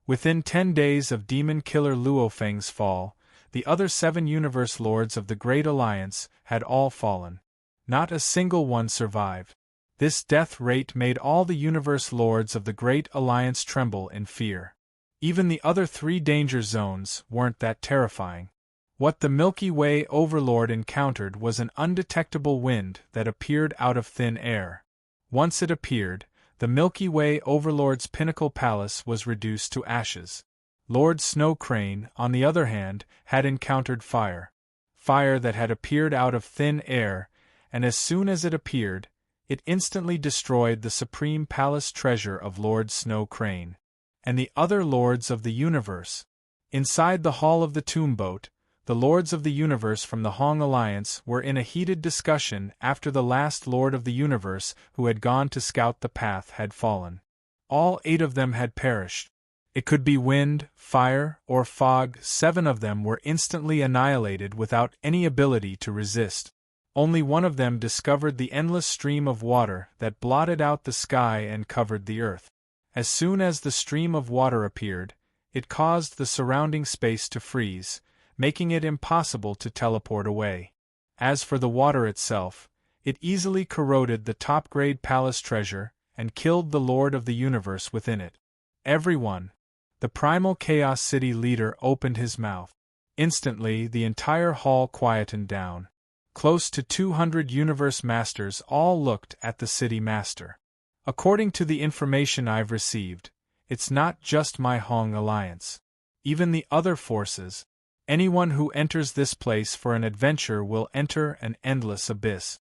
Within 10 days of Demon Killer Luo Feng's fall, the other 7 Universe Lords of the Great Alliance had all fallen. Not a single one survived. This death rate made all the Universe Lords of the Great Alliance tremble in fear. Even the other 3 danger zones weren't that terrifying. What the Milky Way Overlord encountered was an undetectable wind that appeared out of thin air. Once it appeared, the Milky Way Overlord's Pinnacle Palace was reduced to ashes. Lord Snow Crane, on the other hand, had encountered fire. Fire that had appeared out of thin air, and as soon as it appeared, it instantly destroyed the supreme palace treasure of Lord Snow Crane and the other lords of the universe. Inside the hall of the tomb boat, the lords of the universe from the Hong Alliance were in a heated discussion after the last lord of the universe who had gone to scout the path had fallen. All 8 of them had perished. It could be wind, fire, or fog. 7 of them were instantly annihilated without any ability to resist. Only one of them discovered the endless stream of water that blotted out the sky and covered the earth. As soon as the stream of water appeared, it caused the surrounding space to freeze, making it impossible to teleport away. As for the water itself, it easily corroded the top-grade palace treasure and killed the Lord of the Universe within it. Everyone. The primal Chaos City leader opened his mouth. Instantly, the entire hall quietened down. Close to 200 Universe Masters all looked at the City Master. According to the information I've received, it's not just my Hong alliance. Even the other forces. Anyone who enters this place for an adventure will enter an endless abyss.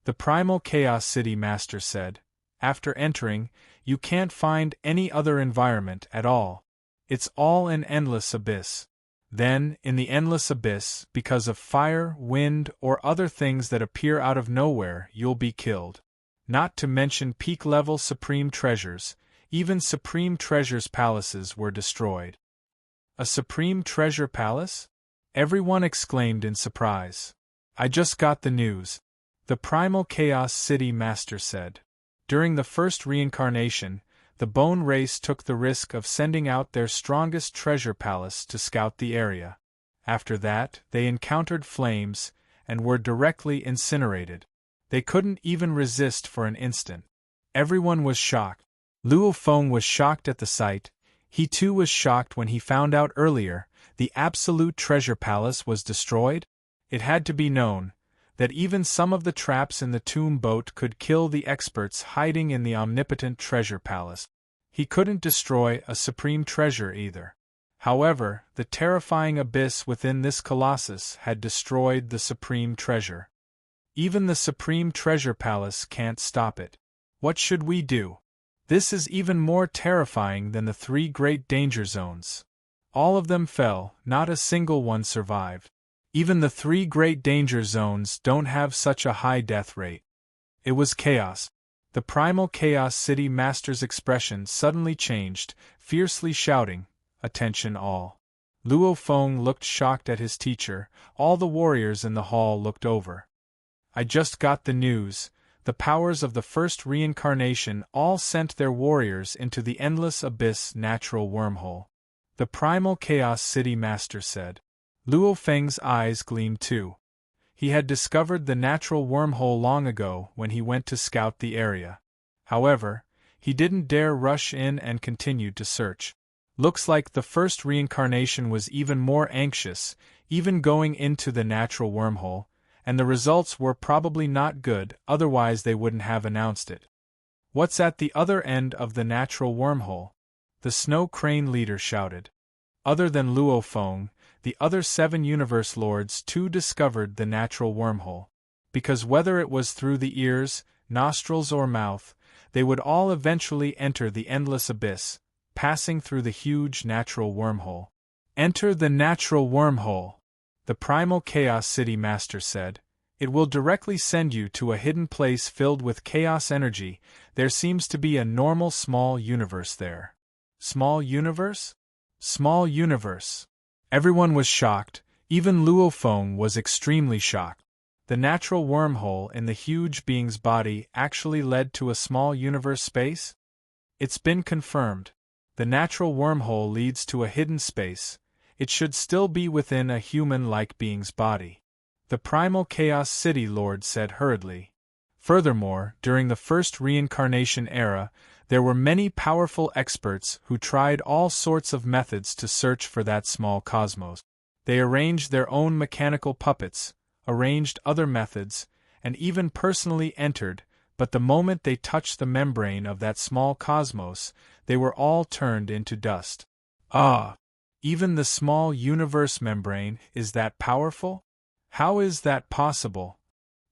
The Primal Chaos City Master said, after entering, you can't find any other environment at all. It's all an endless abyss. Then, in the endless abyss, because of fire, wind, or other things that appear out of nowhere, you'll be killed. Not to mention peak-level supreme treasures, even supreme treasures' palaces were destroyed. A supreme treasure palace? Everyone exclaimed in surprise. I just got the news. The Primal Chaos City Master said. During the first reincarnation, the Bone Race took the risk of sending out their strongest treasure palace to scout the area. After that, they encountered flames, and were directly incinerated. They couldn't even resist for an instant. Everyone was shocked. Luo Feng was shocked at the sight. He too was shocked when he found out earlier the absolute treasure palace was destroyed. It had to be known that even some of the traps in the tomb boat could kill the experts hiding in the omnipotent treasure palace. He couldn't destroy a supreme treasure either. However, the terrifying abyss within this colossus had destroyed the supreme treasure. Even the supreme treasure palace can't stop it. What should we do? This is even more terrifying than the 3 great danger zones. All of them fell, not a single one survived. Even the 3 great danger zones don't have such a high death rate. It was chaos. The Primal Chaos City Master's expression suddenly changed, fiercely shouting, "Attention all!" Luo Feng looked shocked at his teacher. All the warriors in the hall looked over. I just got the news. The powers of the first reincarnation all sent their warriors into the endless abyss natural wormhole. The Primal Chaos City Master said. Luo Feng's eyes gleamed too. He had discovered the natural wormhole long ago when he went to scout the area. However, he didn't dare rush in and continued to search. Looks like the first reincarnation was even more anxious, even going into the natural wormhole, and the results were probably not good, otherwise they wouldn't have announced it. What's at the other end of the natural wormhole? The Snow Crane leader shouted. Other than Luo Feng, the other 7 universe lords too discovered the natural wormhole. Because whether it was through the ears, nostrils or mouth, they would all eventually enter the endless abyss, passing through the huge natural wormhole. Enter the natural wormhole, the Primal Chaos City Master said. It will directly send you to a hidden place filled with chaos energy. There seems to be a normal small universe there. Small universe? Small universe. Everyone was shocked. Even Luo Feng was extremely shocked. The natural wormhole in the huge being's body actually led to a small universe space? It's been confirmed. The natural wormhole leads to a hidden space. It should still be within a human-like being's body. The Primal Chaos City Lord said hurriedly. Furthermore, during the first reincarnation era, there were many powerful experts who tried all sorts of methods to search for that small cosmos. They arranged their own mechanical puppets, arranged other methods, and even personally entered, but the moment they touched the membrane of that small cosmos, they were all turned into dust. Ah! Even the small universe membrane is that powerful? How is that possible?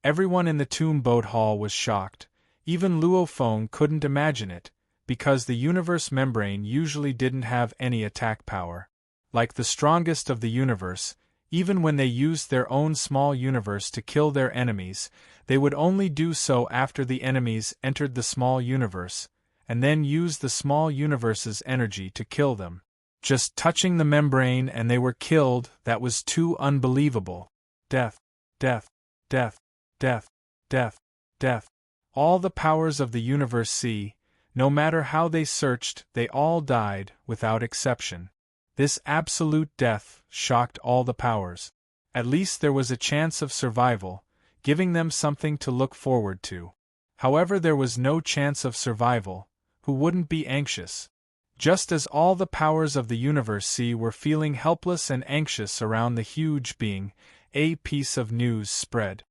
Everyone in the tomb boat hall was shocked. Even Luo Feng couldn't imagine it, because the universe membrane usually didn't have any attack power. Like the strongest of the universe, even when they used their own small universe to kill their enemies, they would only do so after the enemies entered the small universe, and then use the small universe's energy to kill them. Just touching the membrane and they were killed, that was too unbelievable. Death, death, death, death, death, death. All the powers of the universe see, no matter how they searched, they all died, without exception. This absolute death shocked all the powers. At least there was a chance of survival, giving them something to look forward to. However, there was no chance of survival. Who wouldn't be anxious? Just as all the powers of the universe see were feeling helpless and anxious around the huge being, a piece of news spread.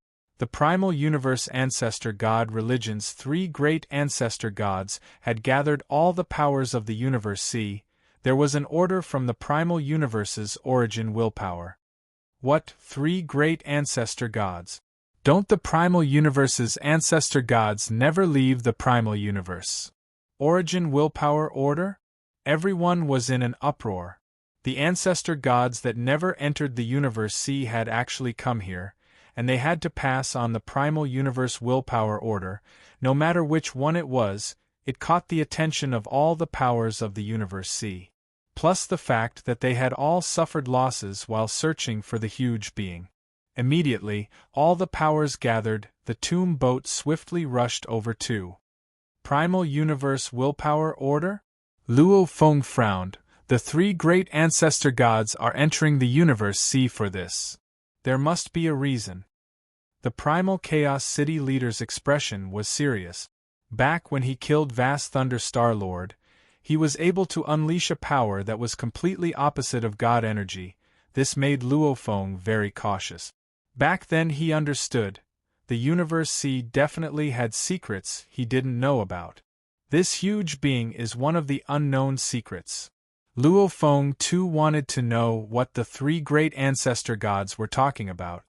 The primal universe ancestor god religion's three great ancestor gods had gathered all the powers of the universe. See, there was an order from the primal universe's origin willpower. What three great ancestor gods? Don't the primal universe's ancestor gods never leave the primal universe? Origin willpower order? Everyone was in an uproar. The ancestor gods that never entered the universe C had actually come here, and they had to pass on the primal universe willpower order. No matter which one it was, it caught the attention of all the powers of the universe C. Plus the fact that they had all suffered losses while searching for the huge being. Immediately, all the powers gathered, the tomb boat swiftly rushed over to primal universe willpower order? Luo Feng frowned. The three great ancestor gods are entering the universe C for this. There must be a reason. The primal Chaos City leader's expression was serious. Back when he killed Vast Thunder Star-Lord, he was able to unleash a power that was completely opposite of God energy. This made Luo Feng very cautious. Back then he understood. The Universe C definitely had secrets he didn't know about. This huge being is one of the unknown secrets. Luo Feng too wanted to know what the three great ancestor gods were talking about.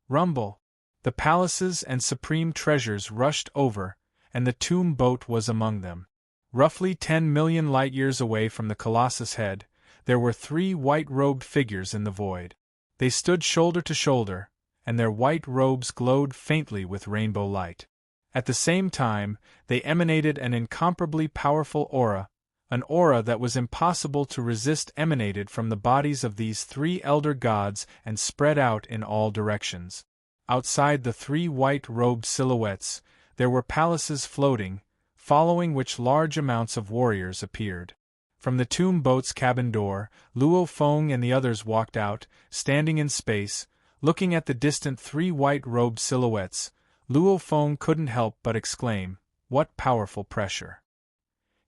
Rumble. The palaces and supreme treasures rushed over, and the tomb boat was among them. Roughly 10 million light-years away from the Colossus head, there were three white-robed figures in the void. They stood shoulder to shoulder, and their white robes glowed faintly with rainbow light. At the same time, they emanated an incomparably powerful aura, an aura that was impossible to resist emanated from the bodies of these three elder gods and spread out in all directions. Outside the three white-robed silhouettes, there were palaces floating, following which large amounts of warriors appeared. From the tomb boat's cabin door, Luo Feng and the others walked out, standing in space, looking at the distant three white-robed silhouettes. Luo Feng couldn't help but exclaim, "What powerful pressure!"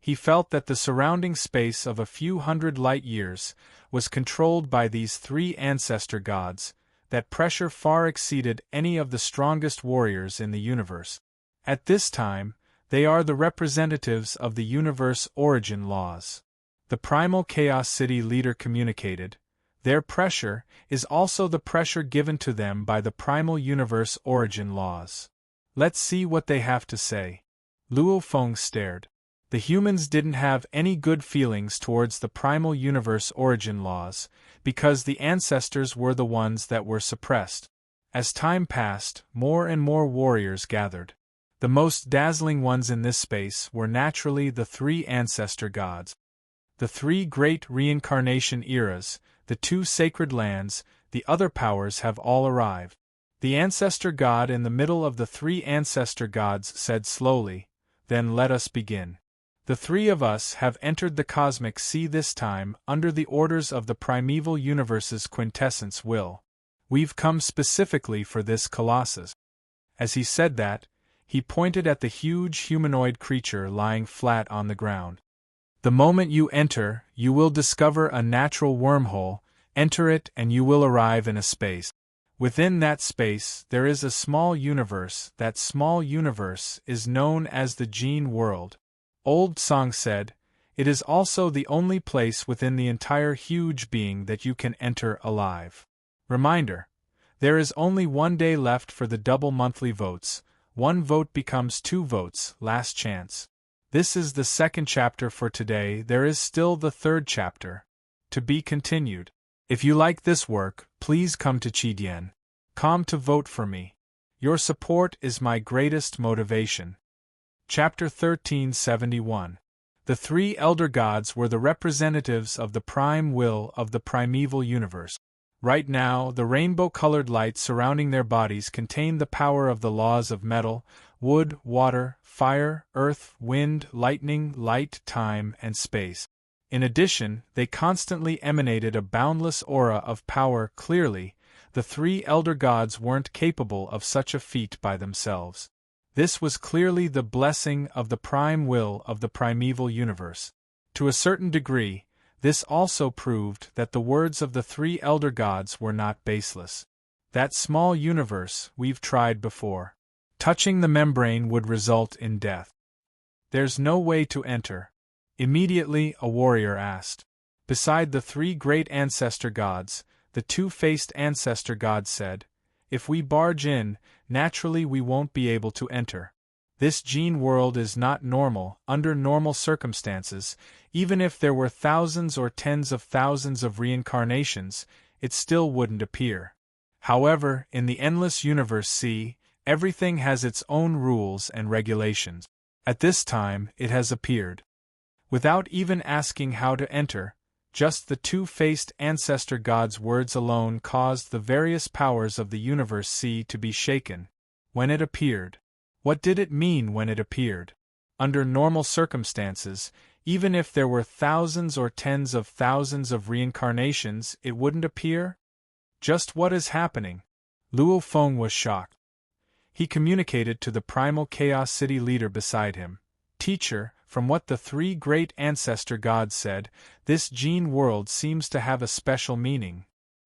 He felt that the surrounding space of a few hundred light-years was controlled by these three ancestor gods. That pressure far exceeded any of the strongest warriors in the universe. At this time, they are the representatives of the universe origin laws. The primal Chaos City leader communicated. Their pressure is also the pressure given to them by the primal universe origin laws. Let's see what they have to say. Luo Feng stared. The humans didn't have any good feelings towards the primal universe origin laws, because the ancestors were the ones that were suppressed. As time passed, more and more warriors gathered. The most dazzling ones in this space were naturally the three ancestor gods. The three great reincarnation eras, the two sacred lands, the other powers have all arrived. The ancestor god in the middle of the three ancestor gods said slowly, "Then let us begin. The three of us have entered the cosmic sea this time under the orders of the primeval universe's quintessence will. We've come specifically for this Colossus." As he said that, he pointed at the huge humanoid creature lying flat on the ground. "The moment you enter, you will discover a natural wormhole. Enter it and you will arrive in a space. Within that space, there is a small universe. That small universe is known as the Gene World. Old Song said, it is also the only place within the entire huge being that you can enter alive. Reminder: there is only 1 day left for the double monthly votes. 1 vote becomes 2 votes, last chance. This is the 2nd chapter for today. There is still the 3rd chapter. To be continued. If you like this work, please come to Chidian.com to vote for me. Your support is my greatest motivation. Chapter 1371. The three elder gods were the representatives of the prime will of the primeval universe. Right now, the rainbow-colored light surrounding their bodies contained the power of the laws of metal, wood, water, fire, earth, wind, lightning, light, time, and space. In addition, they constantly emanated a boundless aura of power. Clearly, the three elder gods weren't capable of such a feat by themselves. This was clearly the blessing of the prime will of the primeval universe. To a certain degree, this also proved that the words of the three elder gods were not baseless. That small universe, we've tried before. Touching the membrane would result in death. There's no way to enter. Immediately, a warrior asked. Beside the three great ancestor gods, the two-faced ancestor god said, if we barge in, naturally we won't be able to enter. This gene world is not normal. Under normal circumstances, even if there were thousands or tens of thousands of reincarnations, it still wouldn't appear. However, in the endless universe C, everything has its own rules and regulations. At this time, it has appeared. Without even asking how to enter, just the two-faced ancestor god's words alone caused the various powers of the universe C to be shaken. When it appeared. What did it mean when it appeared? Under normal circumstances, even if there were thousands or tens of thousands of reincarnations, it wouldn't appear? Just what is happening? Luo Feng was shocked. He communicated to the primal Chaos City leader beside him. Teacher, from what the three great ancestor gods said, this gene world seems to have a special meaning.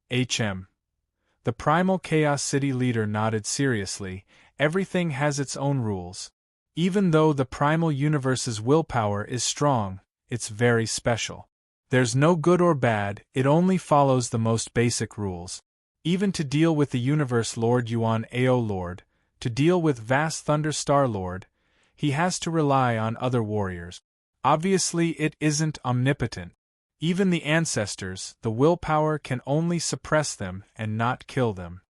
The primal Chaos City leader nodded seriously. Everything has its own rules. Even though the primal universe's willpower is strong, it's very special. There's no good or bad, it only follows the most basic rules. Even to deal with the universe Lord Yuan Ao Lord, to deal with vast Thunder Star Lord, he has to rely on other warriors. Obviously it isn't omnipotent. Even the ancestors, the willpower can only suppress them and not kill them.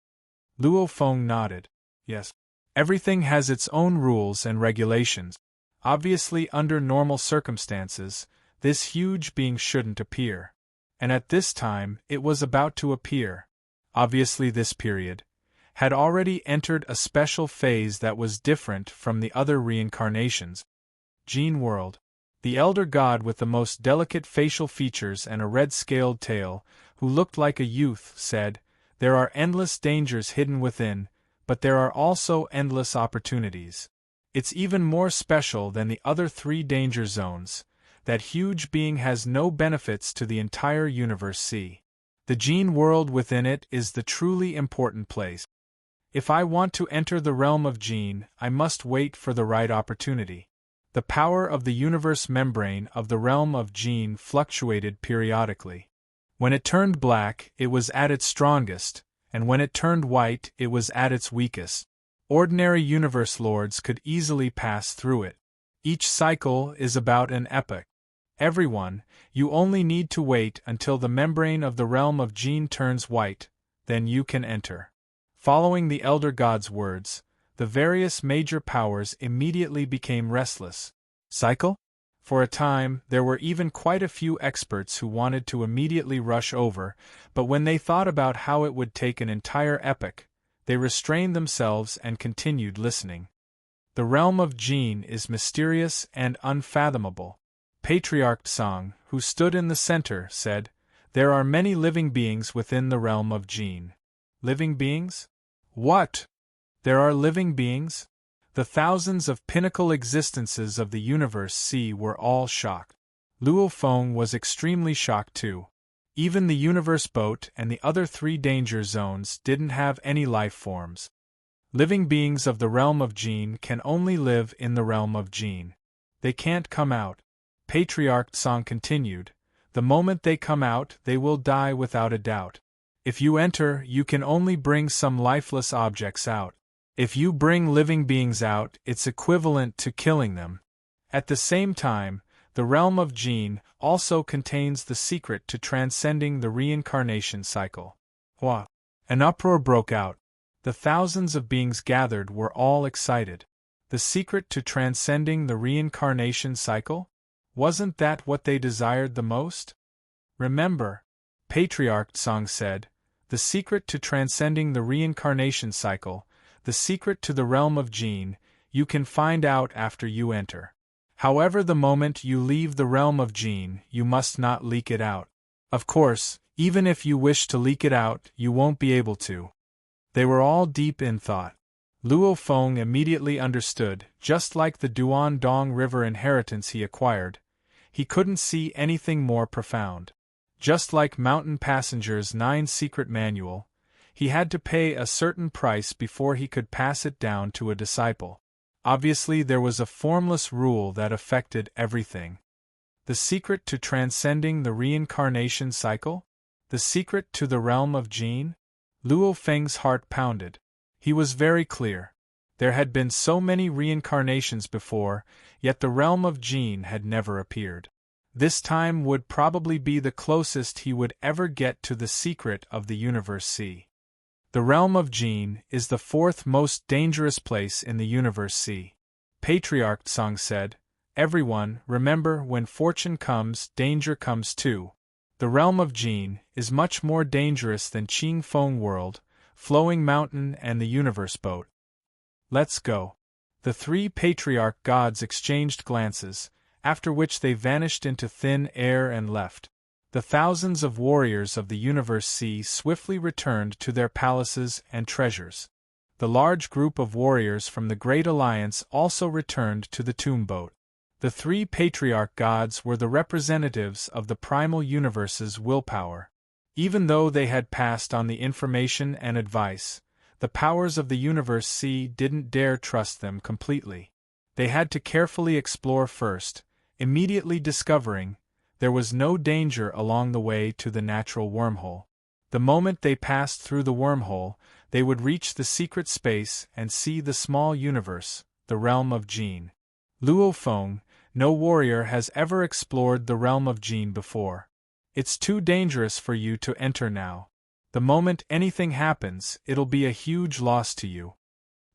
Luo Feng nodded. Yes. Everything has its own rules and regulations. Obviously under normal circumstances, this huge being shouldn't appear. And at this time, it was about to appear. Obviously this period had already entered a special phase that was different from the other reincarnations. Gene World. The elder god with the most delicate facial features and a red-scaled tail, who looked like a youth, said, there are endless dangers hidden within, but there are also endless opportunities. It's even more special than the other three danger zones. That huge being has no benefits to the entire universe C. The gene world within it is the truly important place. If I want to enter the realm of gene, I must wait for the right opportunity. The power of the universe membrane of the realm of gene fluctuated periodically. When it turned black, it was at its strongest, and when it turned white, it was at its weakest. Ordinary universe lords could easily pass through it. Each cycle is about an epoch. Everyone, you only need to wait until the membrane of the realm of gene turns white, then you can enter. Following the elder god's words, the various major powers immediately became restless. Cycle? For a time, there were even quite a few experts who wanted to immediately rush over, but when they thought about how it would take an entire epoch, they restrained themselves and continued listening. The realm of gene is mysterious and unfathomable. Patriarch Song, who stood in the center, said, there are many living beings within the realm of gene. Living beings? What? There are living beings? The thousands of pinnacle existences of the universe C were all shocked. Luo Feng was extremely shocked too. Even the universe boat and the other three danger zones didn't have any life forms. Living beings of the realm of gene can only live in the realm of gene. They can't come out. Patriarch Song continued, the moment they come out, they will die without a doubt. If you enter, you can only bring some lifeless objects out. If you bring living beings out, it's equivalent to killing them. At the same time, the realm of gene also contains the secret to transcending the reincarnation cycle. What? An uproar broke out. The thousands of beings gathered were all excited. The secret to transcending the reincarnation cycle? Wasn't that what they desired the most? Remember, Patriarch Song said, the secret to transcending the reincarnation cycle, the secret to the realm of gene, you can find out after you enter. However, the moment you leave the realm of gene, you must not leak it out. Of course, even if you wish to leak it out, you won't be able to. They were all deep in thought. Luo Feng immediately understood, just like the Duan Dong River inheritance he acquired. He couldn't see anything more profound. Just like Mountain Passenger's 9 secret manual, he had to pay a certain price before he could pass it down to a disciple. Obviously, there was a formless rule that affected everything. The secret to transcending the reincarnation cycle? The secret to the realm of Jin? Luo Feng's heart pounded. He was very clear. There had been so many reincarnations before, yet the realm of Jin had never appeared. This time would probably be the closest he would ever get to the secret of the universe C. The realm of Jin is the fourth most dangerous place in the universe C. Patriarch Song said, "Everyone, remember, when fortune comes, danger comes too. The realm of Jin is much more dangerous than Qing Feng World, Flowing Mountain and the Universe Boat. Let's go." The three patriarch gods exchanged glances, after which they vanished into thin air and left. The thousands of warriors of the Universe C swiftly returned to their palaces and treasures. The large group of warriors from the Great Alliance also returned to the tomb boat. The three patriarch gods were the representatives of the primal universe's willpower. Even though they had passed on the information and advice, the powers of the Universe C didn't dare trust them completely. They had to carefully explore first, immediately discovering there was no danger along the way to the natural wormhole. The moment they passed through the wormhole, they would reach the secret space and see the small universe, the realm of Jin. Luo Feng, no warrior has ever explored the realm of Jin before. It's too dangerous for you to enter now. The moment anything happens, it'll be a huge loss to you.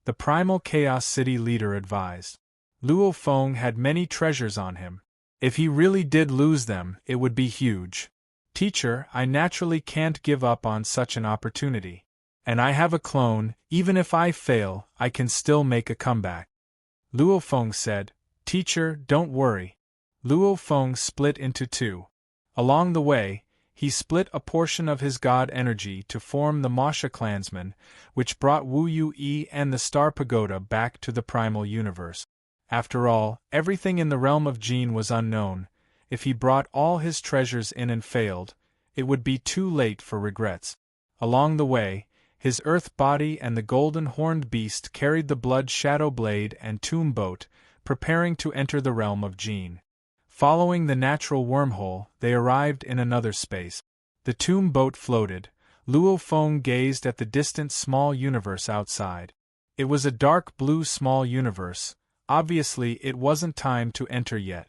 The Primal Chaos City leader advised. Luo Feng had many treasures on him. If he really did lose them, it would be huge. Teacher, I naturally can't give up on such an opportunity. And I have a clone, even if I fail, I can still make a comeback. Luo Feng said, Teacher, don't worry. Luo Feng split into two. Along the way, he split a portion of his god energy to form the Masha clansman, which brought Wu Yu and the Star Pagoda back to the primal universe. After all, everything in the realm of Jin was unknown. If he brought all his treasures in and failed, it would be too late for regrets. Along the way, his earth body and the golden horned beast carried the blood shadow blade and tomb boat, preparing to enter the realm of Jin. Following the natural wormhole, they arrived in another space. The tomb boat floated. Luo Feng gazed at the distant small universe outside. It was a dark blue small universe. Obviously, it wasn't time to enter yet.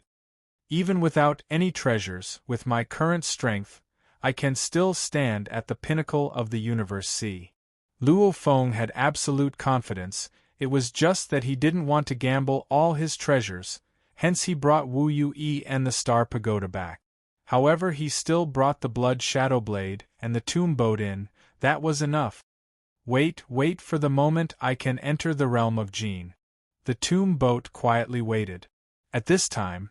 Even without any treasures, with my current strength, I can still stand at the pinnacle of the Universe C. Luo Feng had absolute confidence. It was just that he didn't want to gamble all his treasures, hence he brought Wu Yu and the Star Pagoda back. However, he still brought the Blood Shadow Blade and the tomb boat in. That was enough. Wait for the moment I can enter the realm of Jin. The tomb boat quietly waited. At this time,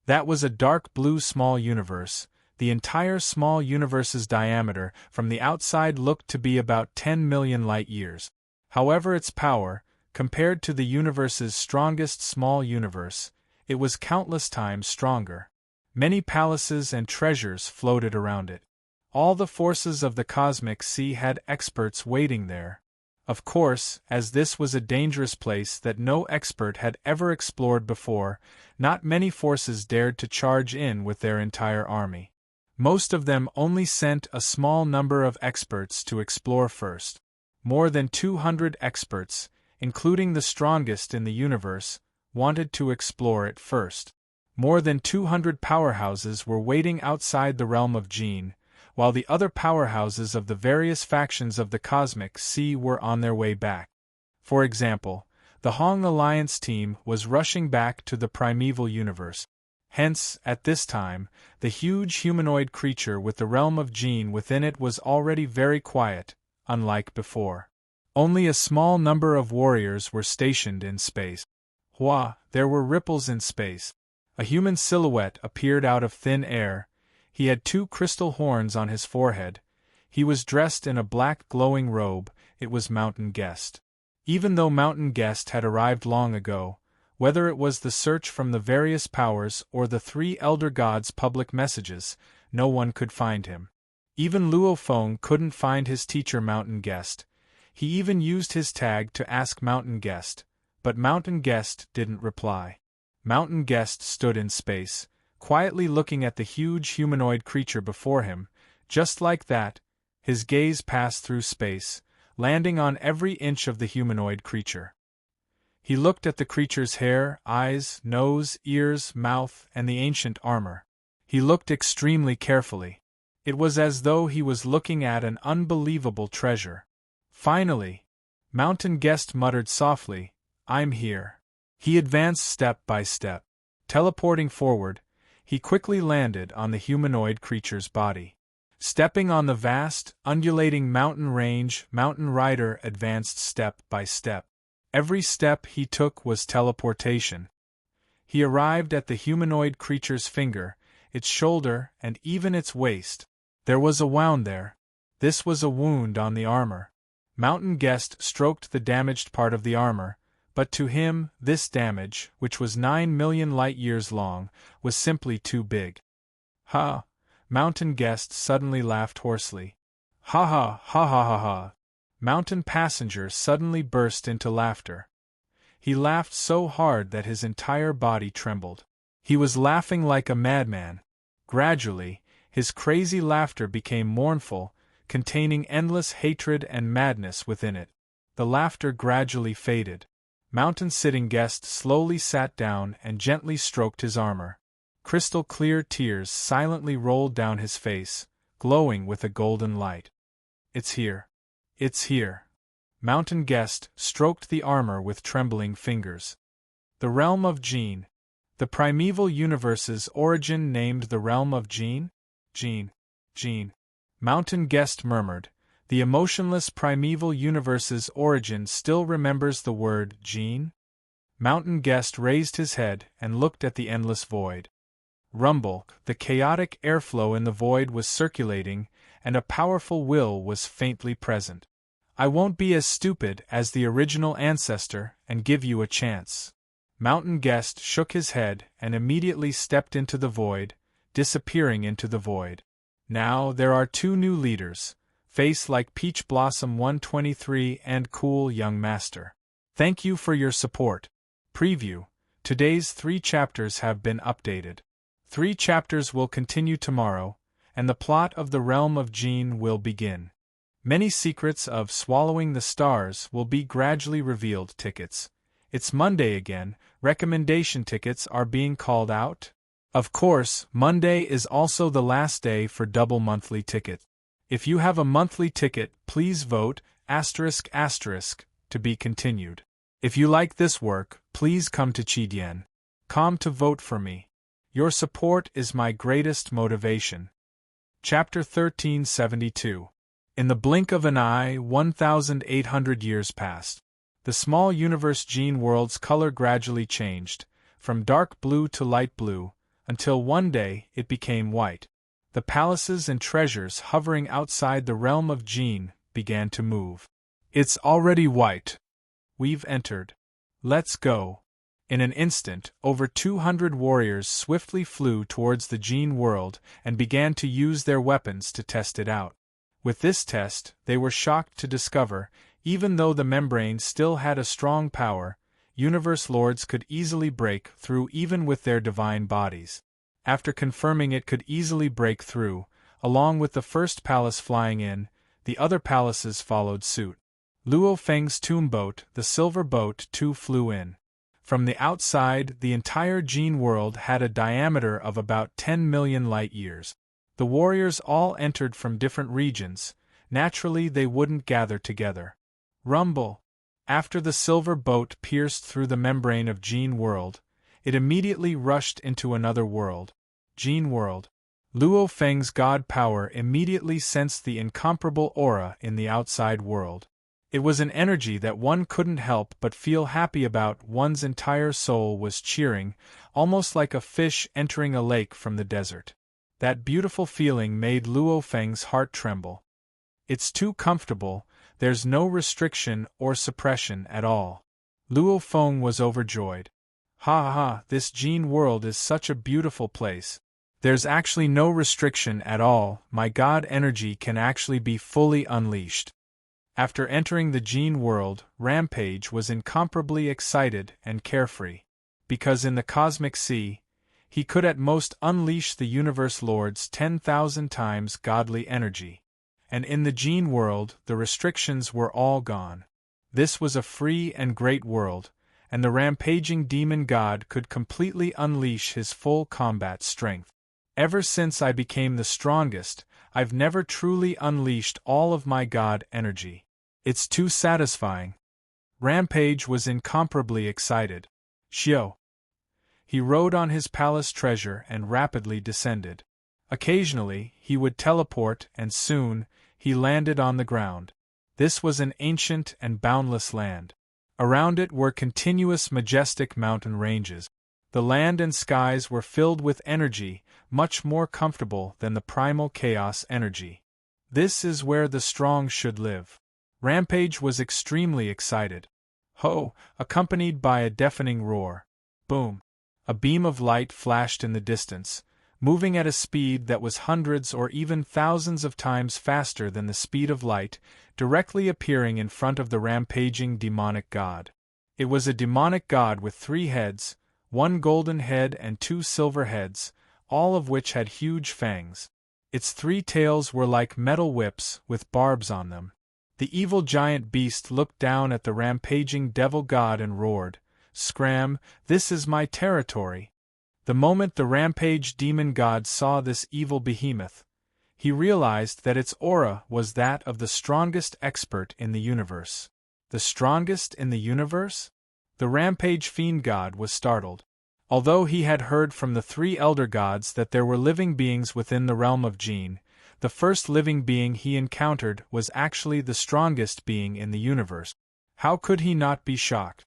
that was a dark blue small universe. The entire small universe's diameter from the outside looked to be about 10 million light-years. However, its power, compared to the universe's strongest small universe, it was countless times stronger. Many palaces and treasures floated around it. All the forces of the cosmic sea had experts waiting there. Of course, as this was a dangerous place that no expert had ever explored before, not many forces dared to charge in with their entire army. Most of them only sent a small number of experts to explore first. More than 200 experts, including the strongest in the universe, wanted to explore it first. More than 200 powerhouses were waiting outside the realm of Jin, while the other powerhouses of the various factions of the Cosmic Sea were on their way back. For example, the Hong Alliance team was rushing back to the primeval universe. Hence, at this time, the huge humanoid creature with the realm of Jin within it was already very quiet, unlike before. Only a small number of warriors were stationed in space. There were ripples in space. A human silhouette appeared out of thin air. He had 2 crystal horns on his forehead. He was dressed in a black glowing robe. It was Mountain Guest. Even though Mountain Guest had arrived long ago, whether it was the search from the various powers or the 3 elder gods' public messages, no one could find him. Even Luo Feng couldn't find his teacher Mountain Guest. He even used his tag to ask Mountain Guest, but Mountain Guest didn't reply. Mountain Guest stood in space, quietly looking at the huge humanoid creature before him. Just like that, his gaze passed through space, landing on every inch of the humanoid creature. He looked at the creature's hair, eyes, nose, ears, mouth, and the ancient armor. He looked extremely carefully. It was as though he was looking at an unbelievable treasure. Finally, Mountain Guest muttered softly, "I'm here." He advanced step by step. Teleporting forward, he quickly landed on the humanoid creature's body. Stepping on the vast, undulating mountain range, Mountain Rider advanced step by step. Every step he took was teleportation. He arrived at the humanoid creature's finger, its shoulder, and even its waist. There was a wound there. This was a wound on the armor. Mountain Guest stroked the damaged part of the armor, but to him, this damage, which was 9 million light-years long, was simply too big. Ha! Mountain Guest suddenly laughed hoarsely. Ha ha ha ha ha ha! Mountain Passenger suddenly burst into laughter. He laughed so hard that his entire body trembled. He was laughing like a madman. Gradually, his crazy laughter became mournful, containing endless hatred and madness within it. The laughter gradually faded. Mountain Sitting Guest slowly sat down and gently stroked his armor. Crystal-clear tears silently rolled down his face, glowing with a golden light. "It's here. It's here." Mountain Guest stroked the armor with trembling fingers. The realm of Gene. The primeval universe's origin named the realm of Gene? Gene. Mountain Guest murmured. The emotionless primeval universe's origin still remembers the word Gene? Mountain Guest raised his head and looked at the endless void. Rumble, the chaotic airflow in the void was circulating, and a powerful will was faintly present. "I won't be as stupid as the original ancestor and give you a chance." Mountain Guest shook his head and immediately stepped into the void, disappearing into the void. Now there are 2 new leaders, Face Like Peach Blossom 123 and Cool Young Master. Thank you for your support. Preview: today's 3 chapters have been updated. 3 chapters will continue tomorrow, and the plot of the realm of Gene will begin. Many secrets of Swallowing the Stars will be gradually revealed. Tickets. It's Monday again, recommendation tickets are being called out. Of course, Monday is also the last day for double monthly ticket. If you have a monthly ticket, please vote *** to be continued. If you like this work, please come to Chidien.com to vote for me. Your support is my greatest motivation. Chapter 1372. In the blink of an eye, 1,800 years passed. The small universe Gene world's color gradually changed, from dark blue to light blue, until one day it became white. The palaces and treasures hovering outside the realm of Gene began to move. "It's already white. We've entered. Let's go." In an instant, over 200 warriors swiftly flew towards the Gene world and began to use their weapons to test it out. With this test, they were shocked to discover, even though the membrane still had a strong power, universe lords could easily break through even with their divine bodies. After confirming it could easily break through, along with the first palace flying in, the other palaces followed suit. Luo Feng's tomb boat, the silver boat, too flew in. From the outside, the entire Gene world had a diameter of about 10 million light-years. The warriors all entered from different regions. Naturally they wouldn't gather together. Rumble. After the silver boat pierced through the membrane of Gene world, it immediately rushed into another world. Gene world. Luo Feng's god power immediately sensed the incomparable aura in the outside world. It was an energy that one couldn't help but feel happy about. One's entire soul was cheering, almost like a fish entering a lake from the desert. That beautiful feeling made Luo Feng's heart tremble. It's too comfortable, there's no restriction or suppression at all. Luo Feng was overjoyed. Ha ha, this Gene world is such a beautiful place. There's actually no restriction at all, my God energy can actually be fully unleashed. After entering the Gene world, Rampage was incomparably excited and carefree. Because in the cosmic sea, he could at most unleash the Universe Lord's 10,000 times godly energy. And in the Gene world, the restrictions were all gone. This was a free and great world, and the rampaging demon god could completely unleash his full combat strength. Ever since I became the strongest, I've never truly unleashed all of my god energy. It's too satisfying. Rampage was incomparably excited. Shio. He rode on his palace treasure and rapidly descended. Occasionally, he would teleport and soon, he landed on the ground. This was an ancient and boundless land. Around it were continuous majestic mountain ranges. The land and skies were filled with energy, much more comfortable than the primal chaos energy. This is where the strong should live. Rampage was extremely excited. Ho! Accompanied by a deafening roar. Boom! A beam of light flashed in the distance, moving at a speed that was hundreds or even thousands of times faster than the speed of light, directly appearing in front of the rampaging demonic god. It was a demonic god with 3 heads, 1 golden head and 2 silver heads, all of which had huge fangs. Its 3 tails were like metal whips with barbs on them. The evil giant beast looked down at the rampaging devil god and roared, "Scram, this is my territory." The moment the rampage demon god saw this evil behemoth, he realized that its aura was that of the strongest expert in the universe. The strongest in the universe? The rampage fiend god was startled. Although he had heard from the 3 elder gods that there were living beings within the realm of Gene, the first living being he encountered was actually the strongest being in the universe. How could he not be shocked?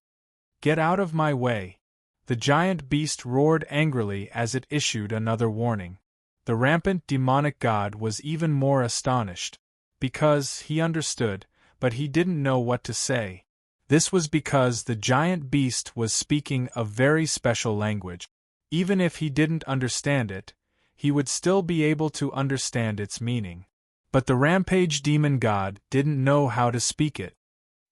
"Get out of my way!" The giant beast roared angrily as it issued another warning. The rampant demonic god was even more astonished. Because he understood, but he didn't know what to say. This was because the giant beast was speaking a very special language. Even if he didn't understand it, he would still be able to understand its meaning. But the rampage demon god didn't know how to speak it.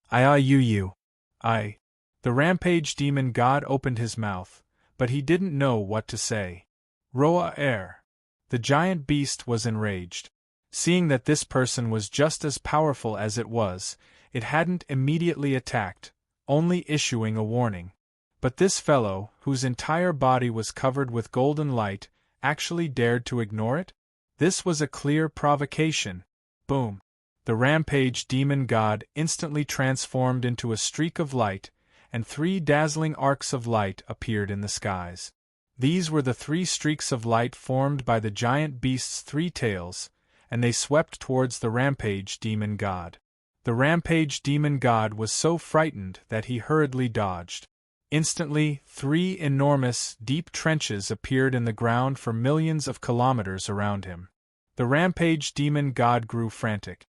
I. The rampage demon god opened his mouth, but he didn't know what to say. Roa air. The giant beast was enraged. Seeing that this person was just as powerful as it was, it hadn't immediately attacked, only issuing a warning. But this fellow, whose entire body was covered with golden light, actually dared to ignore it? This was a clear provocation. Boom! The rampage demon god instantly transformed into a streak of light, and 3 dazzling arcs of light appeared in the skies. These were the 3 streaks of light formed by the giant beast's 3 tails, and they swept towards the rampage demon god. The rampage demon god was so frightened that he hurriedly dodged. Instantly, 3 enormous, deep trenches appeared in the ground for millions of kilometers around him. The rampage demon god grew frantic.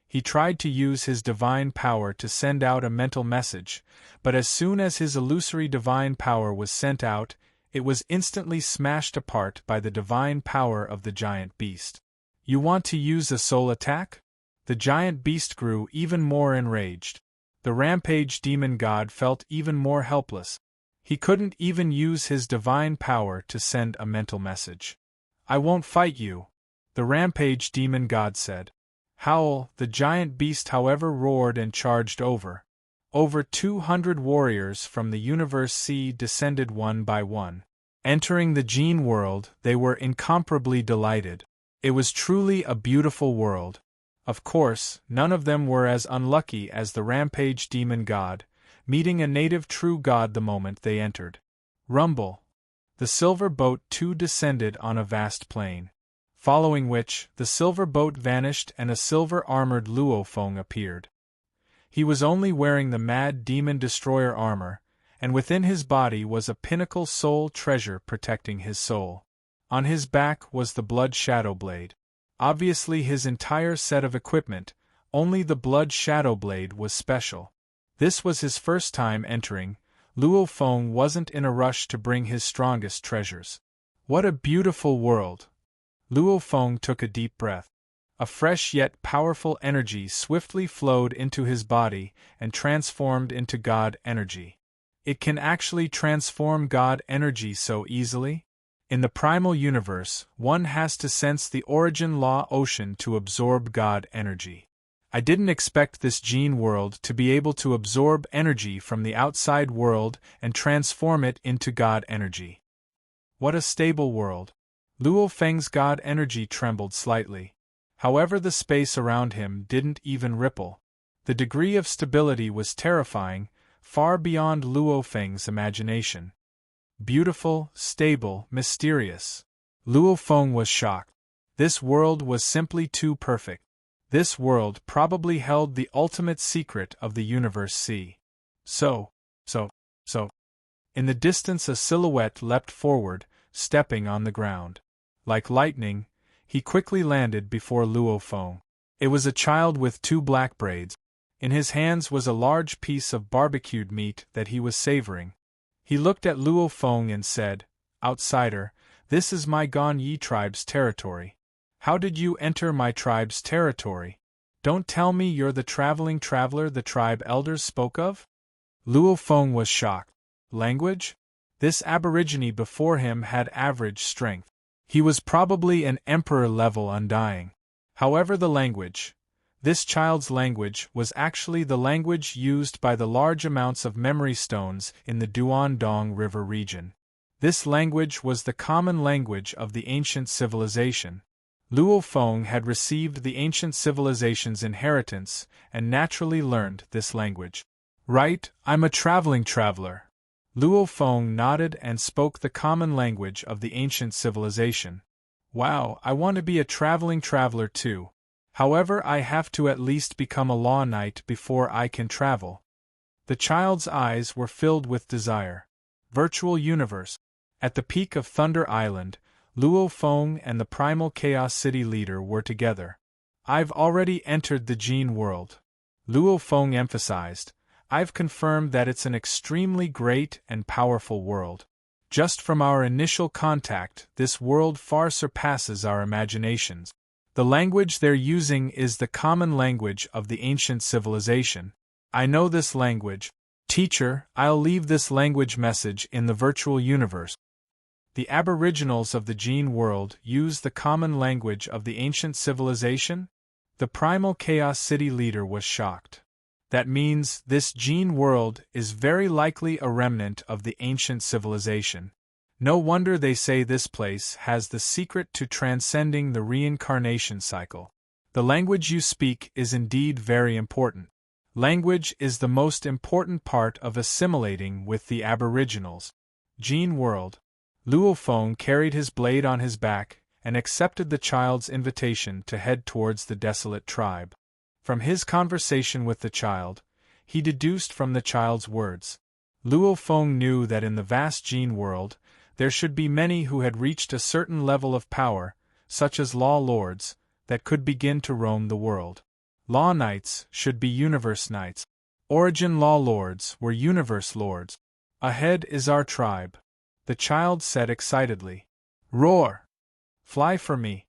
He tried to use his divine power to send out a mental message, but as soon as his illusory divine power was sent out, it was instantly smashed apart by the divine power of the giant beast. "You want to use a soul attack?" The giant beast grew even more enraged. The rampage demon god felt even more helpless. He couldn't even use his divine power to send a mental message. "I won't fight you," the rampage demon god said. Howl, the giant beast however roared and charged over. Over 200 warriors from the universe sea descended one by one. Entering the Gene world, they were incomparably delighted. It was truly a beautiful world. Of course, none of them were as unlucky as the rampage demon god, meeting a native true god the moment they entered. Rumble. The silver boat too descended on a vast plain. Following which, the silver boat vanished and a silver-armored Luofeng appeared. He was only wearing the mad demon destroyer armor, and within his body was a pinnacle soul treasure protecting his soul. On his back was the blood shadow blade. Obviously his entire set of equipment, only the blood shadow blade was special. This was his first time entering. Luofeng wasn't in a rush to bring his strongest treasures. What a beautiful world! Luo Feng took a deep breath. A fresh yet powerful energy swiftly flowed into his body and transformed into God energy. It can actually transform God energy so easily? In the primal universe, one has to sense the origin law ocean to absorb God energy. I didn't expect this gene world to be able to absorb energy from the outside world and transform it into God energy. What a stable world! Luo Feng's God energy trembled slightly. However, the space around him didn't even ripple. The degree of stability was terrifying, far beyond Luo Feng's imagination. Beautiful, stable, mysterious. Luo Feng was shocked. This world was simply too perfect. This world probably held the ultimate secret of the universe. So. In the distance, a silhouette leapt forward, stepping on the ground. Like lightning, he quickly landed before Luo Feng. It was a child with 2 black braids. In his hands was a large piece of barbecued meat that he was savoring. He looked at Luo Feng and said, "Outsider, this is my Gan Yi tribe's territory. How did you enter my tribe's territory? Don't tell me you're the traveling traveler the tribe elders spoke of?" Luo Feng was shocked. Language? This aborigine before him had average strength. He was probably an emperor-level undying. However, the language, this child's language, was actually the language used by the large amounts of memory stones in the Duandong River region. This language was the common language of the ancient civilization. Luo Feng had received the ancient civilization's inheritance and naturally learned this language. "Right, I'm a traveling traveler." Luo Feng nodded and spoke the common language of the ancient civilization. "Wow, I want to be a traveling traveler too. However, I have to at least become a law knight before I can travel." The child's eyes were filled with desire. Virtual universe. At the peak of Thunder Island, Luo Feng and the primal Chaos City leader were together. "I've already entered the gene world," Luo Feng emphasized. "I've confirmed that it's an extremely great and powerful world. Just from our initial contact, this world far surpasses our imaginations. The language they're using is the common language of the ancient civilization. I know this language. Teacher, I'll leave this language message in the virtual universe." The aboriginals of the gene world use the common language of the ancient civilization? The primal Chaos City leader was shocked. That means this gene world is very likely a remnant of the ancient civilization. No wonder they say this place has the secret to transcending the reincarnation cycle. The language you speak is indeed very important. Language is the most important part of assimilating with the aboriginals. Gene world. Luo Feng carried his blade on his back and accepted the child's invitation to head towards the desolate tribe. From his conversation with the child, he deduced from the child's words. Luo Feng knew that in the vast gene world, there should be many who had reached a certain level of power, such as law lords, that could begin to roam the world. Law knights should be universe knights. Origin law lords were universe lords. "Ahead is our tribe," the child said excitedly. "Roar! Fly for me!"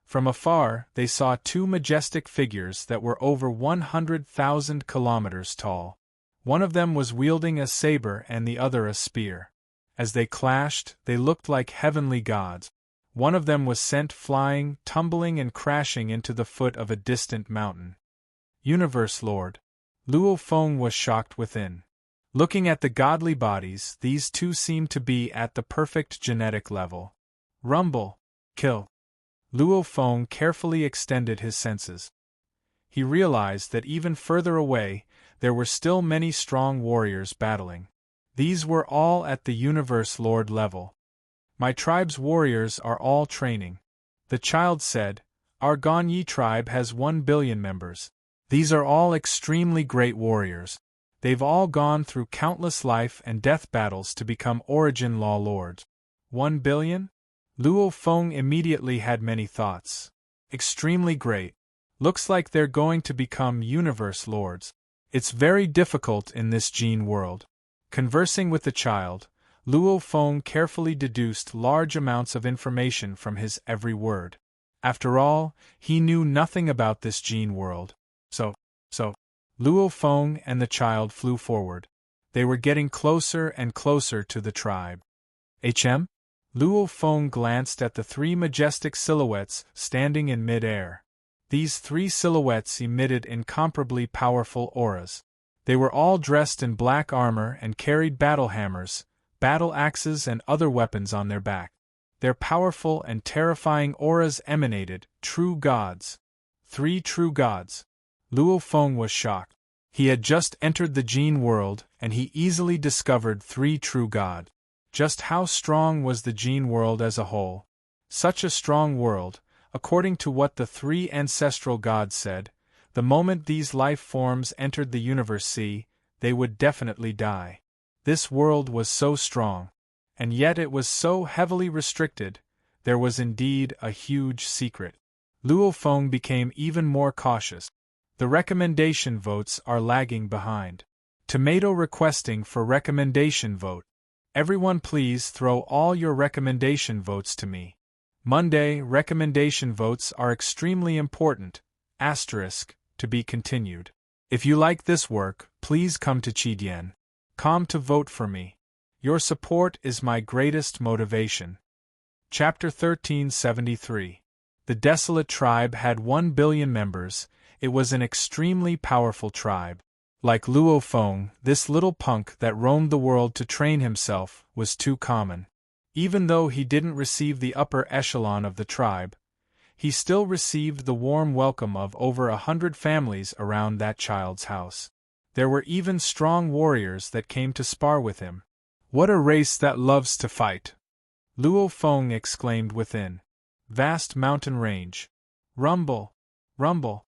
From afar, they saw 2 majestic figures that were over 100,000 kilometers tall. One of them was wielding a saber and the other a spear. As they clashed, they looked like heavenly gods. One of them was sent flying, tumbling and crashing into the foot of a distant mountain. Universe Lord. Luo Feng was shocked within. Looking at the godly bodies, these 2 seemed to be at the perfect genetic level. Rumble. Kill. Luo Feng carefully extended his senses. He realized that even further away, there were still many strong warriors battling. These were all at the Universe Lord level. "My tribe's warriors are all training," the child said. "Our Gan Yi tribe has 1 billion members. These are all extremely great warriors. They've all gone through countless life and death battles to become origin law lords." 1 billion? Luo Feng immediately had many thoughts. Extremely great. Looks like they're going to become universe lords. It's very difficult in this gene world. Conversing with the child, Luo Feng carefully deduced large amounts of information from his every word. After all, he knew nothing about this gene world. So, Luo Feng and the child flew forward. They were getting closer and closer to the tribe. Luo Feng glanced at the three majestic silhouettes standing in mid-air. These three silhouettes emitted incomparably powerful auras. They were all dressed in black armor and carried battle hammers, battle axes and other weapons on their back. Their powerful and terrifying auras emanated, true gods. 3 true gods. Luo Feng was shocked. He had just entered the gene world, and he easily discovered 3 true gods. Just how strong was the gene world as a whole? Such a strong world, according to what the 3 ancestral gods said, the moment these life forms entered the universe, they would definitely die. This world was so strong. And yet it was so heavily restricted. There was indeed a huge secret. Luo Feng became even more cautious. The recommendation votes are lagging behind. Tomato requesting for recommendation vote. Everyone please throw all your recommendation votes to me. Monday recommendation votes are extremely important. To be continued. If you like this work, please come to Chidian.com to vote for me. Your support is my greatest motivation. Chapter 1373. The desolate tribe had 1 billion members. It was an extremely powerful tribe. Like Luo Feng, this little punk that roamed the world to train himself was too common. Even though he didn't receive the upper echelon of the tribe, he still received the warm welcome of over 100 families around that child's house. There were even strong warriors that came to spar with him. What a race that loves to fight! Luo Feng exclaimed within. Vast mountain range. Rumble! Rumble!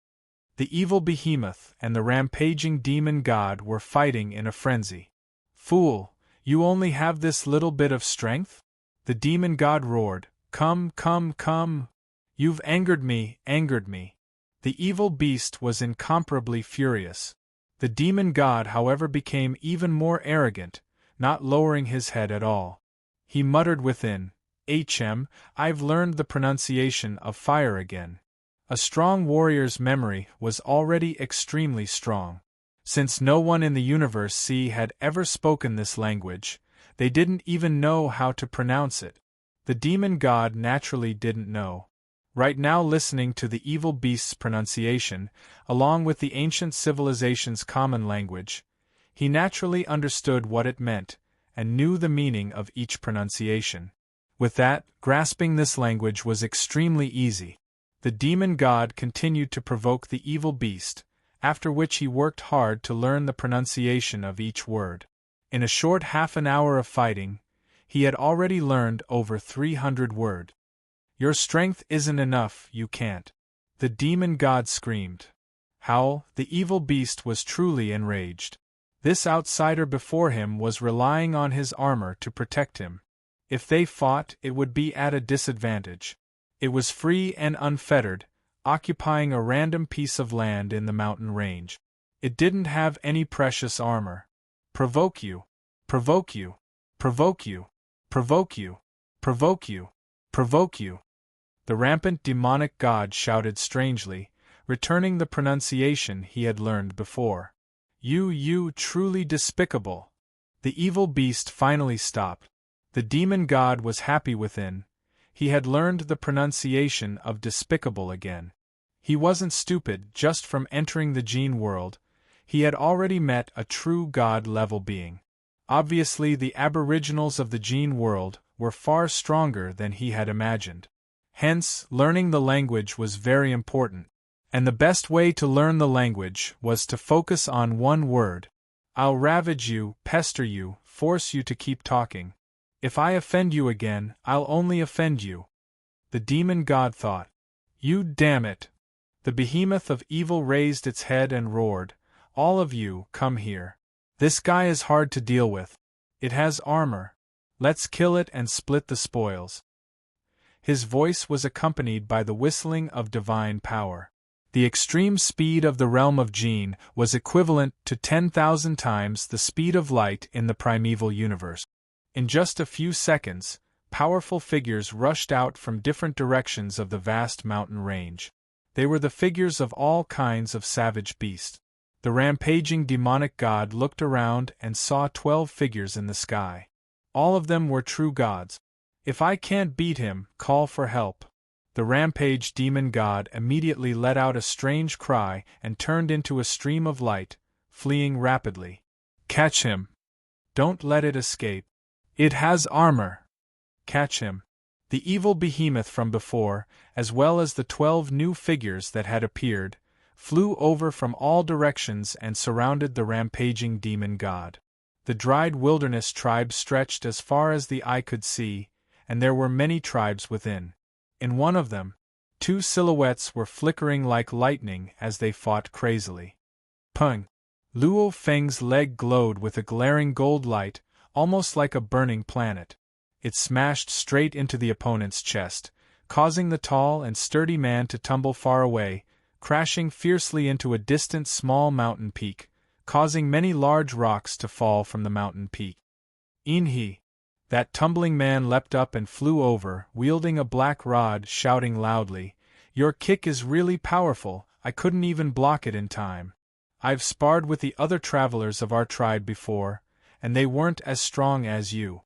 The evil behemoth and the rampaging demon god were fighting in a frenzy. Fool, you only have this little bit of strength? The demon god roared. Come, come, come! You've angered me, angered me. The evil beast was incomparably furious. The demon god, however, became even more arrogant, not lowering his head at all. He muttered within, I've learned the pronunciation of fire again. A strong warrior's memory was already extremely strong. Since no one in the universe had ever spoken this language, they didn't even know how to pronounce it. The demon god naturally didn't know. Right now, listening to the evil beast's pronunciation, along with the ancient civilization's common language, he naturally understood what it meant, and knew the meaning of each pronunciation. With that, grasping this language was extremely easy. The demon god continued to provoke the evil beast, after which he worked hard to learn the pronunciation of each word. In a short half an hour of fighting, he had already learned over 300 words. Your strength isn't enough, you can't. The demon god screamed. Howl, the evil beast was truly enraged. This outsider before him was relying on his armor to protect him. If they fought, it would be at a disadvantage. It was free and unfettered, occupying a random piece of land in the mountain range. It didn't have any precious armor. Provoke you, provoke you, provoke you, provoke you, provoke you, provoke you. The rampant demonic god shouted strangely, returning the pronunciation he had learned before. You truly despicable. The evil beast finally stopped. The demon god was happy within. He had learned the pronunciation of despicable again. He wasn't stupid just from entering the gene world. He had already met a true god-level being. Obviously, the aboriginals of the gene world were far stronger than he had imagined. Hence, learning the language was very important. And the best way to learn the language was to focus on one word. I'll ravage you, pester you, force you to keep talking. If I offend you again, I'll only offend you. The demon god thought. You damn it! The behemoth of evil raised its head and roared. All of you, come here. This guy is hard to deal with. It has armor. Let's kill it and split the spoils. His voice was accompanied by the whistling of divine power. The extreme speed of the realm of Gene was equivalent to 10,000 times the speed of light in the primeval universe. In just a few seconds, powerful figures rushed out from different directions of the vast mountain range. They were the figures of all kinds of savage beasts. The rampaging demonic god looked around and saw 12 figures in the sky. All of them were true gods. "If I can't beat him, call for help." The rampage demon god immediately let out a strange cry and turned into a stream of light, fleeing rapidly. "Catch him! Don't let it escape. It has armor! Catch him!" The evil behemoth from before, as well as the 12 new figures that had appeared, flew over from all directions and surrounded the rampaging demon god. The dried wilderness tribe stretched as far as the eye could see, and there were many tribes within. In one of them, 2 silhouettes were flickering like lightning as they fought crazily. Pung! Luo Feng's leg glowed with a glaring gold light, almost like a burning planet. It smashed straight into the opponent's chest, causing the tall and sturdy man to tumble far away, crashing fiercely into a distant small mountain peak, causing many large rocks to fall from the mountain peak. "Inhi!" That tumbling man leapt up and flew over, wielding a black rod, shouting loudly, "Your kick is really powerful, I couldn't even block it in time. I've sparred with the other travelers of our tribe before, and they weren't as strong as you."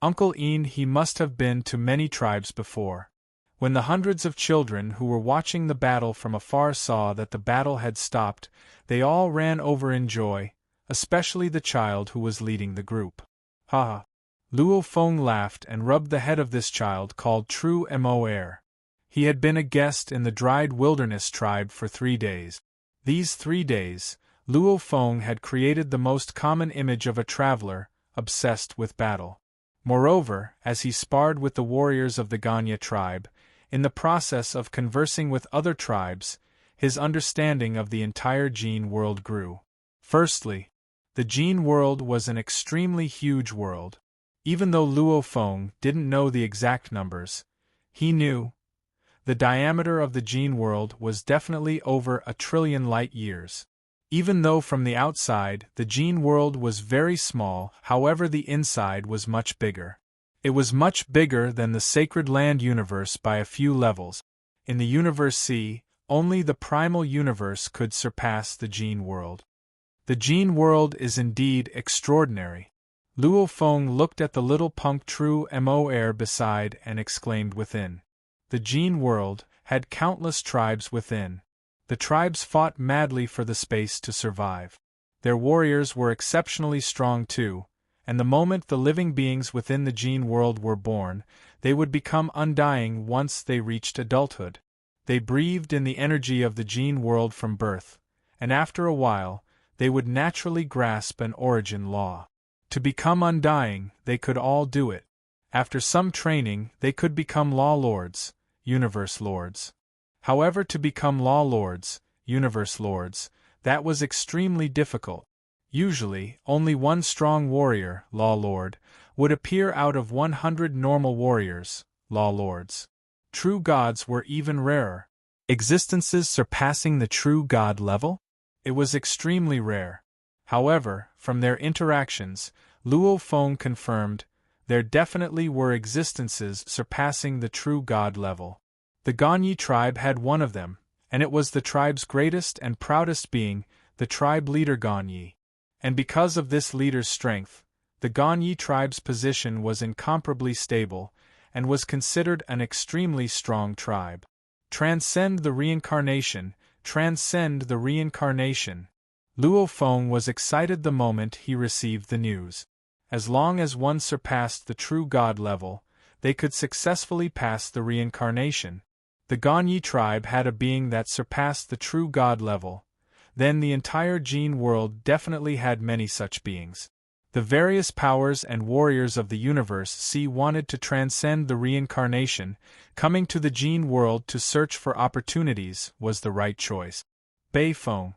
Uncle Ian he must have been to many tribes before. When the hundreds of children who were watching the battle from afar saw that the battle had stopped, they all ran over in joy, especially the child who was leading the group. "Ha ha!" Luo Feng laughed and rubbed the head of this child called True Moer. He had been a guest in the dried wilderness tribe for 3 days. These 3 days, Luo Feng had created the most common image of a traveler, obsessed with battle. Moreover, as he sparred with the warriors of the Ganya tribe, in the process of conversing with other tribes, his understanding of the entire Jin world grew. Firstly, the Jin world was an extremely huge world. Even though Luo Feng didn't know the exact numbers, he knew the diameter of the Jin world was definitely over 1 trillion light years. Even though from the outside the Jin world was very small, however the inside was much bigger. It was much bigger than the Sacred Land universe by a few levels. In the Universe C, only the primal universe could surpass the Jin world. The Jin world is indeed extraordinary. Luo Feng looked at the little punk True Moer beside and exclaimed within. The Jin world had countless tribes within. The tribes fought madly for the space to survive. Their warriors were exceptionally strong too, and the moment the living beings within the Jin world were born, they would become undying once they reached adulthood. They breathed in the energy of the Jin world from birth, and after a while, they would naturally grasp an origin law. To become undying, they could all do it. After some training, they could become law lords, universe lords. However, to become law lords, universe lords, that was extremely difficult. Usually, only one strong warrior, law lord, would appear out of 100 normal warriors, law lords. True gods were even rarer. Existences surpassing the true god level? It was extremely rare. However, from their interactions, Luo Feng confirmed, there definitely were existences surpassing the true god level. The Ganyi tribe had one of them, and it was the tribe's greatest and proudest being, the tribe leader Ganyi. And because of this leader's strength, the Ganyi tribe's position was incomparably stable, and was considered an extremely strong tribe. Transcend the reincarnation, transcend the reincarnation. Luo Feng was excited the moment he received the news. As long as one surpassed the true god level, they could successfully pass the reincarnation. The Ganyi tribe had a being that surpassed the true god level. Then the entire Jin world definitely had many such beings. The various powers and warriors of the Universe C wanted to transcend the reincarnation. Coming to the Jin world to search for opportunities was the right choice. Bei Feng.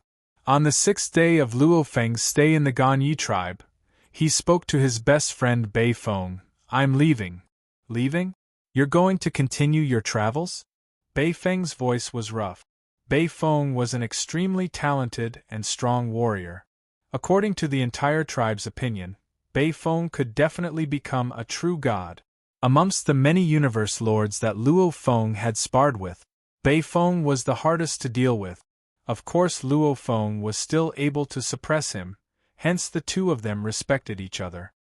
On the 6th day of Luo Feng's stay in the Ganyi tribe, he spoke to his best friend Bei Feng. "I'm leaving." "Leaving? You're going to continue your travels?" Bei Feng's voice was rough. Bei Feng was an extremely talented and strong warrior. According to the entire tribe's opinion, Bei Feng could definitely become a true god. Amongst the many universe lords that Luo Feng had sparred with, Bei Feng was the hardest to deal with. Of course, Luo Feng was still able to suppress him, hence the two of them respected each other.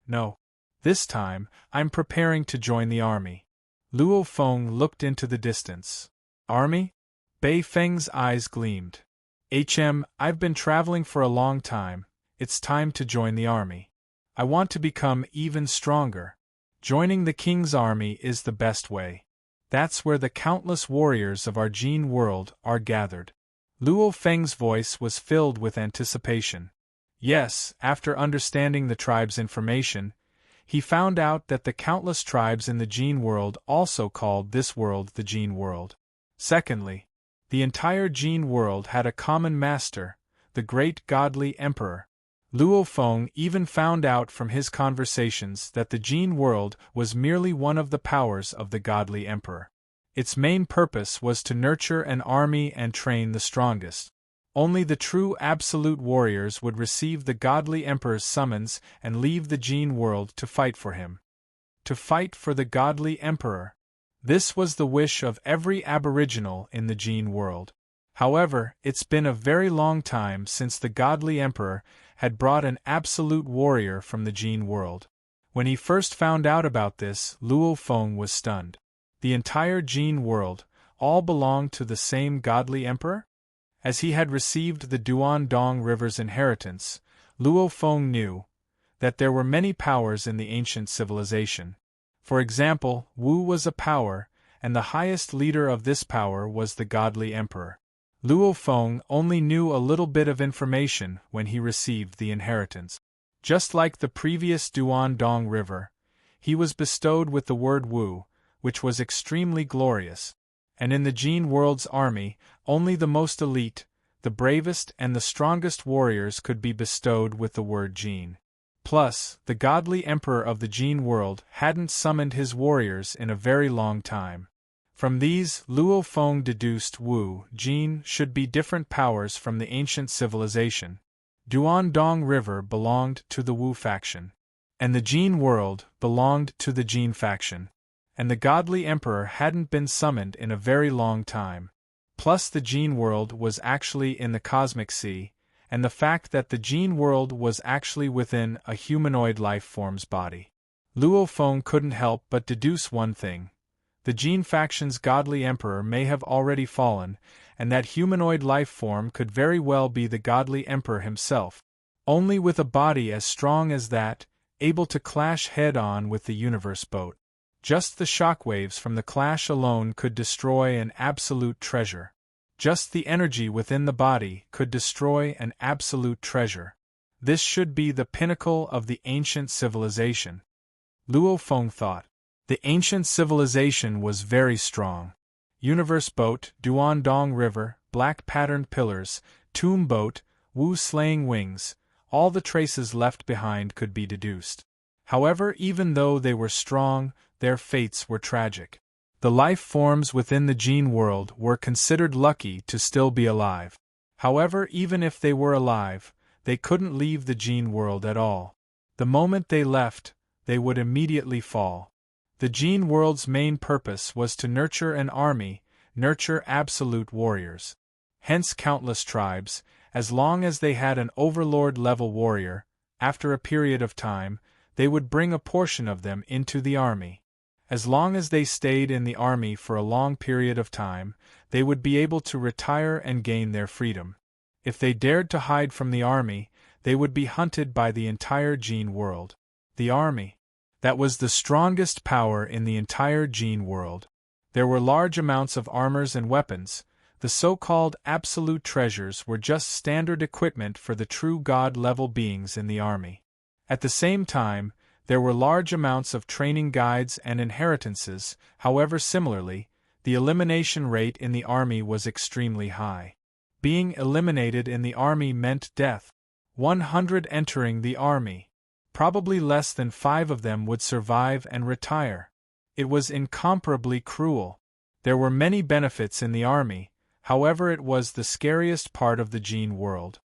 No. This time, I'm preparing to join the army. Luo Feng looked into the distance. Army? Bei Feng's eyes gleamed. I've been traveling for a long time, it's time to join the army. I want to become even stronger. Joining the king's army is the best way. That's where the countless warriors of our Jin world are gathered. Luo Feng's voice was filled with anticipation. Yes, after understanding the tribe's information, he found out that the countless tribes in the Jin world also called this world the Jin world. Secondly, the entire Jin world had a common master, the great godly emperor. Luo Feng even found out from his conversations that the Jin world was merely one of the powers of the godly emperor. Its main purpose was to nurture an army and train the strongest. Only the true absolute warriors would receive the godly emperor's summons and leave the Jin world to fight for him. To fight for the godly emperor. This was the wish of every aboriginal in the Jin world. However, it's been a very long time since the godly emperor had brought an absolute warrior from the Jin world. When he first found out about this, Luo Feng was stunned. The entire Jin world, all belonged to the same godly emperor? As he had received the Duandong River's inheritance, Luo Feng knew that there were many powers in the ancient civilization. For example, Wu was a power, and the highest leader of this power was the godly emperor. Luo Feng only knew a little bit of information when he received the inheritance. Just like the previous Duandong River, he was bestowed with the word Wu, which was extremely glorious. And in the Jin world's army, only the most elite, the bravest and the strongest warriors could be bestowed with the word Jin. Plus, the godly emperor of the Jin world hadn't summoned his warriors in a very long time. From these, Luo Feng deduced Wu, Jin should be different powers from the ancient civilization. Duandong River belonged to the Wu faction, and the Jin world belonged to the Jin faction. And the godly emperor hadn't been summoned in a very long time. Plus the Jin world was actually in the cosmic sea, and the fact that the Jin world was actually within a humanoid life form's body. Luo Feng couldn't help but deduce one thing. The Jin faction's godly emperor may have already fallen, and that humanoid life form could very well be the godly emperor himself. Only with a body as strong as that, able to clash head-on with the universe boat. Just the shockwaves from the clash alone could destroy an absolute treasure. Just the energy within the body could destroy an absolute treasure. This should be the pinnacle of the ancient civilization. Luo Feng thought. The ancient civilization was very strong. Universe boat, Duandong River, black patterned pillars, tomb boat, Wu slaying wings, all the traces left behind could be deduced. However, even though they were strong, their fates were tragic. The life forms within the Jin world were considered lucky to still be alive. However, even if they were alive, they couldn't leave the Jin world at all. The moment they left, they would immediately fall. The Jin world's main purpose was to nurture an army, nurture absolute warriors. Hence countless tribes, as long as they had an overlord-level warrior, after a period of time, they would bring a portion of them into the army. As long as they stayed in the army for a long period of time, they would be able to retire and gain their freedom. If they dared to hide from the army, they would be hunted by the entire Jin world. The army. That was the strongest power in the entire Jin world. There were large amounts of armors and weapons. The so-called absolute treasures were just standard equipment for the true god-level beings in the army. At the same time, there were large amounts of training guides and inheritances. However, similarly, the elimination rate in the army was extremely high. Being eliminated in the army meant death. 100 entering the army. Probably less than 5 of them would survive and retire. It was incomparably cruel. There were many benefits in the army, however it was the scariest part of the Jin world.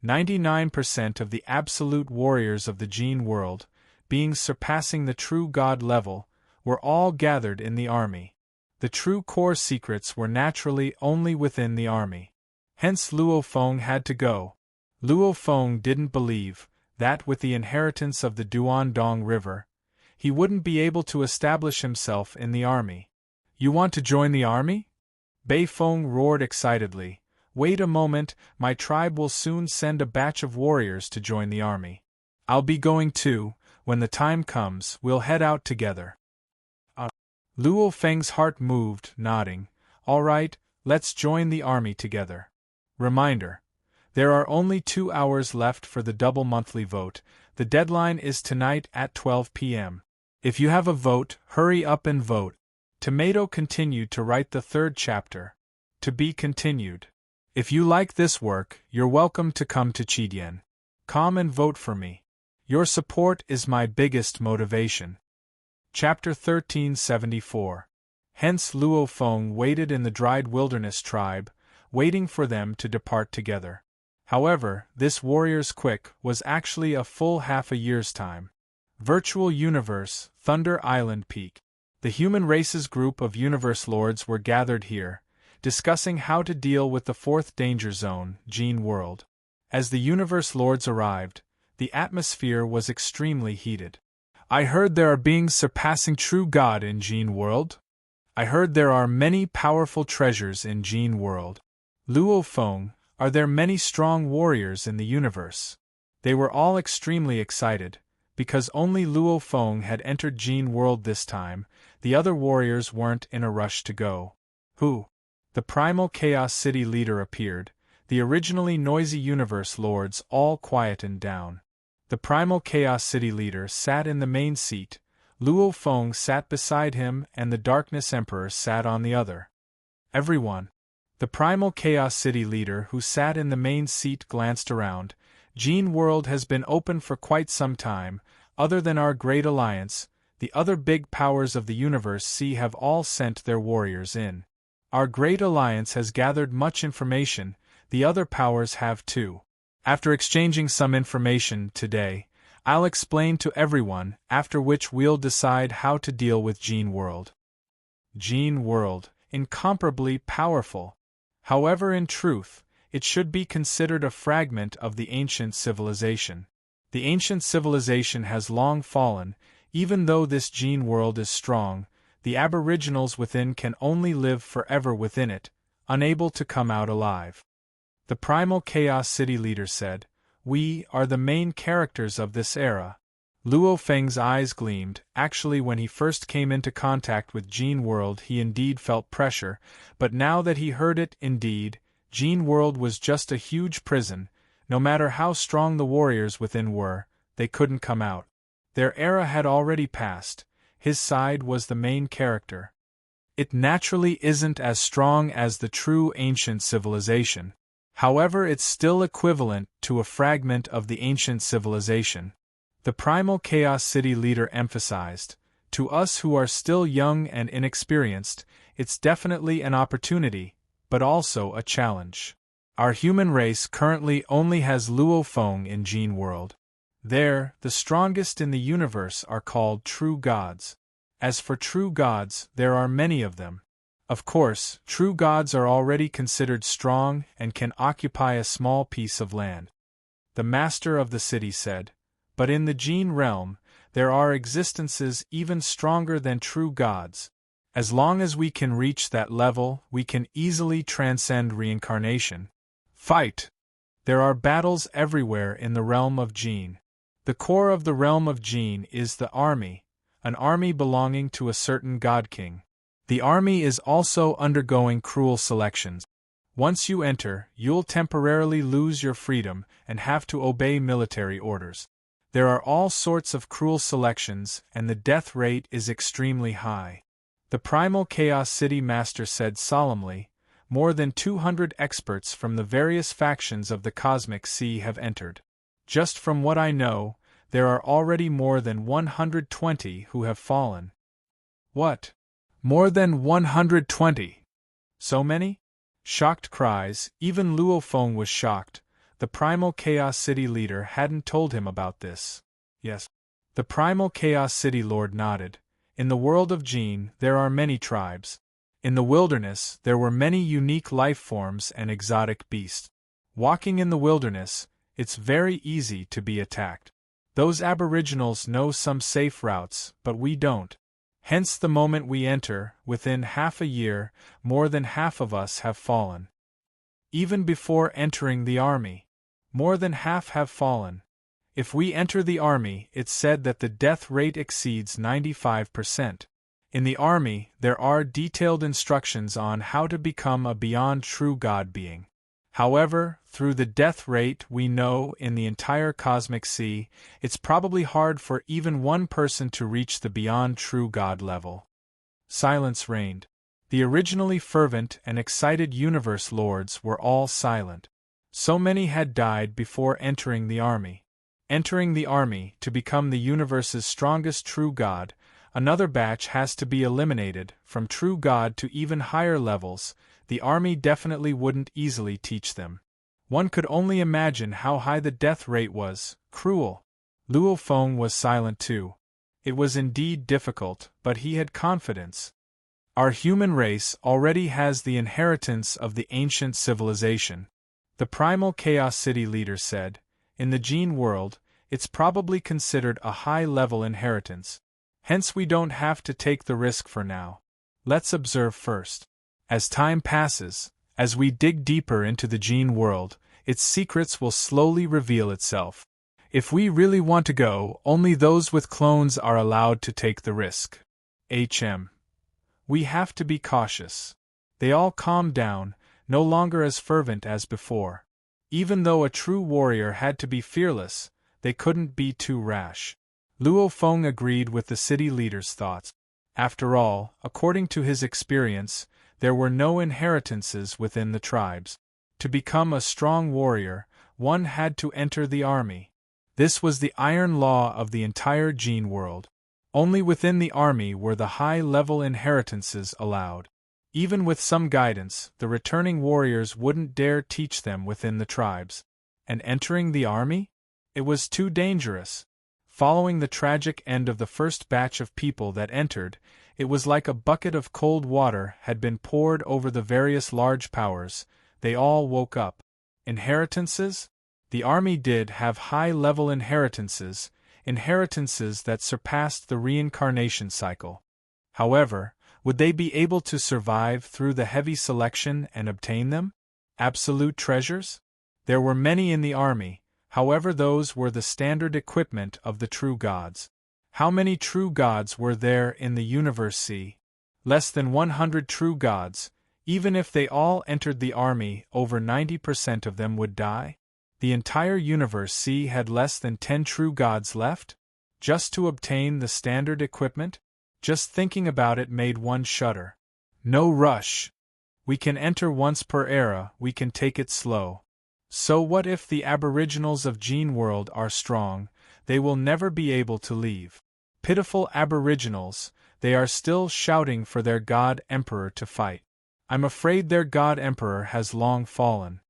99% of the absolute warriors of the Gene world, beings surpassing the true god level, were all gathered in the army. The true core secrets were naturally only within the army. Hence Luo Feng had to go. Luo Feng didn't believe that with the inheritance of the Duandong River, he wouldn't be able to establish himself in the army. You want to join the army? Bei Feng roared excitedly. Wait a moment, my tribe will soon send a batch of warriors to join the army. I'll be going too. When the time comes, we'll head out together. Luo Feng's heart moved, nodding. All right, let's join the army together. Reminder: there are only 2 hours left for the double monthly vote. The deadline is tonight at 12 p.m. If you have a vote, hurry up and vote. Tomato continued to write the 3rd chapter. To be continued. If you like this work, you're welcome to come to Chidian. Come and vote for me. Your support is my biggest motivation. Chapter 1374. Hence Luo Feng waited in the dried wilderness tribe, waiting for them to depart together. However, this warrior's quick was actually a full half a year's time. Virtual Universe, Thunder Island Peak. The human race's group of universe lords were gathered here, discussing how to deal with the 4th danger zone, Gene World. As the universe lords arrived, the atmosphere was extremely heated. I heard there are beings surpassing true God in Gene World. I heard there are many powerful treasures in Gene World. Luo Feng, are there many strong warriors in the universe? They were all extremely excited, because only Luo Feng had entered Gene World this time. The other warriors weren't in a rush to go. Who? The primal Chaos City leader appeared, the originally noisy universe lords all quietened down. The primal Chaos City leader sat in the main seat, Luo Feng sat beside him and the Darkness Emperor sat on the other. Everyone. The primal Chaos City leader who sat in the main seat glanced around. Gene World has been open for quite some time. Other than our Great Alliance, the other big powers of the Universe C have all sent their warriors in. Our Great Alliance has gathered much information, the other powers have too. After exchanging some information today, I'll explain to everyone, after which we'll decide how to deal with Gene World. Gene World, incomparably powerful. However, in truth, it should be considered a fragment of the ancient civilization. The ancient civilization has long fallen. Even though this Gene World is strong, the aboriginals within can only live forever within it, unable to come out alive. The primal Chaos City leader said, "We are the main characters of this era." Luo Feng's eyes gleamed. Actually, when he first came into contact with Gene World he indeed felt pressure, but now that he heard it, indeed, Gene World was just a huge prison. No matter how strong the warriors within were, they couldn't come out. Their era had already passed. His side was the main character. It naturally isn't as strong as the true ancient civilization. However, it's still equivalent to a fragment of the ancient civilization. The primal Chaos City leader emphasized, "To us who are still young and inexperienced, it's definitely an opportunity, but also a challenge. Our human race currently only has Luo Feng in Gene World. There, the strongest in the universe are called true gods. As for true gods, there are many of them. Of course, true gods are already considered strong and can occupy a small piece of land." The master of the city said, "But in the Gene realm, there are existences even stronger than true gods. As long as we can reach that level, we can easily transcend reincarnation. Fight! There are battles everywhere in the realm of Gene. The core of the realm of Gene is the army, an army belonging to a certain god king. The army is also undergoing cruel selections. Once you enter, you'll temporarily lose your freedom and have to obey military orders. There are all sorts of cruel selections, and the death rate is extremely high." The primal Chaos City master said solemnly, "More than 200 experts from the various factions of the Cosmic Sea have entered. Just from what I know, there are already more than 120 who have fallen." "What? More than 120? So many?" Shocked cries. Even Luo Feng was shocked. the primal Chaos City leader hadn't told him about this. Yes. The primal Chaos City Lord nodded. In the world of Gene, there are many tribes. In the wilderness, there were many unique life forms and exotic beasts. Walking in the wilderness, it's very easy to be attacked. Those aboriginals know some safe routes, but we don't. Hence the moment we enter, within half a year, more than half of us have fallen. Even before entering the army, more than half have fallen. If we enter the army, it's said that the death rate exceeds 95%. In the army, there are detailed instructions on how to become a beyond true God being. However, through the death rate we know in the entire cosmic sea, it's probably hard for even one person to reach the beyond true God level. Silence reigned. The originally fervent and excited universe lords were all silent. So many had died before entering the army. Entering the army to become the universe's strongest true God, another batch has to be eliminated. From true God to even higher levels, the army definitely wouldn't easily teach them. One could only imagine how high the death rate was. Cruel. Luo Feng was silent too. It was indeed difficult, but he had confidence. Our human race already has the inheritance of the ancient civilization. The primal Chaos City leader said, in the Gene world, it's probably considered a high-level inheritance. Hence we don't have to take the risk for now. Let's observe first. As time passes, as we dig deeper into the Gene world, its secrets will slowly reveal itself. If we really want to go, only those with clones are allowed to take the risk. We have to be cautious. They all calmed down, no longer as fervent as before. Even though a true warrior had to be fearless, they couldn't be too rash. Luo Feng agreed with the city leader's thoughts. After all, according to his experience, there were no inheritances within the tribes. To become a strong warrior, one had to enter the army. This was the iron law of the entire Gene world. Only within the army were the high-level inheritances allowed. Even with some guidance, the returning warriors wouldn't dare teach them within the tribes. And entering the army? It was too dangerous. Following the tragic end of the first batch of people that entered, it was like a bucket of cold water had been poured over the various large powers. They all woke up. Inheritances? The army did have high-level inheritances, inheritances that surpassed the reincarnation cycle. However, would they be able to survive through the heavy selection and obtain them? Absolute treasures? There were many in the army, however those were the standard equipment of the true gods. How many true gods were there in the universe sea? Less than 100 true gods. Even if they all entered the army, over 90% of them would die. The entire universe sea had less than 10 true gods left? Just to obtain the standard equipment? Just thinking about it made one shudder. No rush. We can enter once per era, we can take it slow. So what if the aboriginals of Gene World are strong? They will never be able to leave. Pitiful aboriginals, they are still shouting for their god emperor to fight. I'm afraid their god emperor has long fallen.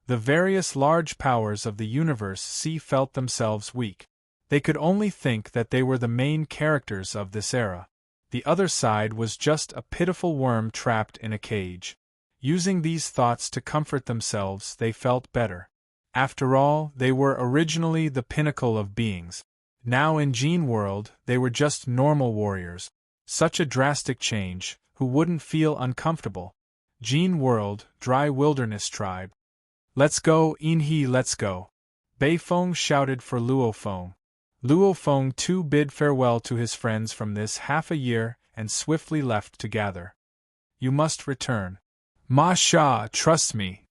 The various large powers of the universe sea felt themselves weak. They could only think that they were the main characters of this era. The other side was just a pitiful worm trapped in a cage. Using these thoughts to comfort themselves, they felt better. After all, they were originally the pinnacle of beings. Now in Gene World, they were just normal warriors. Such a drastic change, who wouldn't feel uncomfortable? Gene World, dry wilderness tribe. Let's go, Inhe, let's go. Bei Feng shouted for Luo Feng. Luo Feng too bid farewell to his friends from this half a year and swiftly left to gather. You must return. Ma Sha, trust me.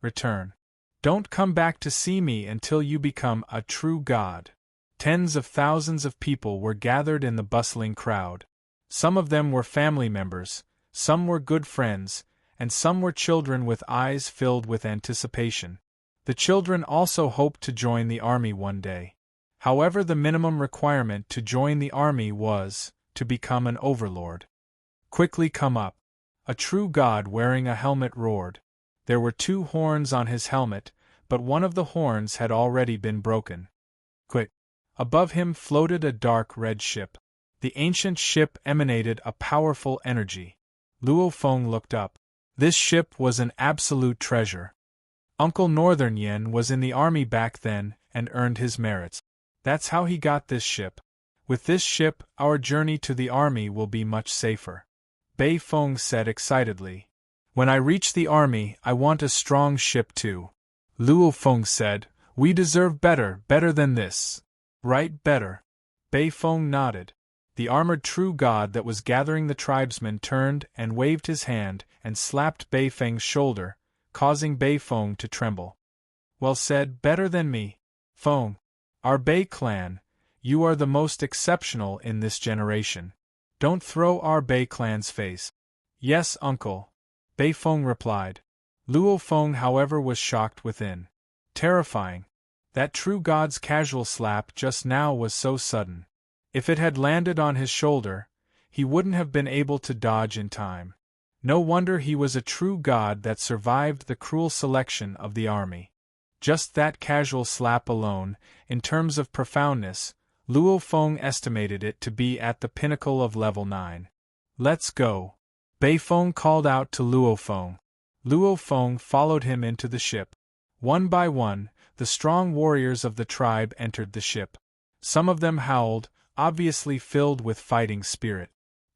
Return. Don't come back to see me until you become a true god. Tens of thousands of people were gathered in the bustling crowd. Some of them were family members, some were good friends, and some were children with eyes filled with anticipation. The children also hoped to join the army one day. However, the minimum requirement to join the army was to become an overlord. Quickly come up. A true god wearing a helmet roared. There were 2 horns on his helmet, but one of the horns had already been broken. Quick! Above him floated a dark red ship. The ancient ship emanated a powerful energy. Luo Feng looked up. This ship was an absolute treasure. Uncle Northern Yen was in the army back then and earned his merits. That's how he got this ship. With this ship, our journey to the army will be much safer. Bei Feng said excitedly. When I reach the army, I want a strong ship too. Luo Feng said, we deserve better than this. Right, better. Bei Feng nodded. The armored true god that was gathering the tribesmen turned and waved his hand and slapped Bei Feng's shoulder, causing Bei Feng to tremble. Well said, better than me. Feng, our Bei clan, you are the most exceptional in this generation. Don't throw our Bei clan's face. Yes, uncle. Bei Feng replied. Luo Feng, however, was shocked within. Terrifying. That true god's casual slap just now was so sudden. If it had landed on his shoulder, he wouldn't have been able to dodge in time. No wonder he was a true god that survived the cruel selection of the army. Just that casual slap alone, in terms of profoundness, Luo Feng estimated it to be at the pinnacle of level 9. Let's go. Bei Feng called out to Luo Feng. Luo Feng followed him into the ship. One by one, the strong warriors of the tribe entered the ship. Some of them howled, obviously filled with fighting spirit.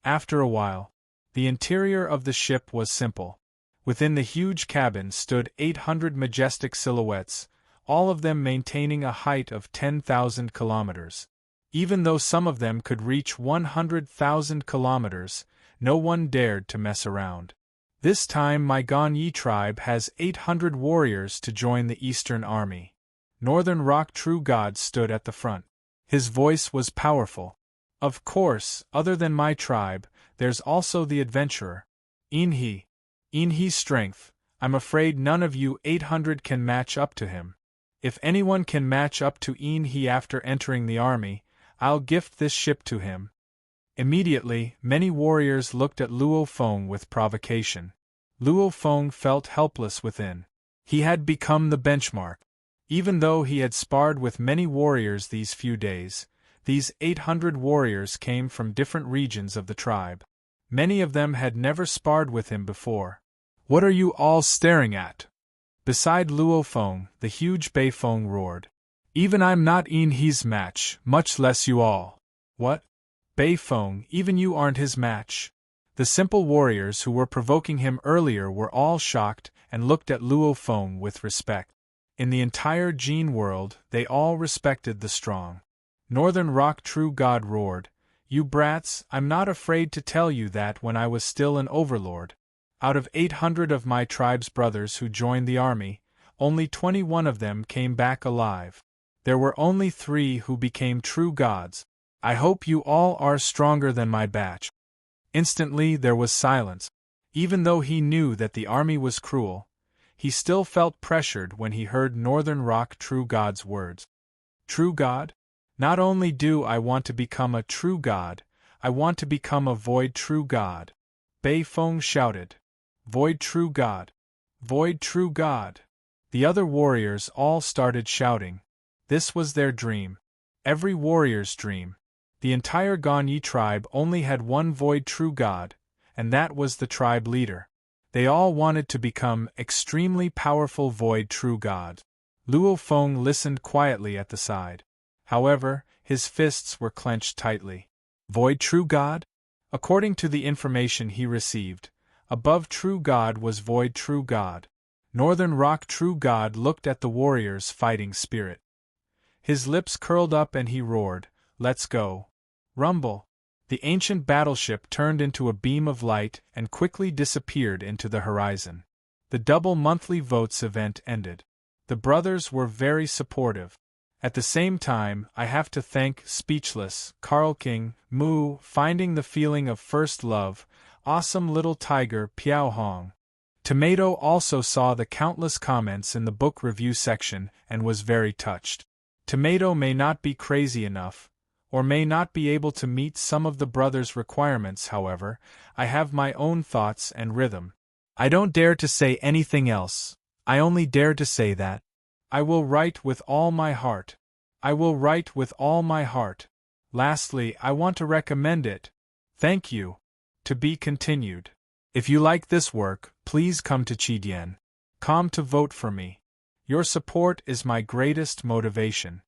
After a while, the interior of the ship was simple. Within the huge cabin stood 800 majestic silhouettes, all of them maintaining a height of 10,000 kilometers. Even though some of them could reach 100,000 kilometers, no one dared to mess around. This time my Ganyi tribe has 800 warriors to join the Eastern Army. Northern Rock True God stood at the front. His voice was powerful. Of course, other than my tribe, there's also the adventurer. Inhe's strength, I'm afraid none of you 800 can match up to him. If anyone can match up to Inhe after entering the army, I'll gift this ship to him. Immediately, many warriors looked at Luo Feng with provocation. Luo Feng felt helpless within. He had become the benchmark. Even though he had sparred with many warriors these few days, these 800 warriors came from different regions of the tribe. Many of them had never sparred with him before. What are you all staring at? Beside Luo Feng, the huge Bei Feng roared. Even I'm not Inhe's match, much less you all. What? Bei Feng, even you aren't his match. The simple warriors who were provoking him earlier were all shocked and looked at Luo Feng with respect. In the entire Jin world, they all respected the strong. Northern Rock True God roared, you brats, I'm not afraid to tell you that when I was still an overlord. Out of 800 of my tribe's brothers who joined the army, only 21 of them came back alive. There were only 3 who became true gods. I hope you all are stronger than my batch. Instantly there was silence. Even though he knew that the army was cruel, he still felt pressured when he heard Northern Rock True God's words. True God? Not only do I want to become a true god, I want to become a void true god. Bei Feng shouted. Void true god! Void true god! The other warriors all started shouting. This was their dream. Every warrior's dream. The entire Ganyi tribe only had one void true god, and that was the tribe leader. They all wanted to become extremely powerful void true gods. Luo Feng listened quietly at the side. However, his fists were clenched tightly. Void true god? According to the information he received, above true god was void true god. Northern Rock True God looked at the warrior's fighting spirit. His lips curled up and he roared, "Let's go." Rumble! The ancient battleship turned into a beam of light and quickly disappeared into the horizon. The double monthly votes event ended. The brothers were very supportive. At the same time, I have to thank Speechless, Carl King, Mu, Finding the Feeling of First Love, Awesome Little Tiger Piao Hong. Tomato also saw the countless comments in the book review section and was very touched. Tomato may not be crazy enough, or may not be able to meet some of the brothers' requirements. However, I have my own thoughts and rhythm. I don't dare to say anything else. I only dare to say that I will write with all my heart. I will write with all my heart. Lastly, I want to recommend it. Thank you. To be continued. If you like this work, please come to Chidien.com to vote for me. Your support is my greatest motivation.